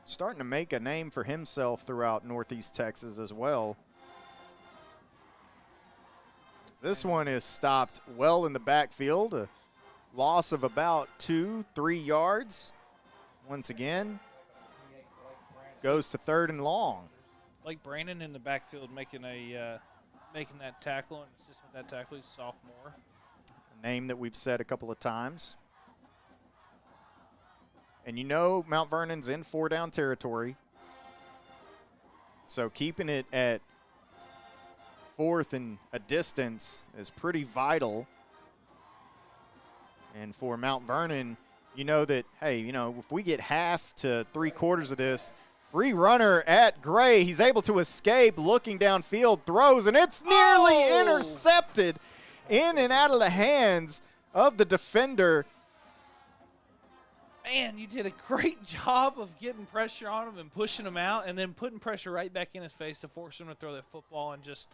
Starting to make a name for himself throughout Northeast Texas as well. This one is stopped well in the backfield. A loss of about 2-3 yards. Once again, goes to 3rd and long. Like Brandon in the backfield making that tackle and assisting with that tackle. He's a sophomore. A name that we've said a couple of times. And you know Mount Vernon's in 4-down territory. So keeping it at 4th and a distance is pretty vital. And for Mount Vernon, you know that, hey, you know, if we get half to 3/4 of this, free runner at Gray, he's able to escape, looking downfield, throws, and it's nearly intercepted in and out of the hands of the defender. Man, you did a great job of getting pressure on him and pushing him out and then putting pressure right back in his face to force him to throw that football. And just,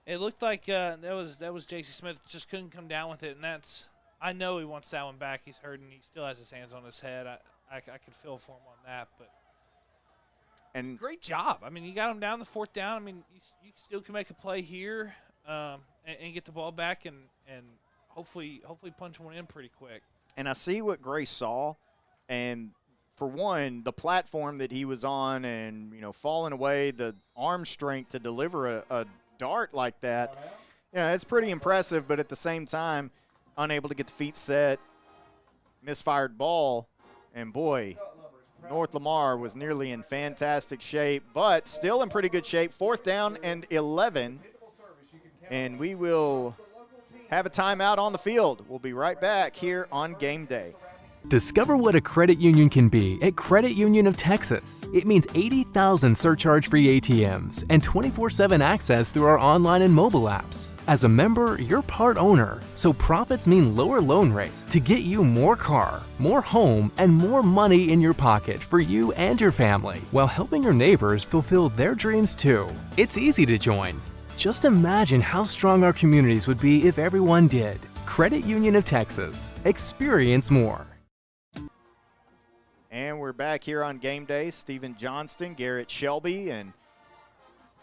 it looked like that was J.C. Smith just couldn't come down with it. And that's, I know he wants that one back. He's hurting. He still has his hands on his head. I could feel for him on that. But and great job. I mean, you got him down the 4th down. I mean, you still can make a play here and get the ball back and hopefully punch one in pretty quick. And I see what Gray saw. And for one, the platform that he was on and, you know, falling away, the arm strength to deliver a dart like that, you know, it's pretty impressive. But at the same time, unable to get the feet set, misfired ball. And, boy, North Lamar was nearly in fantastic shape, but still in pretty good shape. 4th down and 11. And we will have a timeout on the field. We'll be right back here on Game Day. Discover what a credit union can be at Credit Union of Texas. It means 80,000 surcharge-free ATMs and 24/7 access through our online and mobile apps. As a member, you're part owner, so profits mean lower loan rates to get you more car, more home, and more money in your pocket for you and your family, while helping your neighbors fulfill their dreams too. It's easy to join. Just imagine how strong our communities would be if everyone did. Credit Union of Texas. Experience more. And we're back here on Game Day. Stephen Johnston, Garrett Shelby, and,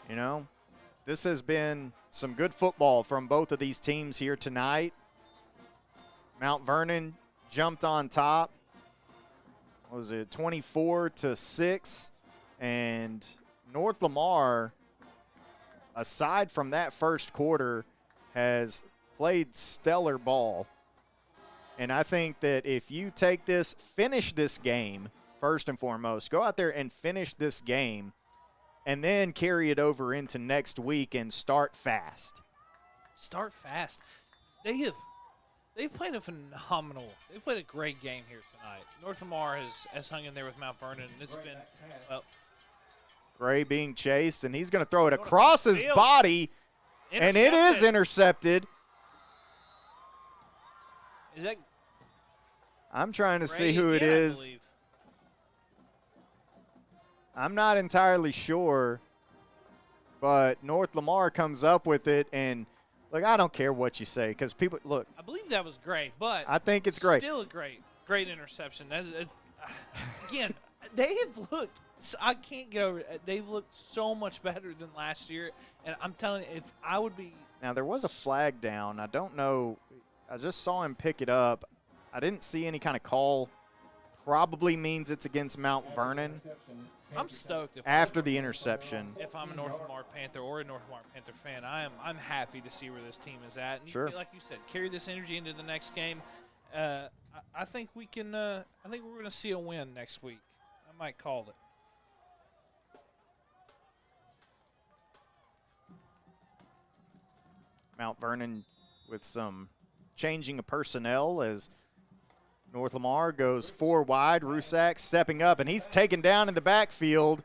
you know, this has been some good football from both of these teams here tonight. Mount Vernon jumped on top. What was it, 24-6? And North Lamar, aside from that first quarter, has played stellar ball. And I think that if you take this, finish this game, first and foremost, go out there and finish this game, and then carry it over into next week and start fast. Start fast. They've played a great game here tonight. North Lamar has hung in there with Mount Vernon, and it's been, well. Gray being chased, and he's going to throw it across his body, and it is intercepted. Is that? I'm trying to see who it is. I'm not entirely sure, but North Lamar comes up with it, and look, I don't care what you say because people look. I believe that was great, but I think it's great. Still a great interception. Again, they have looked. I can't get over it. They've looked so much better than last year, and I'm telling you, if I would be. Now there was a flag down. I don't know. I just saw him pick it up. I didn't see any kind of call. Probably means it's against Mount Vernon. I'm stoked. After the interception. If I'm a North Lamar Panther or a North Lamar Panther fan, I'm happy to see where this team is at. And sure. Like you said, carry this energy into the next game. I think we can. I think we're going to see a win next week. I might call it. Mount Vernon with some changing of personnel as North Lamar goes 4 wide. Rusak stepping up, and he's taken down in the backfield.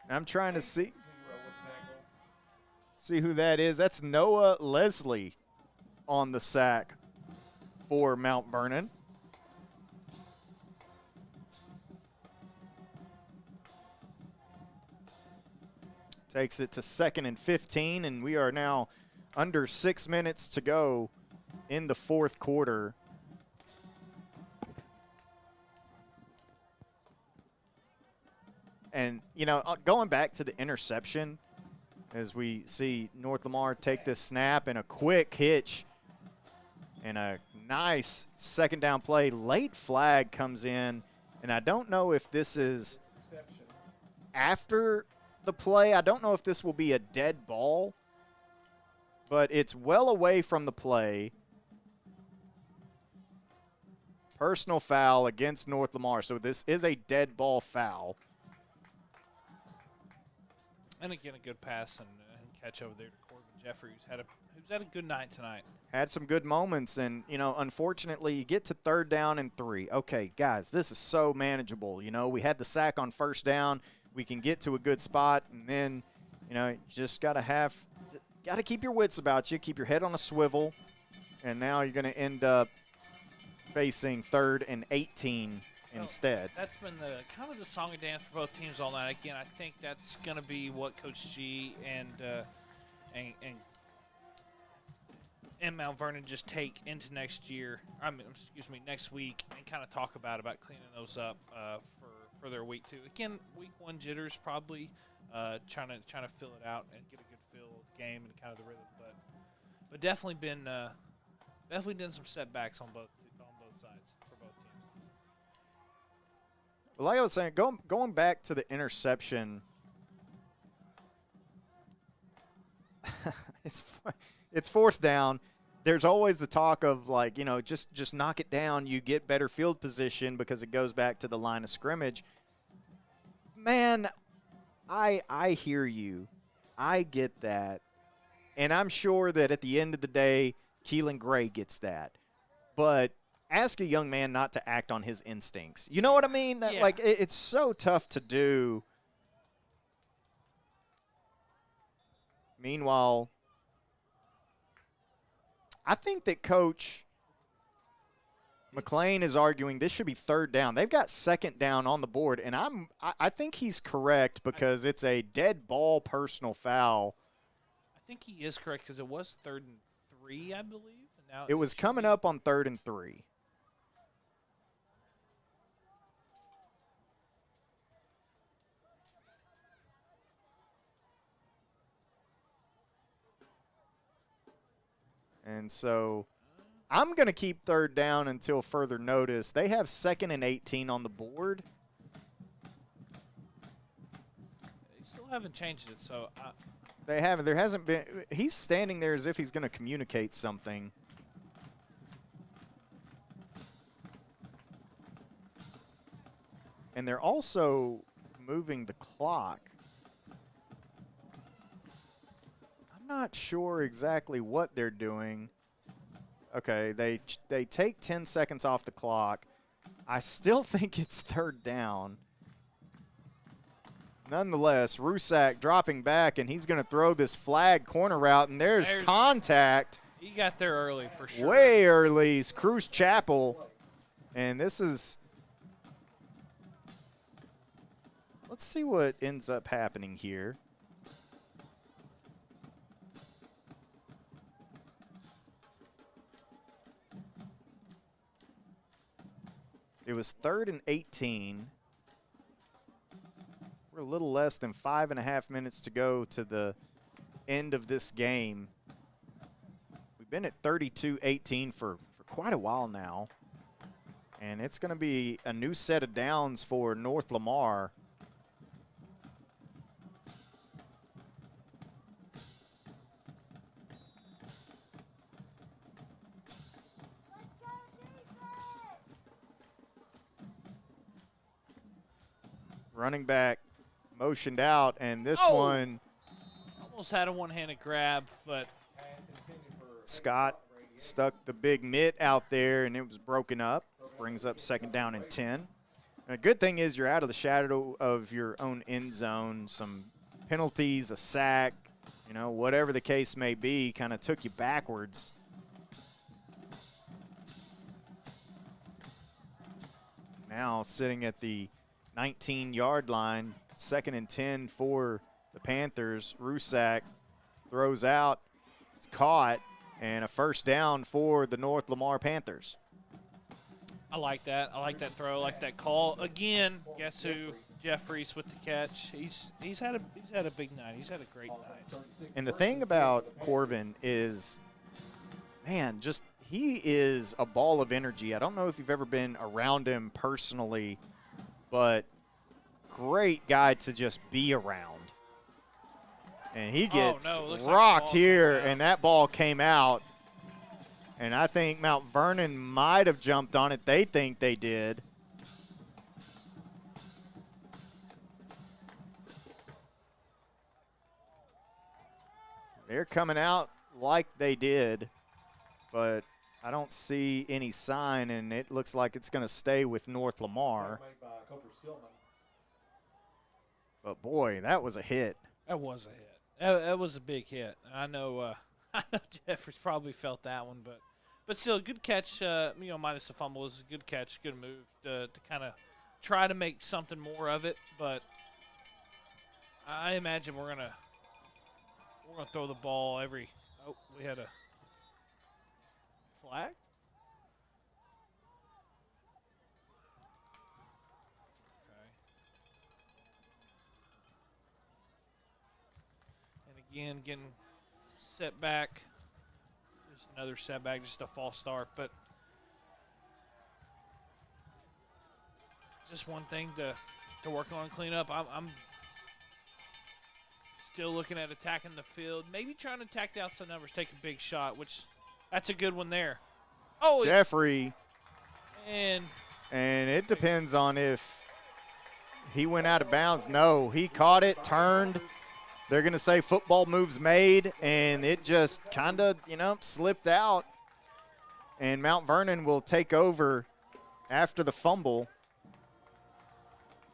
I'm trying to see who that is. That's Noah Leslie on the sack for Mount Vernon. Takes it to 2nd and 15, and we are now under 6 minutes to go in the fourth quarter. And, you know, going back to the interception, as we see North Lamar take this snap and a quick hitch and a nice second down play. Late flag comes in, and I don't know if this is after the play. I don't know if this will be a dead ball, but it's well away from the play. Personal foul against North Lamar, so this is a dead ball foul. And again, a good pass and catch over there to Corbin Jeffrey, who's had a good night tonight. Had some good moments, and, unfortunately, you get to 3rd down and 3. Okay, guys, this is so manageable. We had the sack on 1st down. We can get to a good spot, and then, you just got to keep your wits about you, keep your head on a swivel, and now you're going to end up facing 3rd and 18 instead. That's been the kind of the song and dance for both teams all night. Again, I think that's going to be what Coach G and Mount Vernon just take into next year. Next week, and kind of talk about cleaning those up for their week 2. Again, week 1 jitters probably trying to fill it out and get a good feel of the game and kind of the rhythm, but definitely been some setbacks on both sides for both teams. Well, like I was saying, going back to the interception, it's 4th down. There's always the talk of just knock it down. You get better field position because it goes back to the line of scrimmage. Man, I hear you. I get that. And I'm sure that at the end of the day, Keelan Gray gets that. But ask a young man not to act on his instincts. You know what I mean? Yeah. It's so tough to do. Meanwhile, I think that Coach McLean is arguing this should be 3rd down. They've got 2nd down on the board, and I think he's correct because it's a dead ball personal foul. I think he is correct because it was 3rd and 3, I believe. And now it was coming up on 3rd and 3. And so I'm going to keep 3rd down until further notice. They have 2nd and 18 on the board. They still haven't changed it, so they haven't. There hasn't been. He's standing there as if he's going to communicate something. And they're also moving the clock. I'm not sure exactly what they're doing. Okay, they take 10 seconds off the clock. I still think it's 3rd down. Nonetheless, Rusak dropping back, and he's going to throw this flag corner route, and there's contact. He got there early for sure. Way early. It's Cruz Chapel. And this is – let's see what ends up happening here. It was 3rd and 18. We're a little less than 5.5 minutes to go to the end of this game. We've been at 32-18 for quite a while now. And it's going to be a new set of downs for North Lamar. Running back motioned out, and this one. Almost had a one-handed grab, but Scott stuck the big mitt out there, and it was broken up. Brings up 2nd down and 10. And the good thing is you're out of the shadow of your own end zone. Some penalties, a sack, whatever the case may be, kind of took you backwards. Now sitting at the 19-yard line, 2nd and 10 for the Panthers. Rusak throws out. It's caught, and a 1st down for the North Lamar Panthers. I like that. I like that throw. I like that call. Again, guess who Jeffries with the catch. He's had a big night. He's had a great night. And the thing about Corbin is, man, just he is a ball of energy. I don't know if you've ever been around him personally, but great guy to just be around. And he gets rocked here, and that ball came out. And I think Mount Vernon might have jumped on it. They think they did. They're coming out like they did, but I don't see any sign, and it looks like it's going to stay with North Lamar. But, boy, that was a hit. That was a hit. That was a big hit. I know Jeffers probably felt that one, but still, good catch. Minus the fumble is a good catch, good move to kind of try to make something more of it. But I imagine we're gonna throw the ball every. Oh, we had a flag. Again, getting set back. Just another setback, just a false start. But just one thing to work on and clean up. I'm still looking at attacking the field. Maybe trying to tack down some numbers, take a big shot, which that's a good one there. Oh, Jeffrey. And it depends on if he went out of bounds. No, he caught it, turned. They're going to say football moves made, and it just kind of, slipped out. And Mount Vernon will take over after the fumble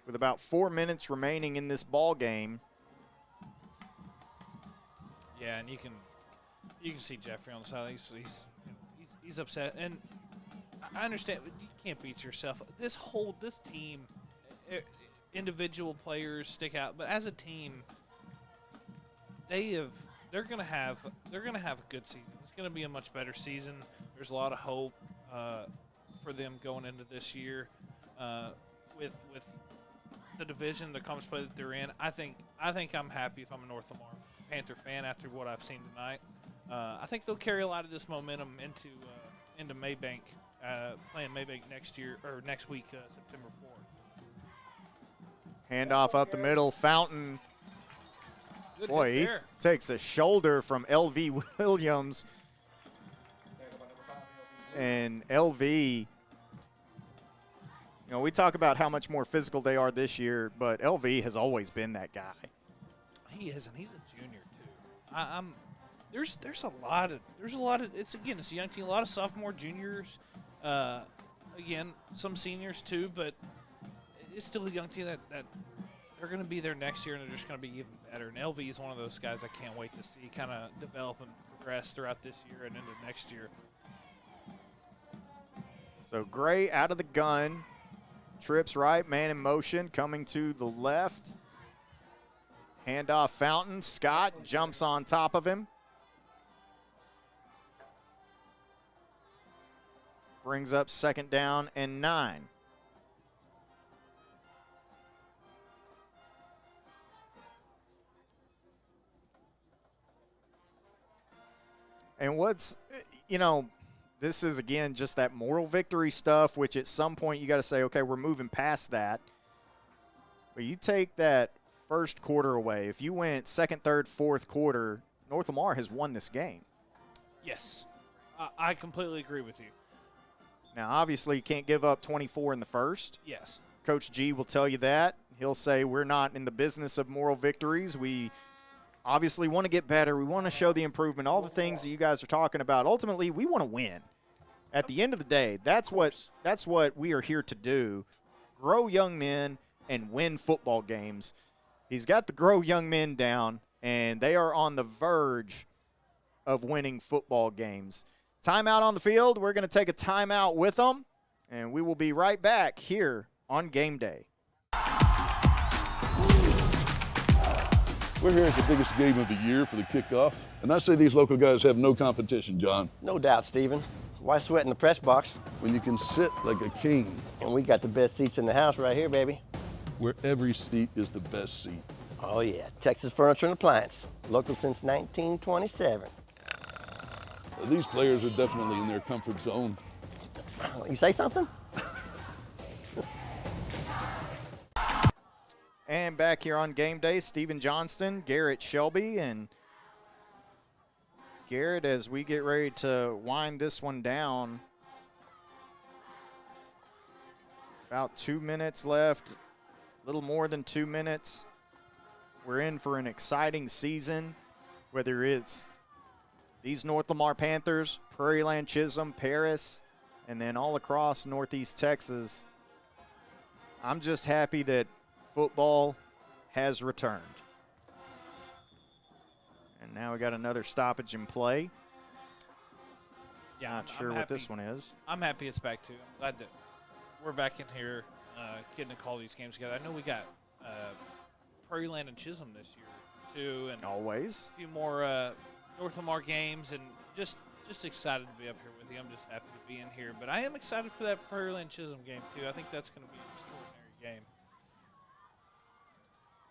with about 4 minutes remaining in this ball game. Yeah, and you can see Jeffrey on the side. He's upset, and I understand you can't beat yourself. This team, individual players stick out, but as a team, they're gonna have a good season. It's gonna be a much better season. There's a lot of hope for them going into this year with the division, the conference play that they're in. I think I'm happy if I'm a North Lamar Panther fan after what I've seen tonight. I think they'll carry a lot of this momentum into Maybank, playing Maybank next week, September 4th. Handoff up the middle, Fountain. Good Boy, he takes a shoulder from L.V. Williams. And L.V., we talk about how much more physical they are this year, but L.V. has always been that guy. He is, and he's a junior too. There's a lot of it's a young team, a lot of sophomore, juniors, again some seniors too, but it's still a young team that they're going to be there next year, and they're just going to be even better. And LV is one of those guys I can't wait to see kind of develop and progress throughout this year and into next year. So Gray out of the gun, trips right, man in motion, coming to the left. Handoff Fountain. Scott jumps on top of him. Brings up 2nd down and 9. And this is, again, just that moral victory stuff, which at some point you got to say, okay, we're moving past that. But you take that first quarter away. If you went 2nd, 3rd, 4th quarter, North Lamar has won this game. Yes. I completely agree with you. Now, obviously, you can't give up 24 in the first. Yes. Coach G will tell you that. He'll say we're not in the business of moral victories. We obviously want to get better. We want to show the improvement, all the things that you guys are talking about. Ultimately, we want to win. At the end of the day, that's what we are here to do, grow young men and win football games. He's got the grow young men down, and they are on the verge of winning football games. Timeout on the field. We're going to take a timeout with them, and we will be right back here on Game Day. We're here at the biggest game of the year for the kickoff, and I say these local guys have no competition, John. No doubt, Stephen. Why sweat in the press box? When you can sit like a king. And we got the best seats in the house right here, baby. where every seat is the best seat. Oh yeah, Texas Furniture and Appliance, local since 1927. These players are definitely in their comfort zone. You say something? And back here on game day, Stephen Johnston, Garrett Shelby, and Garrett, as we get ready to wind this one down, about 2 minutes left, a little more than 2 minutes. We're in for an exciting season, whether it's these North Lamar Panthers, Prairie Land Chisholm, Paris, and then all across Northeast Texas. I'm just happy that football has returned. And now we got another stoppage in play. Yeah, Not sure what this one is. I'm happy it's back too. I'm glad that we're back in here getting to call these games together. I know we got Prairie Land and Chisholm this year too, and always a few more North Lamar games, and just excited to be up here with you. I'm just happy to be in here, but I am excited for that Prairie Land Chisholm game too. I think that's going to be an extraordinary game.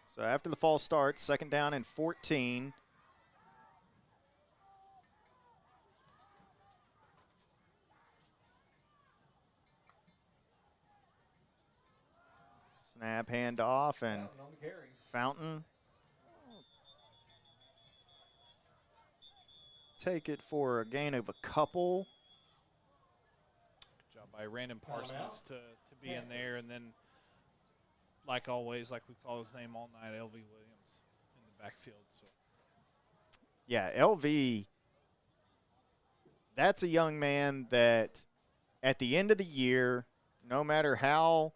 So after the false start, 2nd down and 14. Snap, handoff, and Fountain. Take it for a gain of a couple. Good job by Randon Parsons to be in there, and then, like always, like we call his name all night, LV Williams in the backfield. So. Yeah, LV, that's a young man that at the end of the year, no matter how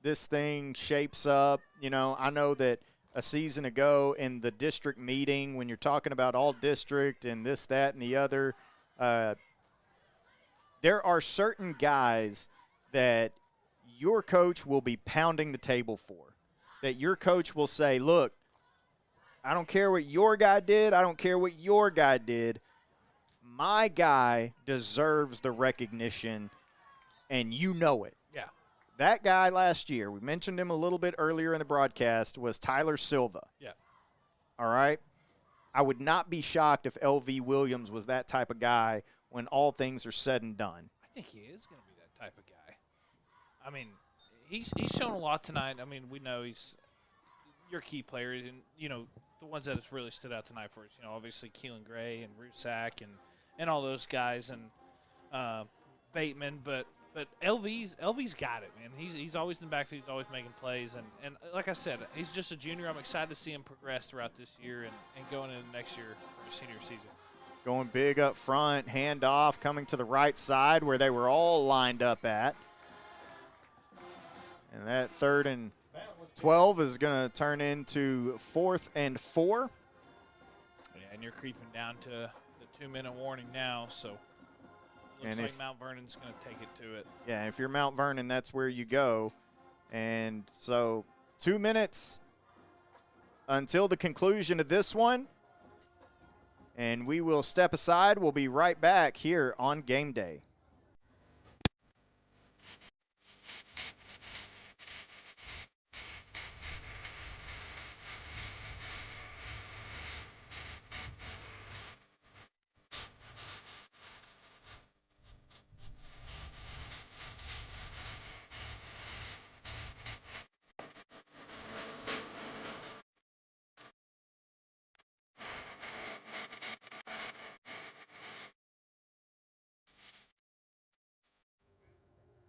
this thing shapes up, you know, I know that a season ago in the district meeting, when you're talking about all district and this, that, and the other, there are certain guys that your coach will be pounding the table for, that your coach will say, look, I don't care what your guy did. I don't care what your guy did. My guy deserves the recognition, and you know it. Yeah. That guy last year, we mentioned him a little bit earlier in the broadcast, was Tyler Silva. Yeah. All right? I would not be shocked if LV Williams was that type of guy when all things are said and done. I think he is going to be that type of guy. I mean, he's shown a lot tonight. I mean, we know he's your key player, and, you know, the ones that have really stood out tonight for us, you know, obviously Keelan Gray and Rusak and all those guys, and Bateman, but LV's got it, man. He's always in the backfield. He's always making plays. And like I said, he's just a junior. I'm excited to see him progress throughout this year and going into next year for his senior season. Going big up front, handoff, coming to the right side where they were all lined up at. And that 3rd and 12 is going to turn into 4th and 4. Yeah, and you're creeping down to the 2-minute warning now, so looks like Mount Vernon's going to take it to it. Yeah, if you're Mount Vernon, that's where you go. And so 2 minutes until the conclusion of this one. And we will step aside. We'll be right back here on Game Day.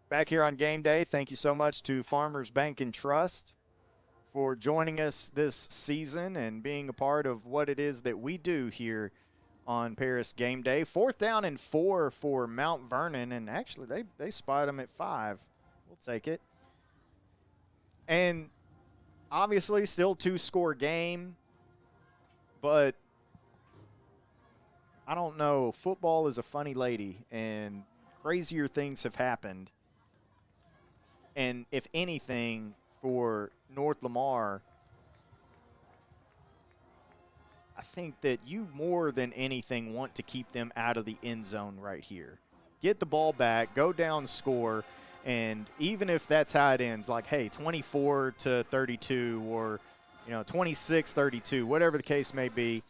Back here on Game Day, thank you so much to Farmers Bank and Trust for joining us this season and being a part of what it is that we do here on Paris Game Day. 4th down and 4 for Mount Vernon, and actually they spot them at 5. We'll take it. And obviously still 2-score game, but I don't know. Football is a funny lady, and crazier things have happened. And if anything, for North Lamar, I think that you more than anything want to keep them out of the end zone right here. Get the ball back, go down, score, And even if that's how it ends, like, hey, 24-32 or, 26-32, whatever the case may be,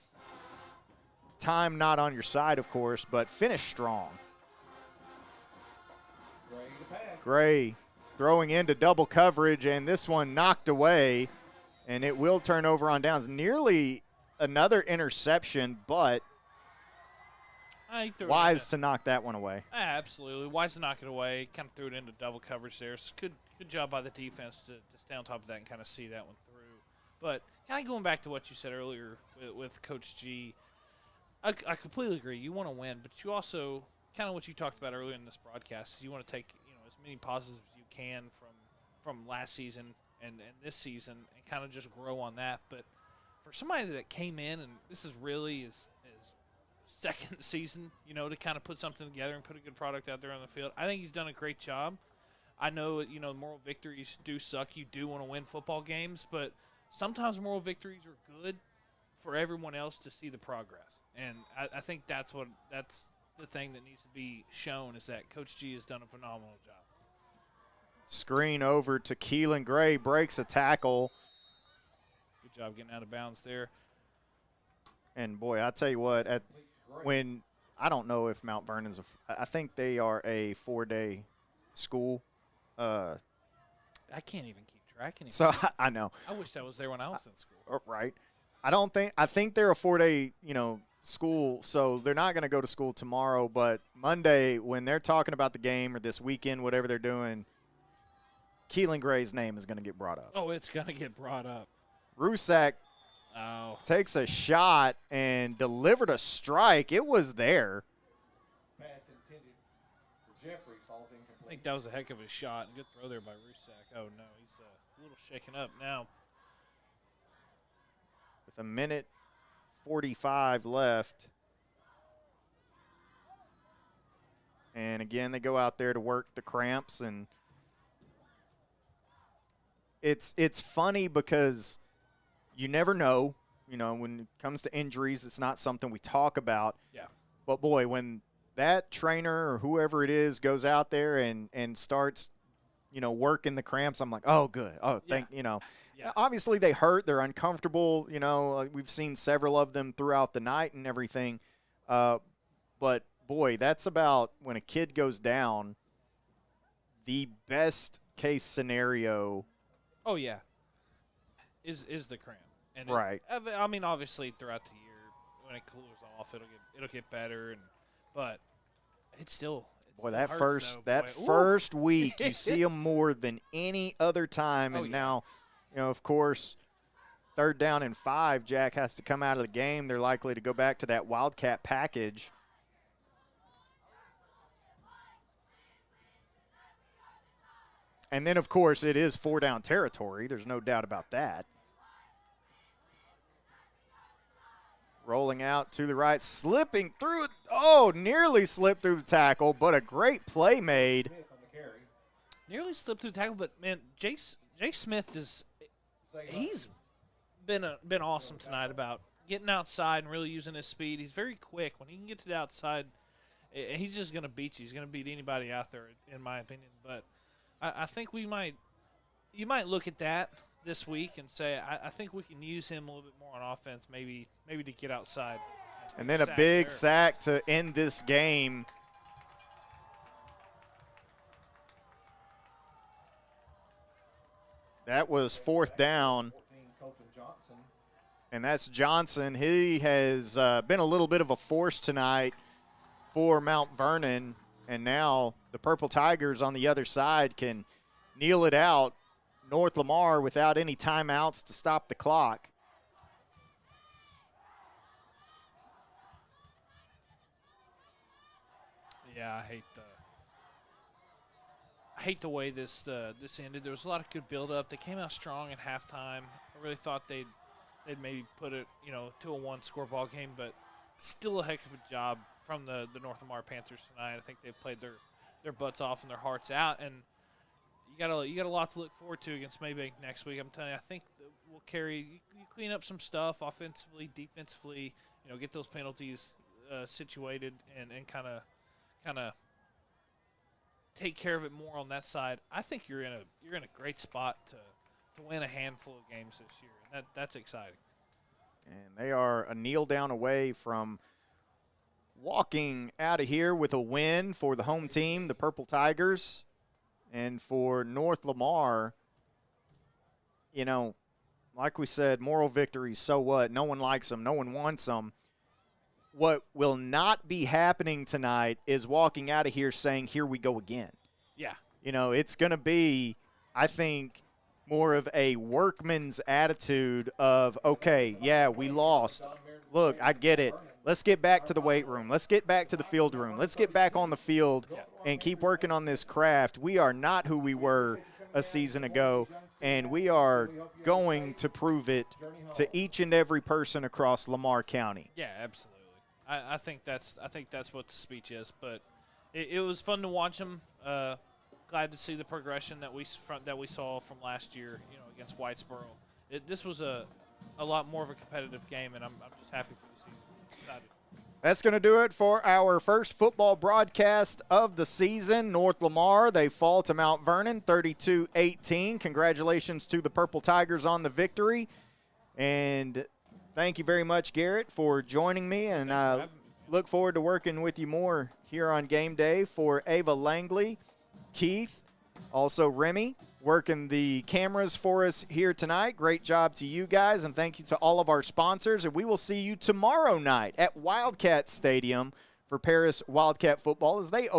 time not on your side, of course, but finish strong. Gray throwing into double coverage, and this one knocked away, and it will turn over on downs. Nearly another interception, but wise to knock that one away. Absolutely. Wise to knock it away. Kind of threw it into double coverage there. So good job by the defense to stay on top of that and kind of see that one through. But kind of going back to what you said earlier with Coach G, I completely agree. You want to win, but you also, kind of what you talked about earlier in this broadcast, you want to take as many positives as you can from last season and this season and kind of just grow on that. But for somebody that came in, and this is really his second season, to kind of put something together and put a good product out there on the field, I think he's done a great job. I know, moral victories do suck. You do want to win football games, but sometimes moral victories are good for everyone else to see the progress. And I think that's the thing that needs to be shown, is that Coach G has done a phenomenal job. Screen over to Keelan Gray, breaks a tackle. Good job getting out of bounds there. And, boy, I tell you what, I don't know if Mount Vernon's I think they are a 4-day school. I can't even keep track anymore. So, I know. I wish I was there when I was in school. Right. I think they're a 4-day, school, so they're not going to go to school tomorrow, but Monday, when they're talking about the game or this weekend, whatever they're doing, Keelan Gray's name is going to get brought up. Oh, it's going to get brought up. Rusak takes a shot and delivered a strike. It was there. Pass intended for Jeffrey falls incomplete. I think that was a heck of a shot. Good throw there by Rusak. Oh, no, he's a little shaken up now. With a minute 45 left. And again, they go out there to work the cramps, and it's funny because you never know, when it comes to injuries, it's not something we talk about. Yeah. But boy, when that trainer or whoever it is goes out there and starts, working the cramps, I'm like, oh, good. Oh, Yeah. Obviously they hurt. They're uncomfortable. We've seen several of them throughout the night and everything. But, boy, that's about when a kid goes down, the best case scenario. Oh, yeah, is the cramp. And right. Obviously throughout the year, when it cools off, it'll get better. But it's still. Boy, that first week, you see them more than any other time. And now, of course, 3rd down and 5, Jack has to come out of the game. They're likely to go back to that Wildcat package. And then, of course, it is 4-down territory. There's no doubt about that. Rolling out to the right, slipping through it. Oh, nearly slipped through the tackle, but a great play made. Nearly slipped through the tackle, but, man, Jay Smith he's been awesome tonight about getting outside and really using his speed. He's very quick. When he can get to the outside, he's just going to beat you. He's going to beat anybody out there, in my opinion. But I think you might look at that this week and say, I think we can use him a little bit more on offense, maybe to get outside. And then a big sack to end this game. That was 4th down. And that's Johnson. He has been a little bit of a force tonight for Mount Vernon. And now the Purple Tigers on the other side can kneel it out. North Lamar without any timeouts to stop the clock. Yeah, I hate the way this ended. There was a lot of good build-up. They came out strong at halftime. I really thought they'd maybe put it, to a 1-score ball game, but still a heck of a job from the North Lamar Panthers tonight. I think they've played their butts off and their hearts out, and you got a lot to look forward to against Maybank next week. I'm telling you, I think we'll you clean up some stuff offensively, defensively. Get those penalties situated and kind of take care of it more on that side, I think you're in a great spot to win a handful of games this year. And that's exciting. And they are a kneel down away from walking out of here with a win for the home team, the Purple Tigers. And for North Lamar, you know, like we said, moral victories, so what? No one likes them. No one wants them. What will not be happening tonight is walking out of here saying, here we go again. Yeah. You know, it's going to be, I think, more of a workman's attitude of, okay, yeah, we lost. Look, I get it. Let's get back to the weight room. Let's get back to the field room. Let's get back on the field and keep working on this craft. We are not who we were a season ago, and we are going to prove it to each and every person across Lamar County. Yeah, absolutely. I think that's what the speech is. But it was fun to watch them. Glad to see the progression that we saw from last year, against Whitesboro. This was a lot more of a competitive game, and I'm just happy for the season. Excited. That's going to do it for our first football broadcast of the season. North Lamar, they fall to Mount Vernon 32-18. Congratulations to the Purple Tigers on the victory. And thank you very much, Garrett, for joining me. And I look forward to working with you more here on game day. For Ava Langley, Keith, also Remy, working the cameras for us here tonight. Great job to you guys, and thank you to all of our sponsors. And we will see you tomorrow night at Wildcat Stadium for Paris Wildcat football as they